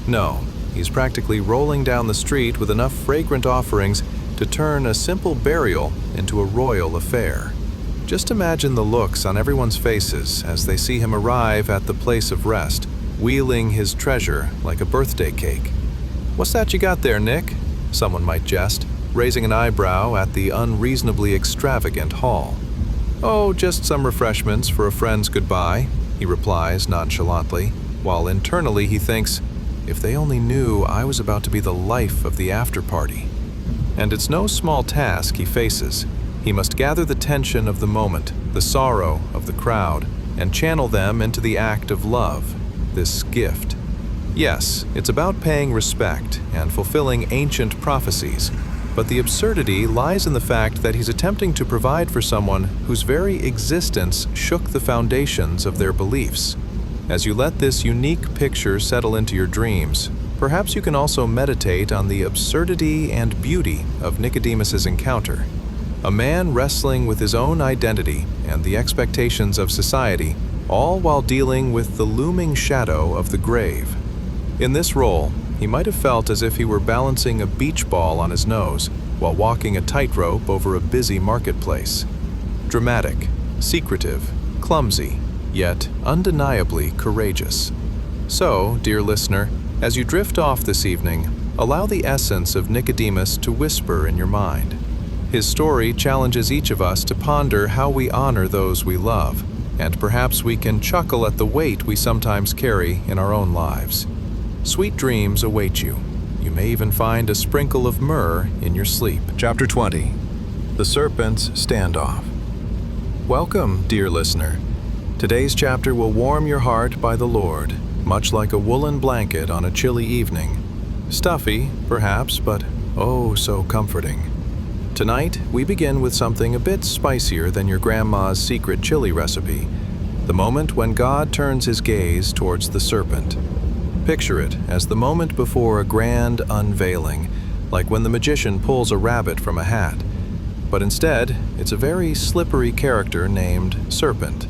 No, he's practically rolling down the street with enough fragrant offerings to turn a simple burial into a royal affair. Just imagine the looks on everyone's faces as they see him arrive at the place of rest, wheeling his treasure like a birthday cake. "What's that you got there, Nick?" someone might jest, raising an eyebrow at the unreasonably extravagant haul. "Oh, just some refreshments for a friend's goodbye," he replies nonchalantly, while internally he thinks, if they only knew I was about to be the life of the after-party. And it's no small task he faces. He must gather the tension of the moment, the sorrow of the crowd, and channel them into the act of love, this gift. Yes, it's about paying respect and fulfilling ancient prophecies, but the absurdity lies in the fact that he's attempting to provide for someone whose very existence shook the foundations of their beliefs. As you let this unique picture settle into your dreams, perhaps you can also meditate on the absurdity and beauty of Nicodemus's encounter. A man wrestling with his own identity and the expectations of society, all while dealing with the looming shadow of the grave. In this role, he might have felt as if he were balancing a beach ball on his nose while walking a tightrope over a busy marketplace. Dramatic, secretive, clumsy, yet undeniably courageous. So, dear listener, as you drift off this evening, allow the essence of Nicodemus to whisper in your mind. His story challenges each of us to ponder how we honor those we love, and perhaps we can chuckle at the weight we sometimes carry in our own lives. Sweet dreams await you. You may even find a sprinkle of myrrh in your sleep. Chapter 20. The Serpent's Standoff. Welcome, dear listener. Today's chapter will warm your heart by the Lord, much like a woolen blanket on a chilly evening. Stuffy, perhaps, but oh so comforting. Tonight, we begin with something a bit spicier than your grandma's secret chili recipe, the moment when God turns his gaze towards the serpent. Picture it as the moment before a grand unveiling, like when the magician pulls a rabbit from a hat. But instead, it's a very slippery character named Serpent.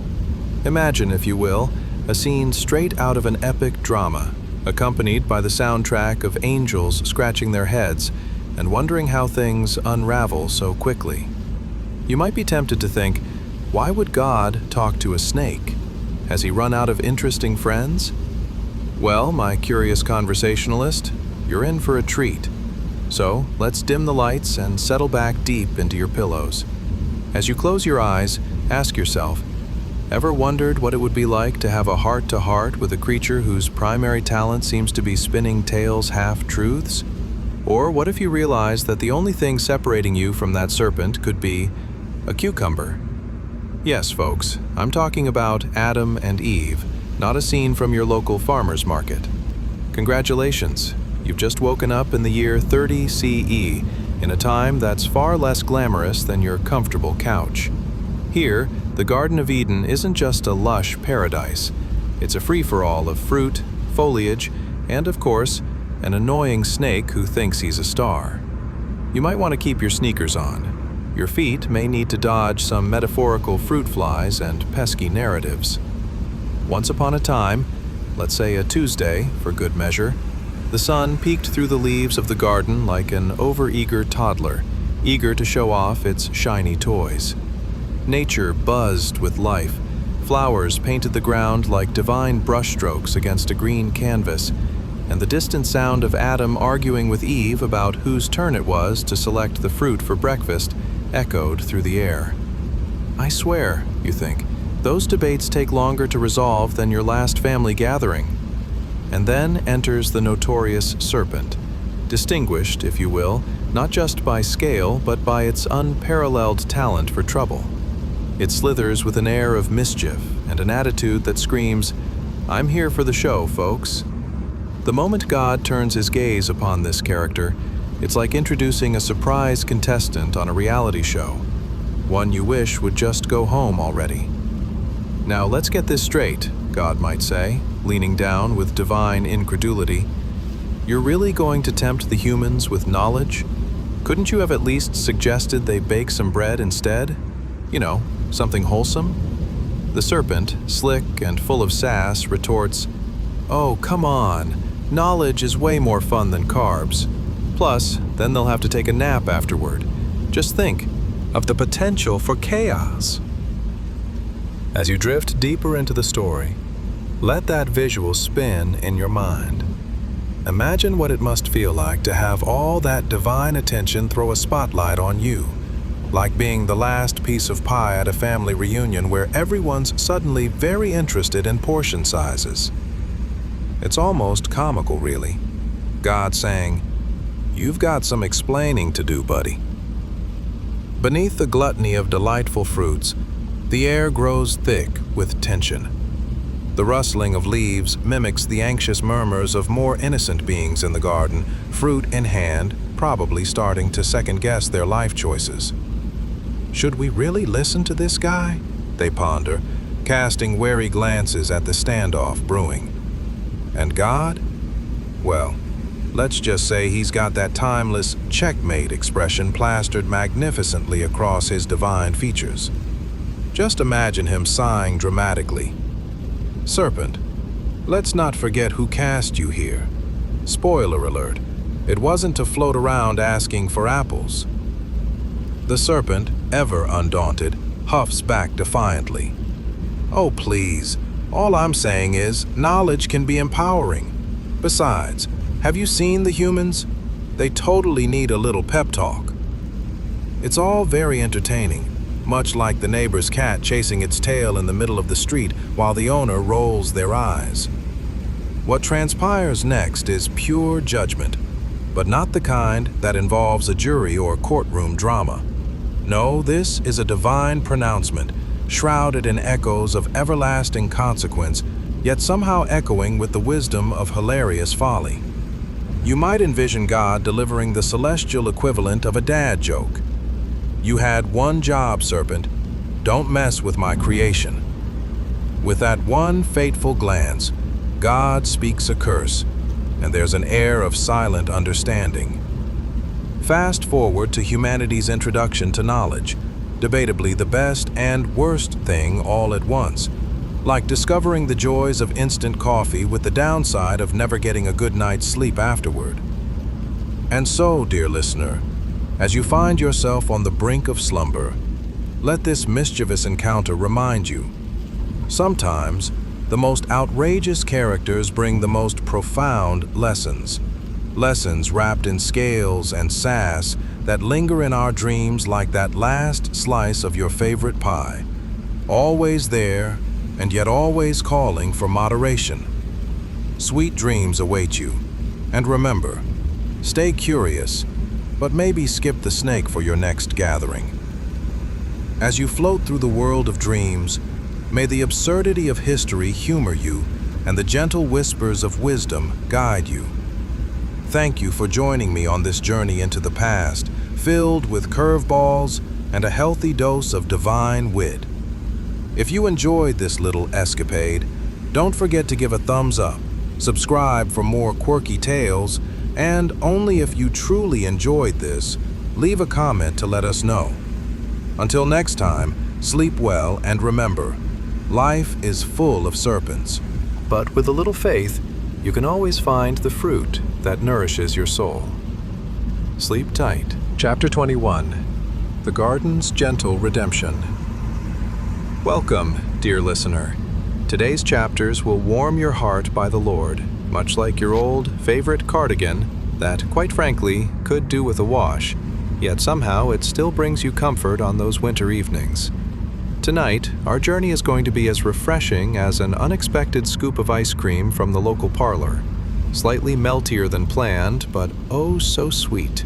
Imagine, if you will, a scene straight out of an epic drama, accompanied by the soundtrack of angels scratching their heads and wondering how things unravel so quickly. You might be tempted to think, why would God talk to a snake? Has he run out of interesting friends? Well, my curious conversationalist, you're in for a treat. So, let's dim the lights and settle back deep into your pillows. As you close your eyes, ask yourself, ever wondered what it would be like to have a heart-to-heart with a creature whose primary talent seems to be spinning tales half-truths? Or what if you realized that the only thing separating you from that serpent could be a cucumber? Yes, folks, I'm talking about Adam and Eve, not a scene from your local farmer's market. Congratulations, you've just woken up in the year 30 CE, in a time that's far less glamorous than your comfortable couch. Here, the Garden of Eden isn't just a lush paradise. It's a free-for-all of fruit, foliage, and of course, an annoying snake who thinks he's a star. You might want to keep your sneakers on. Your feet may need to dodge some metaphorical fruit flies and pesky narratives. Once upon a time, let's say a Tuesday for good measure, the sun peeked through the leaves of the garden like an overeager toddler, eager to show off its shiny toys. Nature buzzed with life. Flowers painted the ground like divine brushstrokes against a green canvas, and the distant sound of Adam arguing with Eve about whose turn it was to select the fruit for breakfast echoed through the air. I swear, you think, those debates take longer to resolve than your last family gathering. And then enters the notorious serpent, distinguished, if you will, not just by scale, but by its unparalleled talent for trouble. It slithers with an air of mischief and an attitude that screams, "I'm here for the show, folks." The moment God turns his gaze upon this character, It's like introducing a surprise contestant on a reality show, one you wish would just go home already. Now let's get this straight, God might say, leaning down with divine incredulity. You're really going to tempt the humans with knowledge? Couldn't you have at least suggested they bake some bread instead? You know, something wholesome? The serpent, slick and full of sass, retorts, "Oh, come on. Knowledge is way more fun than carbs. Plus, then they'll have to take a nap afterward. Just think of the potential for chaos." As you drift deeper into the story, let that visual spin in your mind. Imagine what it must feel like to have all that divine attention throw a spotlight on you, like being the last piece of pie at a family reunion where everyone's suddenly very interested in portion sizes. It's almost comical, really. God saying, "You've got some explaining to do, buddy." Beneath the gluttony of delightful fruits, the air grows thick with tension. The rustling of leaves mimics the anxious murmurs of more innocent beings in the garden, fruit in hand, probably starting to second-guess their life choices. Should we really listen to this guy? They ponder, casting wary glances at the standoff brewing. And God? Well, let's just say he's got that timeless checkmate expression plastered magnificently across his divine features. Just imagine him sighing dramatically. "Serpent, let's not forget who cast you here. Spoiler alert, it wasn't to float around asking for apples." The serpent, ever undaunted, huffs back defiantly. "Oh, please, all I'm saying is knowledge can be empowering. Besides, have you seen the humans? They totally need a little pep talk." It's all very entertaining, much like the neighbor's cat chasing its tail in the middle of the street while the owner rolls their eyes. What transpires next is pure judgment, but not the kind that involves a jury or courtroom drama. No, this is a divine pronouncement, shrouded in echoes of everlasting consequence, yet somehow echoing with the wisdom of hilarious folly. You might envision God delivering the celestial equivalent of a dad joke. "You had one job, serpent. Don't mess with my creation." With that one fateful glance, God speaks a curse, and there's an air of silent understanding. Fast forward to humanity's introduction to knowledge, debatably the best and worst thing all at once, like discovering the joys of instant coffee with the downside of never getting a good night's sleep afterward. And so, dear listener, as you find yourself on the brink of slumber, let this mischievous encounter remind you, sometimes the most outrageous characters bring the most profound lessons. Lessons wrapped in scales and sass that linger in our dreams like that last slice of your favorite pie, always there and yet always calling for moderation. Sweet dreams await you, and remember, stay curious, but maybe skip the snake for your next gathering. As you float through the world of dreams, may the absurdity of history humor you and the gentle whispers of wisdom guide you. Thank you for joining me on this journey into the past, filled with curveballs and a healthy dose of divine wit. If you enjoyed this little escapade, don't forget to give a thumbs up, subscribe for more quirky tales, and only if you truly enjoyed this, leave a comment to let us know. Until next time, sleep well and remember, life is full of serpents. But with a little faith, you can always find the fruit that nourishes your soul. Sleep tight. Chapter 21. The Garden's Gentle Redemption. Welcome, dear listener. Today's chapters will warm your heart by the Lord, much like your old favorite cardigan that, quite frankly, could do with a wash, yet somehow it still brings you comfort on those winter evenings. Tonight, our journey is going to be as refreshing as an unexpected scoop of ice cream from the local parlor. Slightly meltier than planned, but oh so sweet.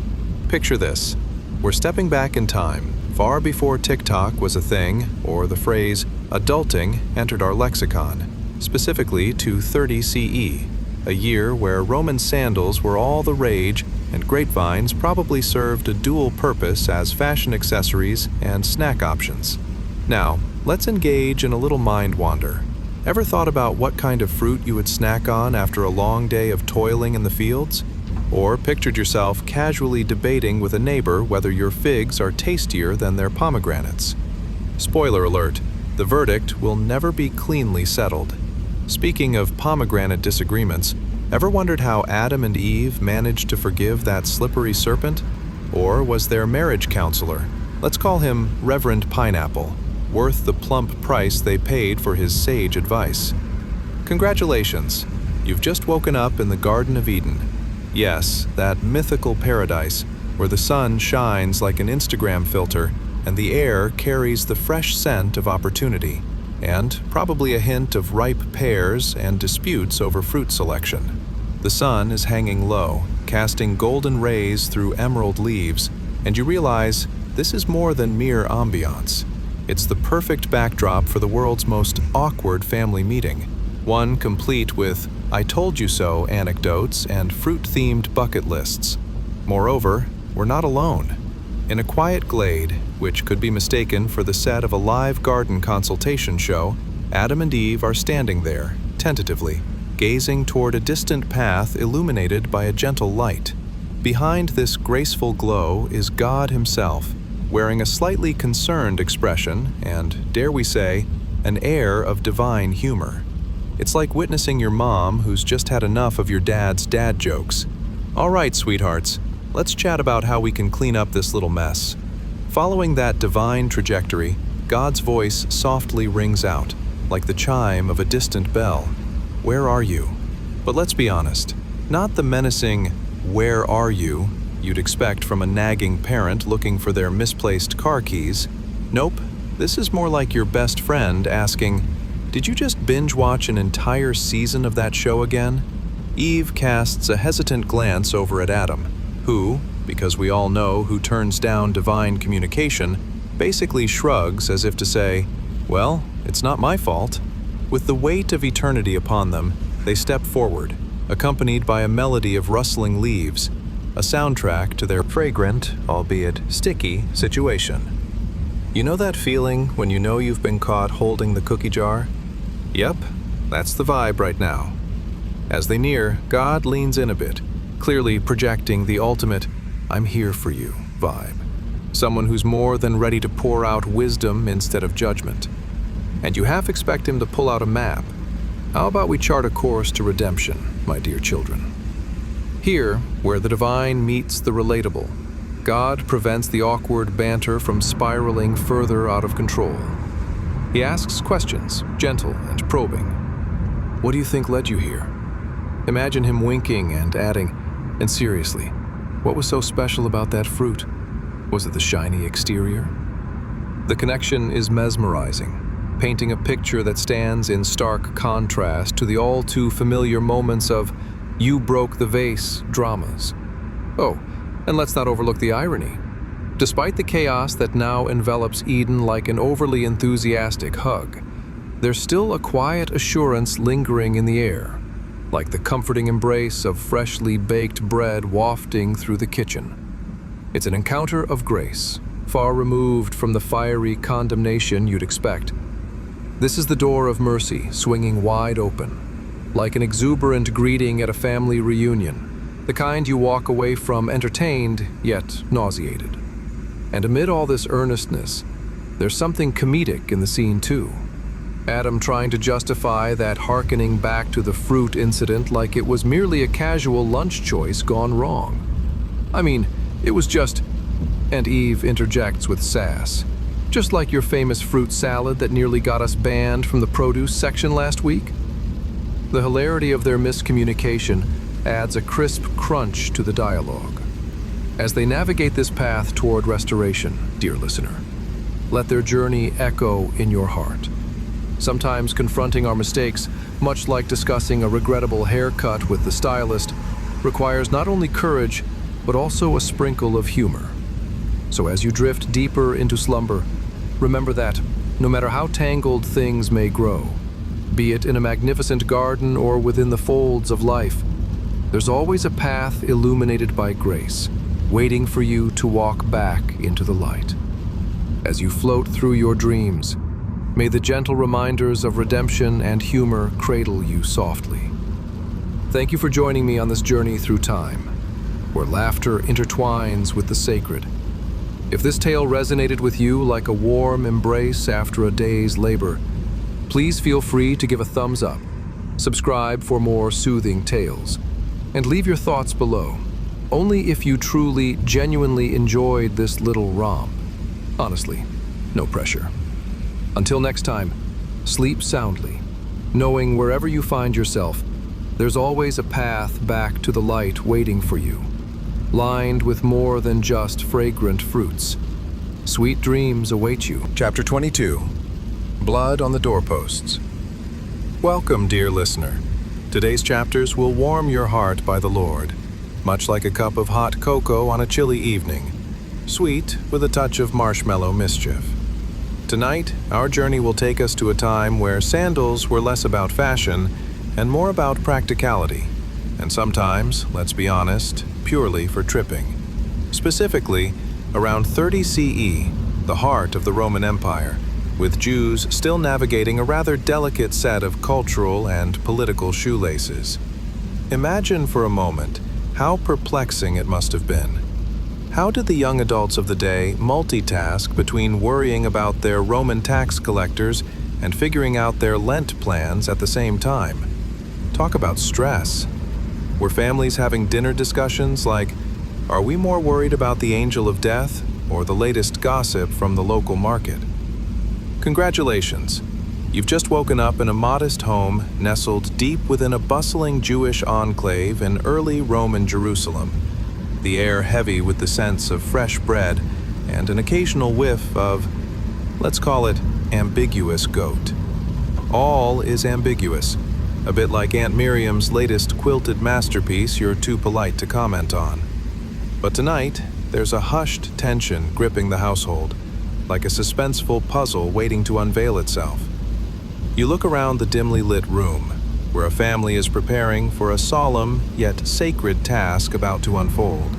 Picture this. We're stepping back in time, far before TikTok was a thing, or the phrase adulting entered our lexicon, specifically to 30 CE, a year where Roman sandals were all the rage and grapevines probably served a dual purpose as fashion accessories and snack options. Now, let's engage in a little mind wander. Ever thought about what kind of fruit you would snack on after a long day of toiling in the fields? Or pictured yourself casually debating with a neighbor whether your figs are tastier than their pomegranates? Spoiler alert, the verdict will never be cleanly settled. Speaking of pomegranate disagreements, ever wondered how Adam and Eve managed to forgive that slippery serpent? Or was their marriage counselor, let's call him Reverend Pineapple, worth the plump price they paid for his sage advice? Congratulations, you've just woken up in the Garden of Eden. Yes, that mythical paradise where the sun shines like an Instagram filter and the air carries the fresh scent of opportunity, and probably a hint of ripe pears and disputes over fruit selection. The sun is hanging low, casting golden rays through emerald leaves, and you realize this is more than mere ambiance. It's the perfect backdrop for the world's most awkward family meeting, one complete with "I told you so" anecdotes and fruit-themed bucket lists. Moreover, we're not alone. In a quiet glade, which could be mistaken for the set of a live garden consultation show, Adam and Eve are standing there, tentatively, gazing toward a distant path illuminated by a gentle light. Behind this graceful glow is God himself, wearing a slightly concerned expression and, dare we say, an air of divine humor. It's like witnessing your mom who's just had enough of your dad's dad jokes. All right, sweethearts, let's chat about how we can clean up this little mess. Following that divine trajectory, God's voice softly rings out, like the chime of a distant bell. Where are you? But let's be honest, not the menacing, "Where are you?" you'd expect from a nagging parent looking for their misplaced car keys. Nope, this is more like your best friend asking, "Did you just binge watch an entire season of that show again?" Eve casts a hesitant glance over at Adam, who, because we all know who turns down divine communication, basically shrugs as if to say, "Well, it's not my fault." With the weight of eternity upon them, they step forward, accompanied by a melody of rustling leaves, a soundtrack to their fragrant, albeit sticky, situation. You know that feeling when you know you've been caught holding the cookie jar? Yep, that's the vibe right now. As they near, God leans in a bit, clearly projecting the ultimate "I'm here for you" vibe. Someone who's more than ready to pour out wisdom instead of judgment. And you half expect him to pull out a map. How about we chart a course to redemption, my dear children? Here, where the divine meets the relatable, God prevents the awkward banter from spiraling further out of control. He asks questions, gentle and probing. What do you think led you here? Imagine him winking and adding, and seriously, what was so special about that fruit? Was it the shiny exterior? The connection is mesmerizing, painting a picture that stands in stark contrast to the all too familiar moments of "you broke the vase" dramas. Oh, and let's not overlook the irony. Despite the chaos that now envelops Eden like an overly enthusiastic hug, there's still a quiet assurance lingering in the air, like the comforting embrace of freshly baked bread wafting through the kitchen. It's an encounter of grace, far removed from the fiery condemnation you'd expect. This is the door of mercy swinging wide open, like an exuberant greeting at a family reunion, the kind you walk away from entertained yet nauseated. And amid all this earnestness, there's something comedic in the scene too. Adam trying to justify that hearkening back to the fruit incident like it was merely a casual lunch choice gone wrong. I mean, it was just, and Eve interjects with sass, just like your famous fruit salad that nearly got us banned from the produce section last week. The hilarity of their miscommunication adds a crisp crunch to the dialogue. As they navigate this path toward restoration, dear listener, let their journey echo in your heart. Sometimes confronting our mistakes, much like discussing a regrettable haircut with the stylist, requires not only courage, but also a sprinkle of humor. So as you drift deeper into slumber, remember that, no matter how tangled things may grow, be it in a magnificent garden or within the folds of life, there's always a path illuminated by grace, waiting for you to walk back into the light. As you float through your dreams, may the gentle reminders of redemption and humor cradle you softly. Thank you for joining me on this journey through time, where laughter intertwines with the sacred. If this tale resonated with you like a warm embrace after a day's labor, please feel free to give a thumbs up, subscribe for more soothing tales, and leave your thoughts below, only if you truly, genuinely enjoyed this little romp. Honestly, no pressure. Until next time, sleep soundly, knowing wherever you find yourself, there's always a path back to the light waiting for you, lined with more than just fragrant fruits. Sweet dreams await you. Chapter 22. Blood on the Doorposts. Welcome, dear listener. Today's chapters will warm your heart by the Lord, much like a cup of hot cocoa on a chilly evening, sweet with a touch of marshmallow mischief. Tonight, our journey will take us to a time where sandals were less about fashion and more about practicality, and sometimes, let's be honest, purely for tripping. Specifically, around 30 CE, the heart of the Roman Empire, with Jews still navigating a rather delicate set of cultural and political shoelaces. Imagine for a moment how perplexing it must have been. How did the young adults of the day multitask between worrying about their Roman tax collectors and figuring out their Lent plans at the same time? Talk about stress. Were families having dinner discussions like, are we more worried about the angel of death or the latest gossip from the local market? Congratulations. You've just woken up in a modest home nestled deep within a bustling Jewish enclave in early Roman Jerusalem, the air heavy with the sense of fresh bread and an occasional whiff of, let's call it, ambiguous goat. All is ambiguous, a bit like Aunt Miriam's latest quilted masterpiece you're too polite to comment on. But tonight, there's a hushed tension gripping the household, like a suspenseful puzzle waiting to unveil itself. You look around the dimly lit room, where a family is preparing for a solemn yet sacred task about to unfold.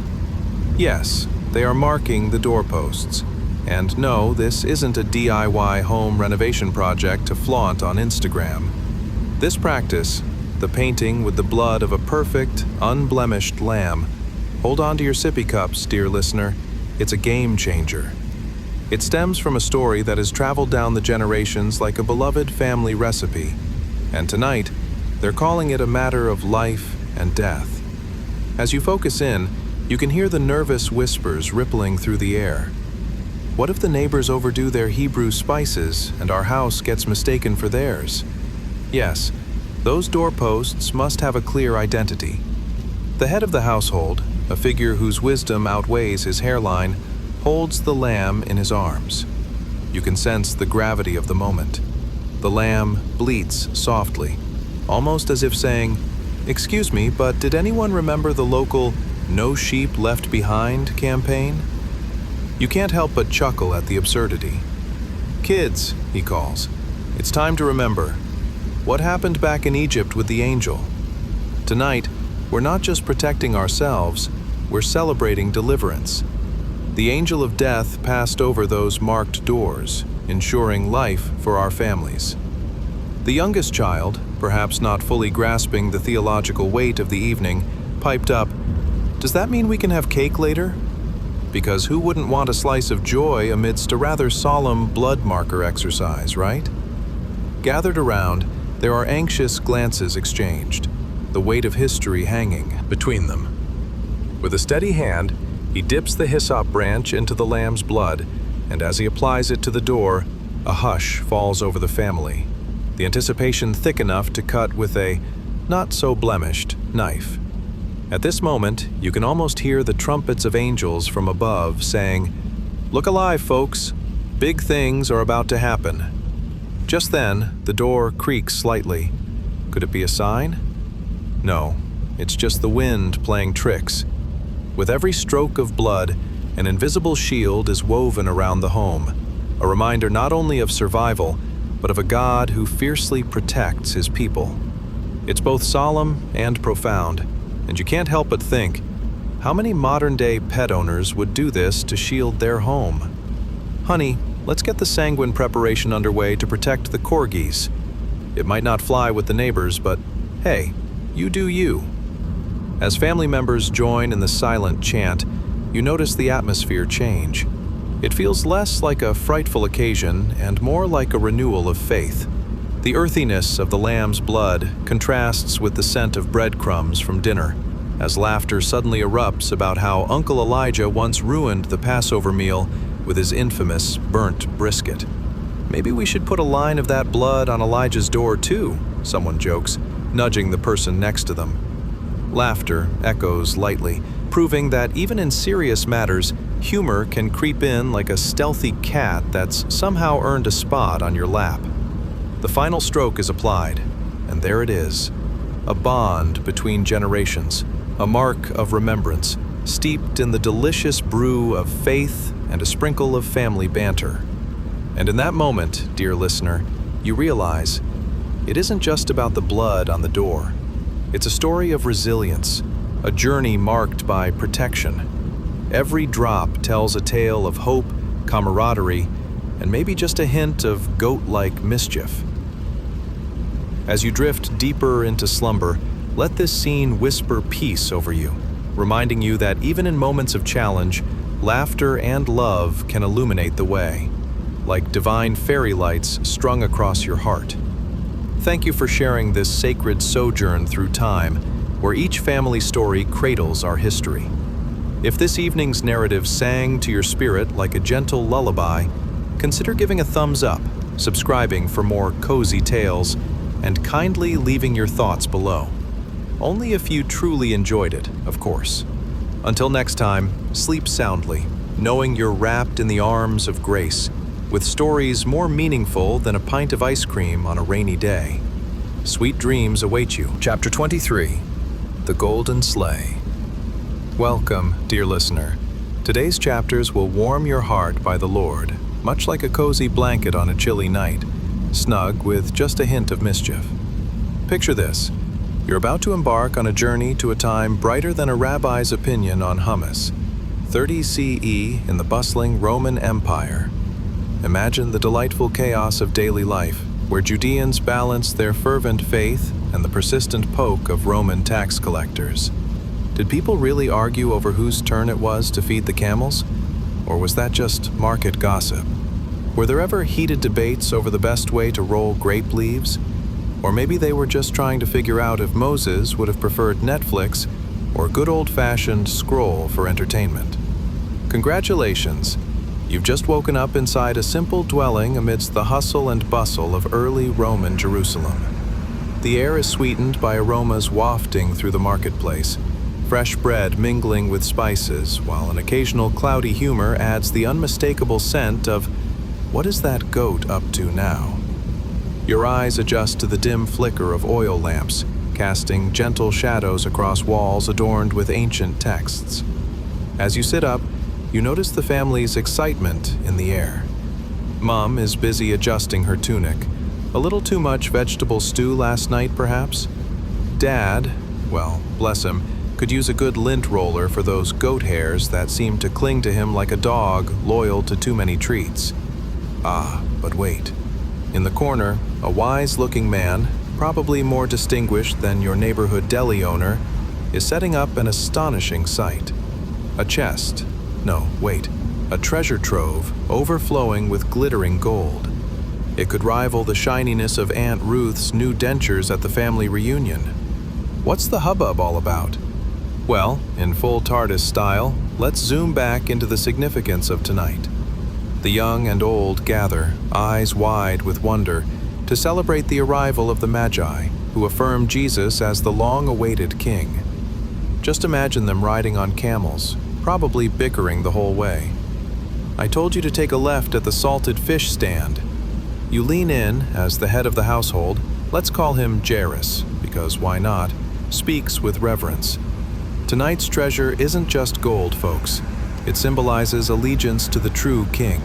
Yes, they are marking the doorposts. And no, this isn't a DIY home renovation project to flaunt on Instagram. This practice, the painting with the blood of a perfect, unblemished lamb, hold on to your sippy cups, dear listener, it's a game changer. It stems from a story that has traveled down the generations like a beloved family recipe, and tonight, they're calling it a matter of life and death. As you focus in, you can hear the nervous whispers rippling through the air. What if the neighbors overdo their Hebrew spices and our house gets mistaken for theirs? Yes, those doorposts must have a clear identity. The head of the household, a figure whose wisdom outweighs his hairline, holds the lamb in his arms. You can sense the gravity of the moment. The lamb bleats softly, almost as if saying, "Excuse me, but did anyone remember the local 'No Sheep Left Behind' campaign?" You can't help but chuckle at the absurdity. "Kids," he calls, "it's time to remember. What happened back in Egypt with the angel? Tonight, we're not just protecting ourselves, we're celebrating deliverance. The angel of death passed over those marked doors, ensuring life for our families." The youngest child, perhaps not fully grasping the theological weight of the evening, piped up, "Does that mean we can have cake later? Because who wouldn't want a slice of joy amidst a rather solemn blood marker exercise, right?" Gathered around, there are anxious glances exchanged, the weight of history hanging between them. With a steady hand, he dips the hyssop branch into the lamb's blood, and as he applies it to the door, a hush falls over the family, the anticipation thick enough to cut with a not-so-blemished knife. At this moment, you can almost hear the trumpets of angels from above saying, "Look alive, folks! Big things are about to happen." Just then, the door creaks slightly. Could it be a sign? No, it's just the wind playing tricks. With every stroke of blood, an invisible shield is woven around the home, a reminder not only of survival, but of a God who fiercely protects his people. It's both solemn and profound, And you can't help but think, how many modern-day pet owners would do this to shield their home? Honey, let's get the sanguine preparation underway to protect the corgis. It might not fly with the neighbors, but hey, you do you. As family members join in the silent chant, you notice the atmosphere change. It feels less like a frightful occasion and more like a renewal of faith. The earthiness of the lamb's blood contrasts with the scent of breadcrumbs from dinner, as laughter suddenly erupts about how Uncle Elijah once ruined the Passover meal with his infamous burnt brisket. Maybe we should put a line of that blood on Elijah's door too, someone jokes, nudging the person next to them. Laughter echoes lightly, proving that even in serious matters, humor can creep in like a stealthy cat that's somehow earned a spot on your lap. The final stroke is applied, and there it is, a bond between generations, a mark of remembrance, steeped in the delicious brew of faith and a sprinkle of family banter. And in that moment, dear listener, you realize it isn't just about the blood on the door. It's a story of resilience, a journey marked by protection. Every drop tells a tale of hope, camaraderie, and maybe just a hint of goat-like mischief. As you drift deeper into slumber, let this scene whisper peace over you, reminding you that even in moments of challenge, laughter and love can illuminate the way, like divine fairy lights strung across your heart. Thank you for sharing this sacred sojourn through time, where each family story cradles our history. If this evening's narrative sang to your spirit like a gentle lullaby, consider giving a thumbs up, subscribing for more cozy tales, and kindly leaving your thoughts below. Only if you truly enjoyed it, of course. Until next time, sleep soundly, knowing you're wrapped in the arms of grace, with stories more meaningful than a pint of ice cream on a rainy day. Sweet dreams await you. Chapter 23, The Golden Sleigh. Welcome, dear listener. Today's chapters will warm your heart by the Lord, much like a cozy blanket on a chilly night, snug with just a hint of mischief. Picture this. You're about to embark on a journey to a time brighter than a rabbi's opinion on hummus. 30 CE in the bustling Roman Empire. Imagine the delightful chaos of daily life, where Judeans balance their fervent faith and the persistent poke of Roman tax collectors. Did people really argue over whose turn it was to feed the camels? Or was that just market gossip? Were there ever heated debates over the best way to roll grape leaves? Or maybe they were just trying to figure out if Moses would have preferred Netflix or good old-fashioned scroll for entertainment. Congratulations! You've just woken up inside a simple dwelling amidst the hustle and bustle of early Roman Jerusalem. The air is sweetened by aromas wafting through the marketplace, fresh bread mingling with spices, while an occasional cloudy humor adds the unmistakable scent of, what is that goat up to now? Your eyes adjust to the dim flicker of oil lamps, casting gentle shadows across walls adorned with ancient texts. As you sit up, you notice the family's excitement in the air. Mom is busy adjusting her tunic. A little too much vegetable stew last night, perhaps? Dad, well, bless him, could use a good lint roller for those goat hairs that seem to cling to him like a dog loyal to too many treats. Ah, but wait. In the corner, a wise-looking man, probably more distinguished than your neighborhood deli owner, is setting up an astonishing sight. A chest. No, wait. A treasure trove overflowing with glittering gold. It could rival the shininess of Aunt Ruth's new dentures at the family reunion. What's the hubbub all about? Well, in full TARDIS style, let's zoom back into the significance of tonight. The young and old gather, eyes wide with wonder, to celebrate the arrival of the Magi, who affirm Jesus as the long-awaited king. Just imagine them riding on camels, probably bickering the whole way. I told you to take a left at the salted fish stand. You lean in as the head of the household, let's call him Jairus, because why not, speaks with reverence. Tonight's treasure isn't just gold, folks. It symbolizes allegiance to the true king.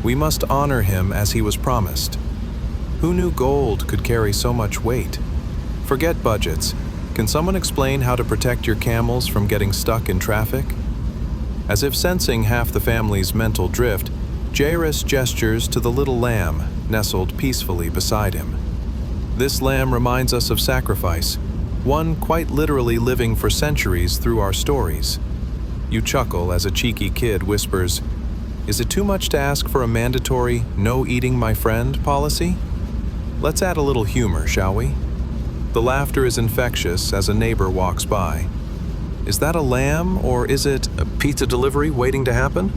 We must honor him as he was promised. Who knew gold could carry so much weight? Forget budgets. Can someone explain how to protect your camels from getting stuck in traffic? As if sensing half the family's mental drift, Jairus gestures to the little lamb nestled peacefully beside him. This lamb reminds us of sacrifice, one quite literally living for centuries through our stories. You chuckle as a cheeky kid whispers, "Is it too much to ask for a mandatory no eating my friend policy?" Let's add a little humor, shall we? The laughter is infectious as a neighbor walks by. Is that a lamb, or is it a pizza delivery waiting to happen?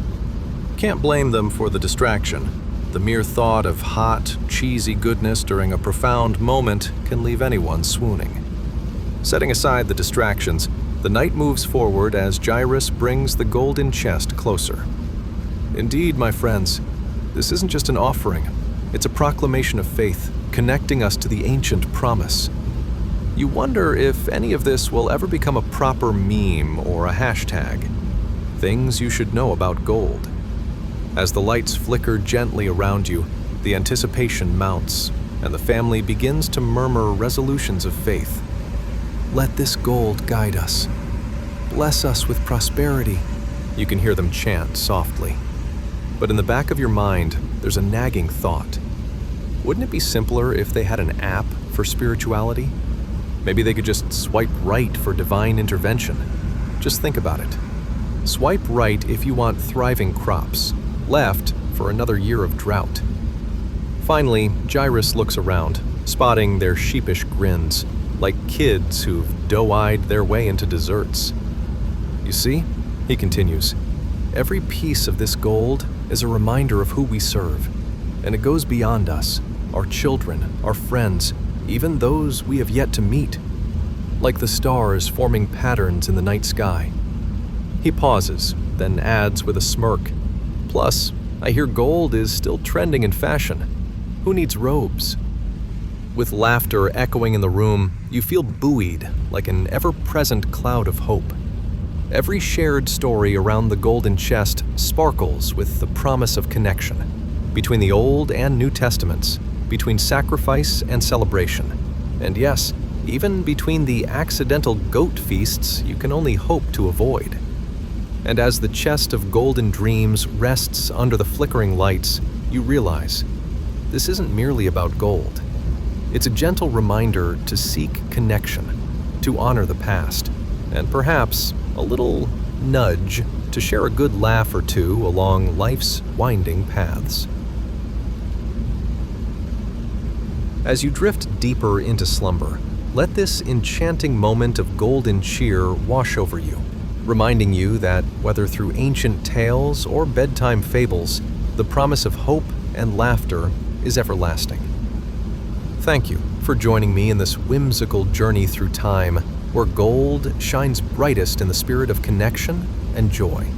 Can't blame them for the distraction. The mere thought of hot, cheesy goodness during a profound moment can leave anyone swooning. Setting aside the distractions, the night moves forward as Jairus brings the golden chest closer. Indeed, my friends, this isn't just an offering. It's a proclamation of faith, connecting us to the ancient promise. You wonder if any of this will ever become a proper meme or a hashtag. Things you should know about gold. As the lights flicker gently around you, the anticipation mounts, and the family begins to murmur resolutions of faith. Let this gold guide us. Bless us with prosperity. You can hear them chant softly. But in the back of your mind, there's a nagging thought. Wouldn't it be simpler if they had an app for spirituality? Maybe they could just swipe right for divine intervention. Just think about it. Swipe right if you want thriving crops, left for another year of drought. Finally, Jairus looks around, spotting their sheepish grins, like kids who've doe-eyed their way into desserts. You see, he continues, every piece of this gold is a reminder of who we serve, and it goes beyond us, our children, our friends, even those we have yet to meet, like the stars forming patterns in the night sky. He pauses, then adds with a smirk, "Plus, I hear gold is still trending in fashion. Who needs robes?" With laughter echoing in the room, you feel buoyed like an ever-present cloud of hope. Every shared story around the golden chest sparkles with the promise of connection between the Old and New Testaments, between sacrifice and celebration, and yes, even between the accidental goat feasts you can only hope to avoid. And as the chest of golden dreams rests under the flickering lights, you realize this isn't merely about gold. It's a gentle reminder to seek connection, to honor the past, and perhaps a little nudge to share a good laugh or two along life's winding paths. As you drift deeper into slumber, let this enchanting moment of golden cheer wash over you, reminding you that whether through ancient tales or bedtime fables, the promise of hope and laughter is everlasting. Thank you for joining me in this whimsical journey through time where gold shines brightest in the spirit of connection and joy.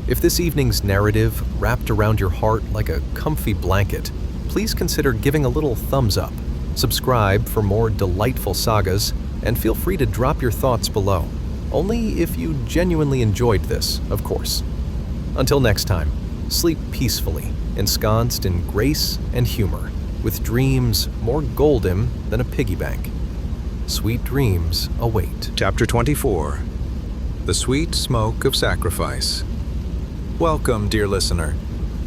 If this evening's narrative wrapped around your heart like a comfy blanket, please consider giving a little thumbs up, subscribe for more delightful sagas, and feel free to drop your thoughts below. Only if you genuinely enjoyed this, of course. Until next time, sleep peacefully, ensconced in grace and humor, with dreams more golden than a piggy bank. Sweet dreams await. Chapter 24. The Sweet Smoke of Sacrifice. Welcome, dear listener.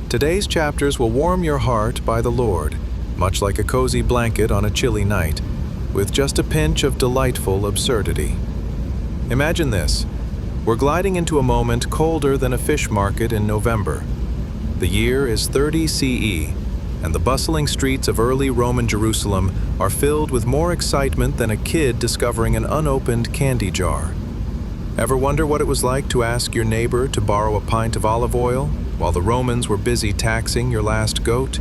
Today's chapters will warm your heart by the Lord, much like a cozy blanket on a chilly night, with just a pinch of delightful absurdity. Imagine this. We're gliding into a moment colder than a fish market in November. The year is 30 CE, and the bustling streets of early Roman Jerusalem are filled with more excitement than a kid discovering an unopened candy jar. Ever wonder what it was like to ask your neighbor to borrow a pint of olive oil while the Romans were busy taxing your last goat?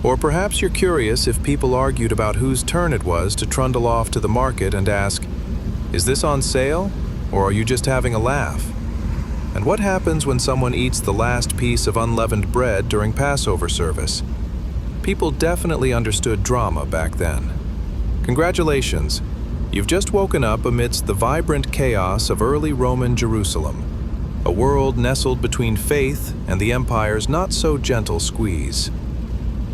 Or perhaps you're curious if people argued about whose turn it was to trundle off to the market and ask, "Is this on sale, or are you just having a laugh?" And what happens when someone eats the last piece of unleavened bread during Passover service? People definitely understood drama back then. Congratulations, you've just woken up amidst the vibrant chaos of early Roman Jerusalem, a world nestled between faith and the empire's not-so-gentle squeeze.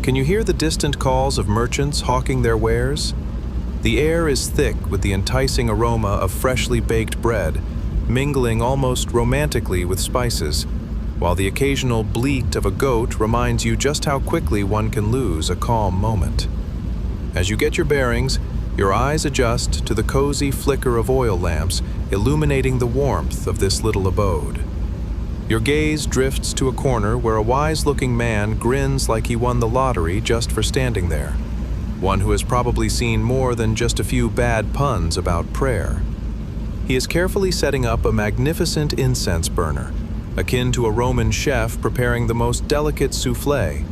Can you hear the distant calls of merchants hawking their wares? The air is thick with the enticing aroma of freshly baked bread, mingling almost romantically with spices, while the occasional bleat of a goat reminds you just how quickly one can lose a calm moment. As you get your bearings, your eyes adjust to the cozy flicker of oil lamps illuminating the warmth of this little abode. Your gaze drifts to a corner where a wise-looking man grins like he won the lottery just for standing there, one who has probably seen more than just a few bad puns about prayer. He is carefully setting up a magnificent incense burner, akin to a Roman chef preparing the most delicate soufflé.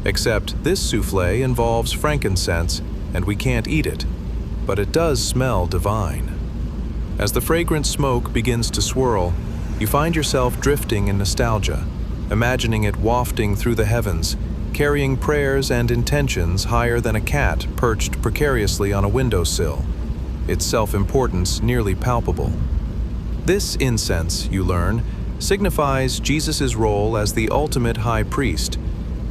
Except this soufflé involves frankincense, and we can't eat it, but it does smell divine. As the fragrant smoke begins to swirl, you find yourself drifting in nostalgia, imagining it wafting through the heavens, carrying prayers and intentions higher than a cat perched precariously on a windowsill, its self-importance nearly palpable. This incense, you learn, signifies Jesus' role as the ultimate high priest,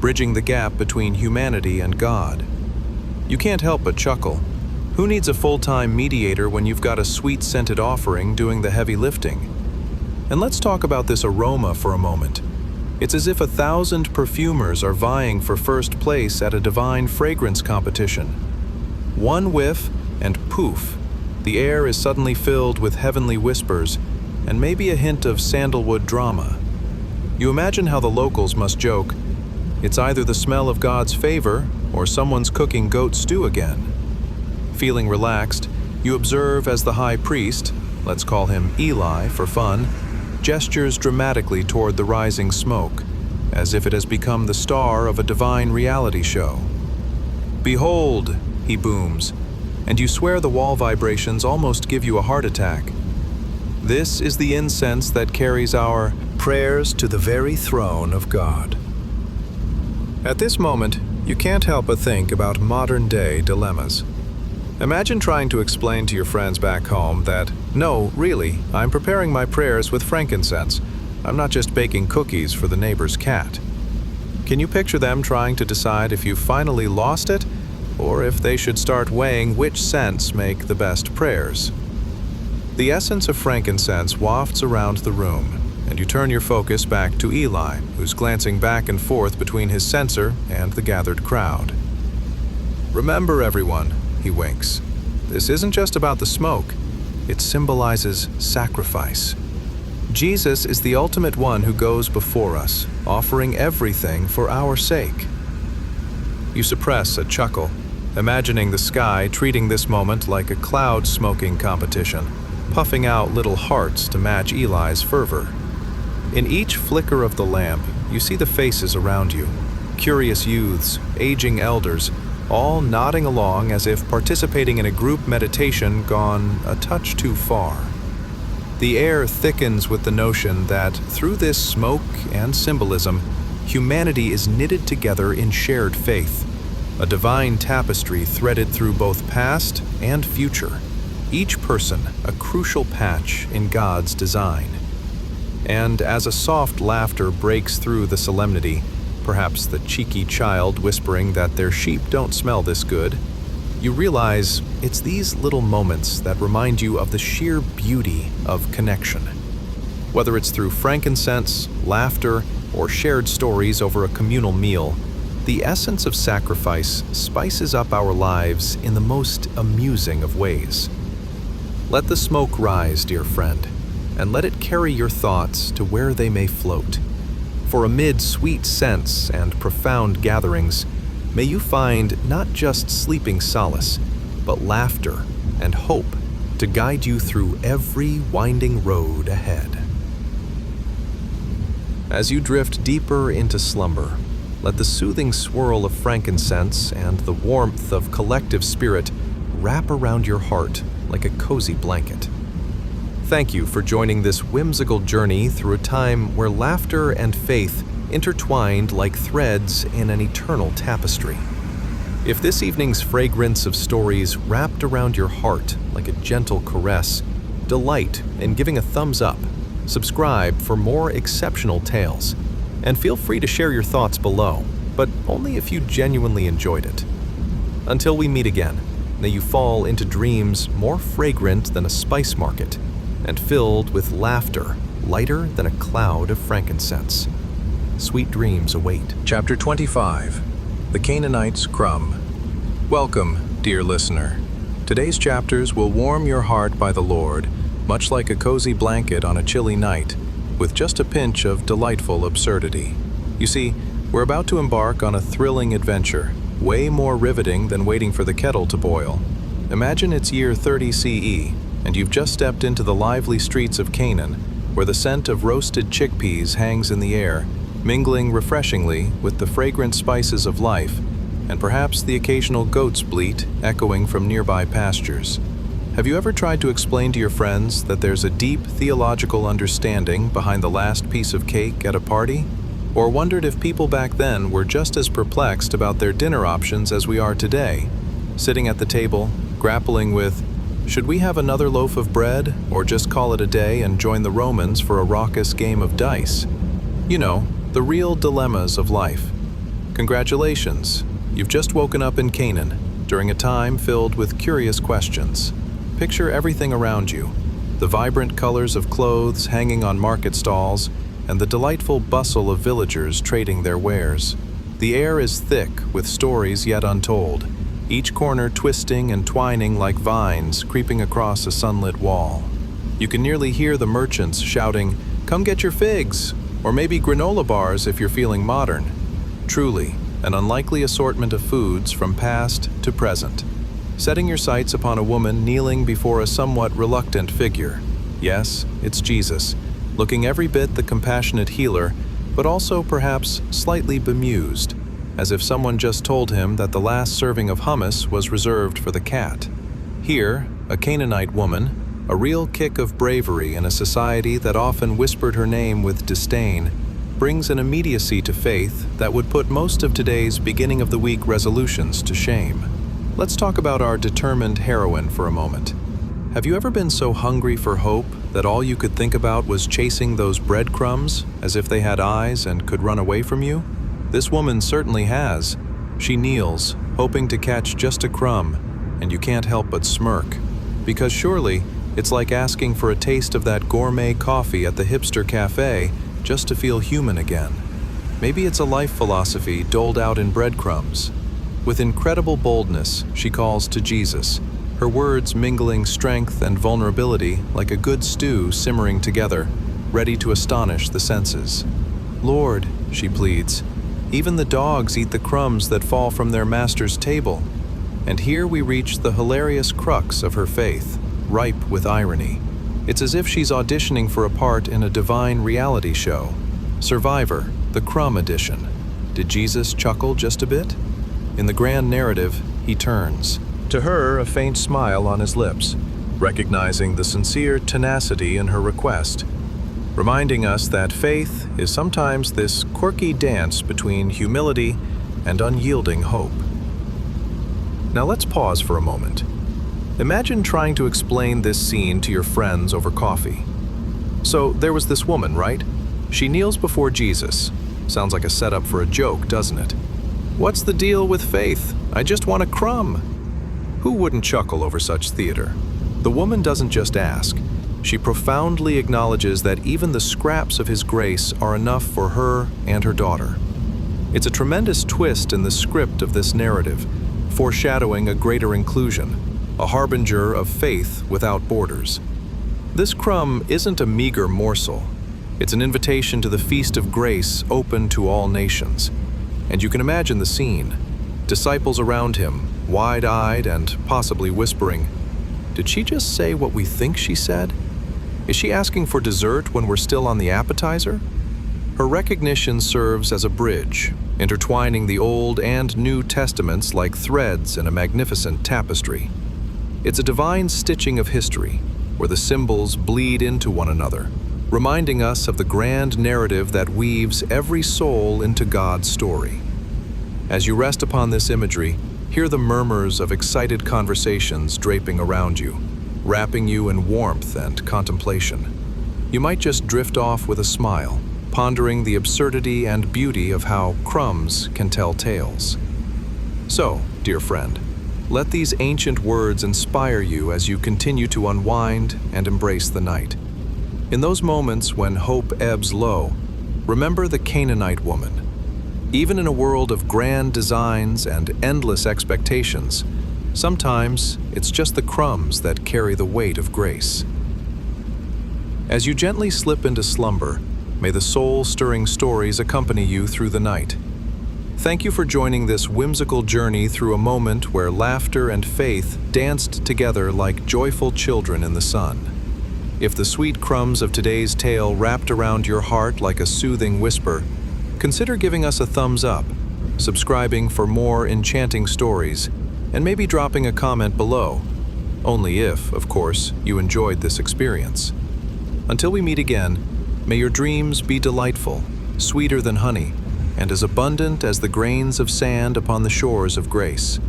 bridging the gap between humanity and God. You can't help but chuckle. Who needs a full-time mediator when you've got a sweet-scented offering doing the heavy lifting? And let's talk about this aroma for a moment. It's as if 1,000 perfumers are vying for first place at a divine fragrance competition. One whiff, and poof, the air is suddenly filled with heavenly whispers and maybe a hint of sandalwood drama. You imagine how the locals must joke, it's either the smell of God's favor or someone's cooking goat stew again. Feeling relaxed, you observe as the high priest, let's call him Eli for fun, gestures dramatically toward the rising smoke, as if it has become the star of a divine reality show. "Behold," he booms, and you swear the wall vibrations almost give you a heart attack. This is the incense that carries our prayers to the very throne of God. At this moment, you can't help but think about modern-day dilemmas. Imagine trying to explain to your friends back home that, no, really, I'm preparing my prayers with frankincense. I'm not just baking cookies for the neighbor's cat. Can you picture them trying to decide if you finally lost it, or if they should start weighing which scents make the best prayers? The essence of frankincense wafts around the room, and you turn your focus back to Eli, who's glancing back and forth between his censer and the gathered crowd. "Remember, everyone," he winks, "this isn't just about the smoke. It symbolizes sacrifice. Jesus is the ultimate one who goes before us, offering everything for our sake." You suppress a chuckle, imagining the sky treating this moment like a cloud smoking competition, puffing out little hearts to match Eli's fervor. In each flicker of the lamp, you see the faces around you, curious youths, aging elders, all nodding along as if participating in a group meditation gone a touch too far. The air thickens with the notion that through this smoke and symbolism, humanity is knitted together in shared faith, a divine tapestry threaded through both past and future, each person a crucial patch in God's design. And as a soft laughter breaks through the solemnity, perhaps the cheeky child whispering that their sheep don't smell this good, you realize it's these little moments that remind you of the sheer beauty of connection. Whether it's through frankincense, laughter, or shared stories over a communal meal, the essence of sacrifice spices up our lives in the most amusing of ways. Let the smoke rise, dear friend, and let it carry your thoughts to where they may float. For amid sweet scents and profound gatherings, may you find not just sleeping solace, but laughter and hope to guide you through every winding road ahead. As you drift deeper into slumber, let the soothing swirl of frankincense and the warmth of collective spirit wrap around your heart like a cozy blanket. Thank you for joining this whimsical journey through a time where laughter and faith intertwined like threads in an eternal tapestry. If this evening's fragrance of stories wrapped around your heart like a gentle caress, delight in giving a thumbs up, subscribe for more exceptional tales, and feel free to share your thoughts below, but only if you genuinely enjoyed it. Until we meet again, May you fall into dreams more fragrant than a spice market, and filled with laughter lighter than a cloud of frankincense. Sweet dreams await. Chapter 25. The Canaanite's Crumb. Welcome, dear listener. Today's chapters will warm your heart by the Lord, much like a cozy blanket on a chilly night, with just a pinch of delightful absurdity. You see, we're about to embark on a thrilling adventure, way more riveting than waiting for the kettle to boil. Imagine it's year 30 CE, and you've just stepped into the lively streets of Canaan, where the scent of roasted chickpeas hangs in the air, mingling refreshingly with the fragrant spices of life, and perhaps the occasional goat's bleat echoing from nearby pastures. Have you ever tried to explain to your friends that there's a deep theological understanding behind the last piece of cake at a party? Or wondered if people back then were just as perplexed about their dinner options as we are today, sitting at the table, grappling with, should we have another loaf of bread, or just call it a day and join the Romans for a raucous game of dice? You know, the real dilemmas of life. Congratulations, you've just woken up in Canaan, during a time filled with curious questions. Picture everything around you, the vibrant colors of clothes hanging on market stalls, and the delightful bustle of villagers trading their wares. The air is thick with stories yet untold, each corner twisting and twining like vines creeping across a sunlit wall. You can nearly hear the merchants shouting, "Come get your figs," or maybe granola bars if you're feeling modern. Truly, an unlikely assortment of foods from past to present. Setting your sights upon a woman kneeling before a somewhat reluctant figure. Yes, it's Jesus, looking every bit the compassionate healer, but also perhaps slightly bemused, as if someone just told him that the last serving of hummus was reserved for the cat. Here, a Canaanite woman, a real kick of bravery in a society that often whispered her name with disdain, brings an immediacy to faith that would put most of today's beginning-of-the-week resolutions to shame. Let's talk about our determined heroine for a moment. Have you ever been so hungry for hope that all you could think about was chasing those breadcrumbs as if they had eyes and could run away from you? This woman certainly has. She kneels, hoping to catch just a crumb, and you can't help but smirk. Because surely, it's like asking for a taste of that gourmet coffee at the hipster cafe just to feel human again. Maybe it's a life philosophy doled out in breadcrumbs. With incredible boldness, she calls to Jesus, her words mingling strength and vulnerability like a good stew simmering together, ready to astonish the senses. "Lord," she pleads, "even the dogs eat the crumbs that fall from their master's table." And here we reach the hilarious crux of her faith, ripe with irony. It's as if she's auditioning for a part in a divine reality show. Survivor, the Crumb edition. Did Jesus chuckle just a bit? In the grand narrative, he turns. To her, a faint smile on his lips, recognizing the sincere tenacity in her request, reminding us that faith is sometimes this quirky dance between humility and unyielding hope. Now let's pause for a moment. Imagine trying to explain this scene to your friends over coffee. So there was this woman, right? She kneels before Jesus. Sounds like a setup for a joke, doesn't it? What's the deal with faith? I just want a crumb. Who wouldn't chuckle over such theater? The woman doesn't just ask. She profoundly acknowledges that even the scraps of his grace are enough for her and her daughter. It's a tremendous twist in the script of this narrative, foreshadowing a greater inclusion, a harbinger of faith without borders. This crumb isn't a meager morsel. It's an invitation to the feast of grace open to all nations. And you can imagine the scene. Disciples around him, wide-eyed and possibly whispering, "Did she just say what we think she said? Is she asking for dessert when we're still on the appetizer?" Her recognition serves as a bridge, intertwining the Old and New Testaments like threads in a magnificent tapestry. It's a divine stitching of history, where the symbols bleed into one another, reminding us of the grand narrative that weaves every soul into God's story. As you rest upon this imagery, hear the murmurs of excited conversations draping around you, wrapping you in warmth and contemplation. You might just drift off with a smile, pondering the absurdity and beauty of how crumbs can tell tales. So, dear friend, Let these ancient words inspire you as you continue to unwind and embrace the night. In those moments when hope ebbs low, remember the Canaanite woman. Even in a world of grand designs and endless expectations, sometimes it's just the crumbs that carry the weight of grace. As you gently slip into slumber, may the soul-stirring stories accompany you through the night. Thank you for joining this whimsical journey through a moment where laughter and faith danced together like joyful children in the sun. If the sweet crumbs of today's tale wrapped around your heart like a soothing whisper, consider giving us a thumbs up, subscribing for more enchanting stories, and maybe dropping a comment below. Only if, of course, you enjoyed this experience. Until we meet again, may your dreams be delightful, sweeter than honey, and as abundant as the grains of sand upon the shores of grace.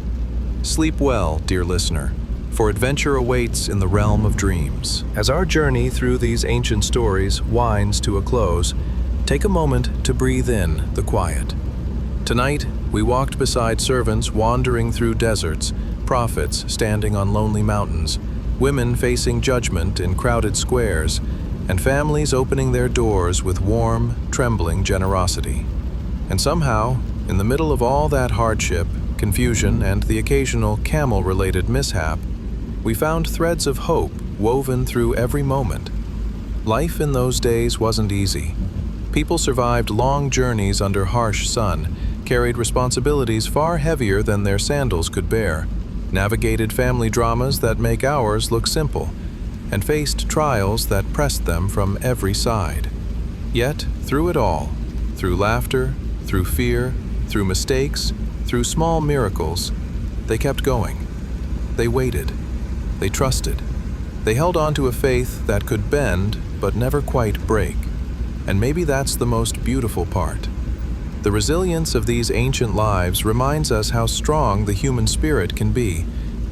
Sleep well, dear listener, for adventure awaits in the realm of dreams. As our journey through these ancient stories winds to a close, take a moment to breathe in the quiet. Tonight, we walked beside servants wandering through deserts, prophets standing on lonely mountains, women facing judgment in crowded squares, and families opening their doors with warm, trembling generosity. And somehow, in the middle of all that hardship, confusion, and the occasional camel-related mishap, we found threads of hope woven through every moment. Life in those days wasn't easy. People survived long journeys under harsh sun, carried responsibilities far heavier than their sandals could bear, navigated family dramas that make ours look simple, and faced trials that pressed them from every side. Yet, through it all, through laughter, through fear, through mistakes, through small miracles, they kept going. They waited. They trusted. They held on to a faith that could bend but never quite break. And maybe that's the most beautiful part. The resilience of these ancient lives reminds us how strong the human spirit can be,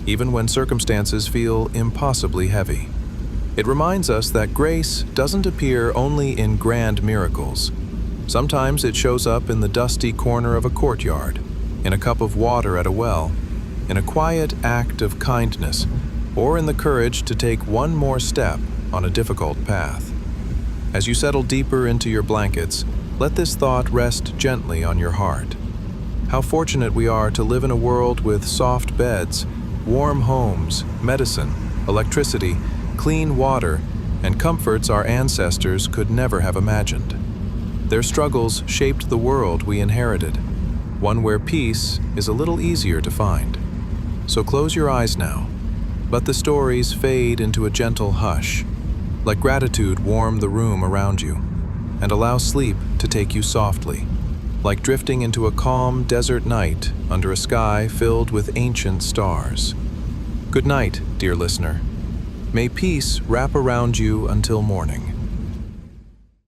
even when circumstances feel impossibly heavy. It reminds us that grace doesn't appear only in grand miracles. Sometimes it shows up in the dusty corner of a courtyard, in a cup of water at a well, in a quiet act of kindness, or in the courage to take one more step on a difficult path. As you settle deeper into your blankets, let this thought rest gently on your heart. How fortunate we are to live in a world with soft beds, warm homes, medicine, electricity, clean water, and comforts our ancestors could never have imagined. Their struggles shaped the world we inherited, one where peace is a little easier to find. So close your eyes now. Let the stories fade into a gentle hush. Let gratitude warm the room around you, and allow sleep to take you softly, like drifting into a calm desert night under a sky filled with ancient stars. Good night, dear listener. May peace wrap around you until morning.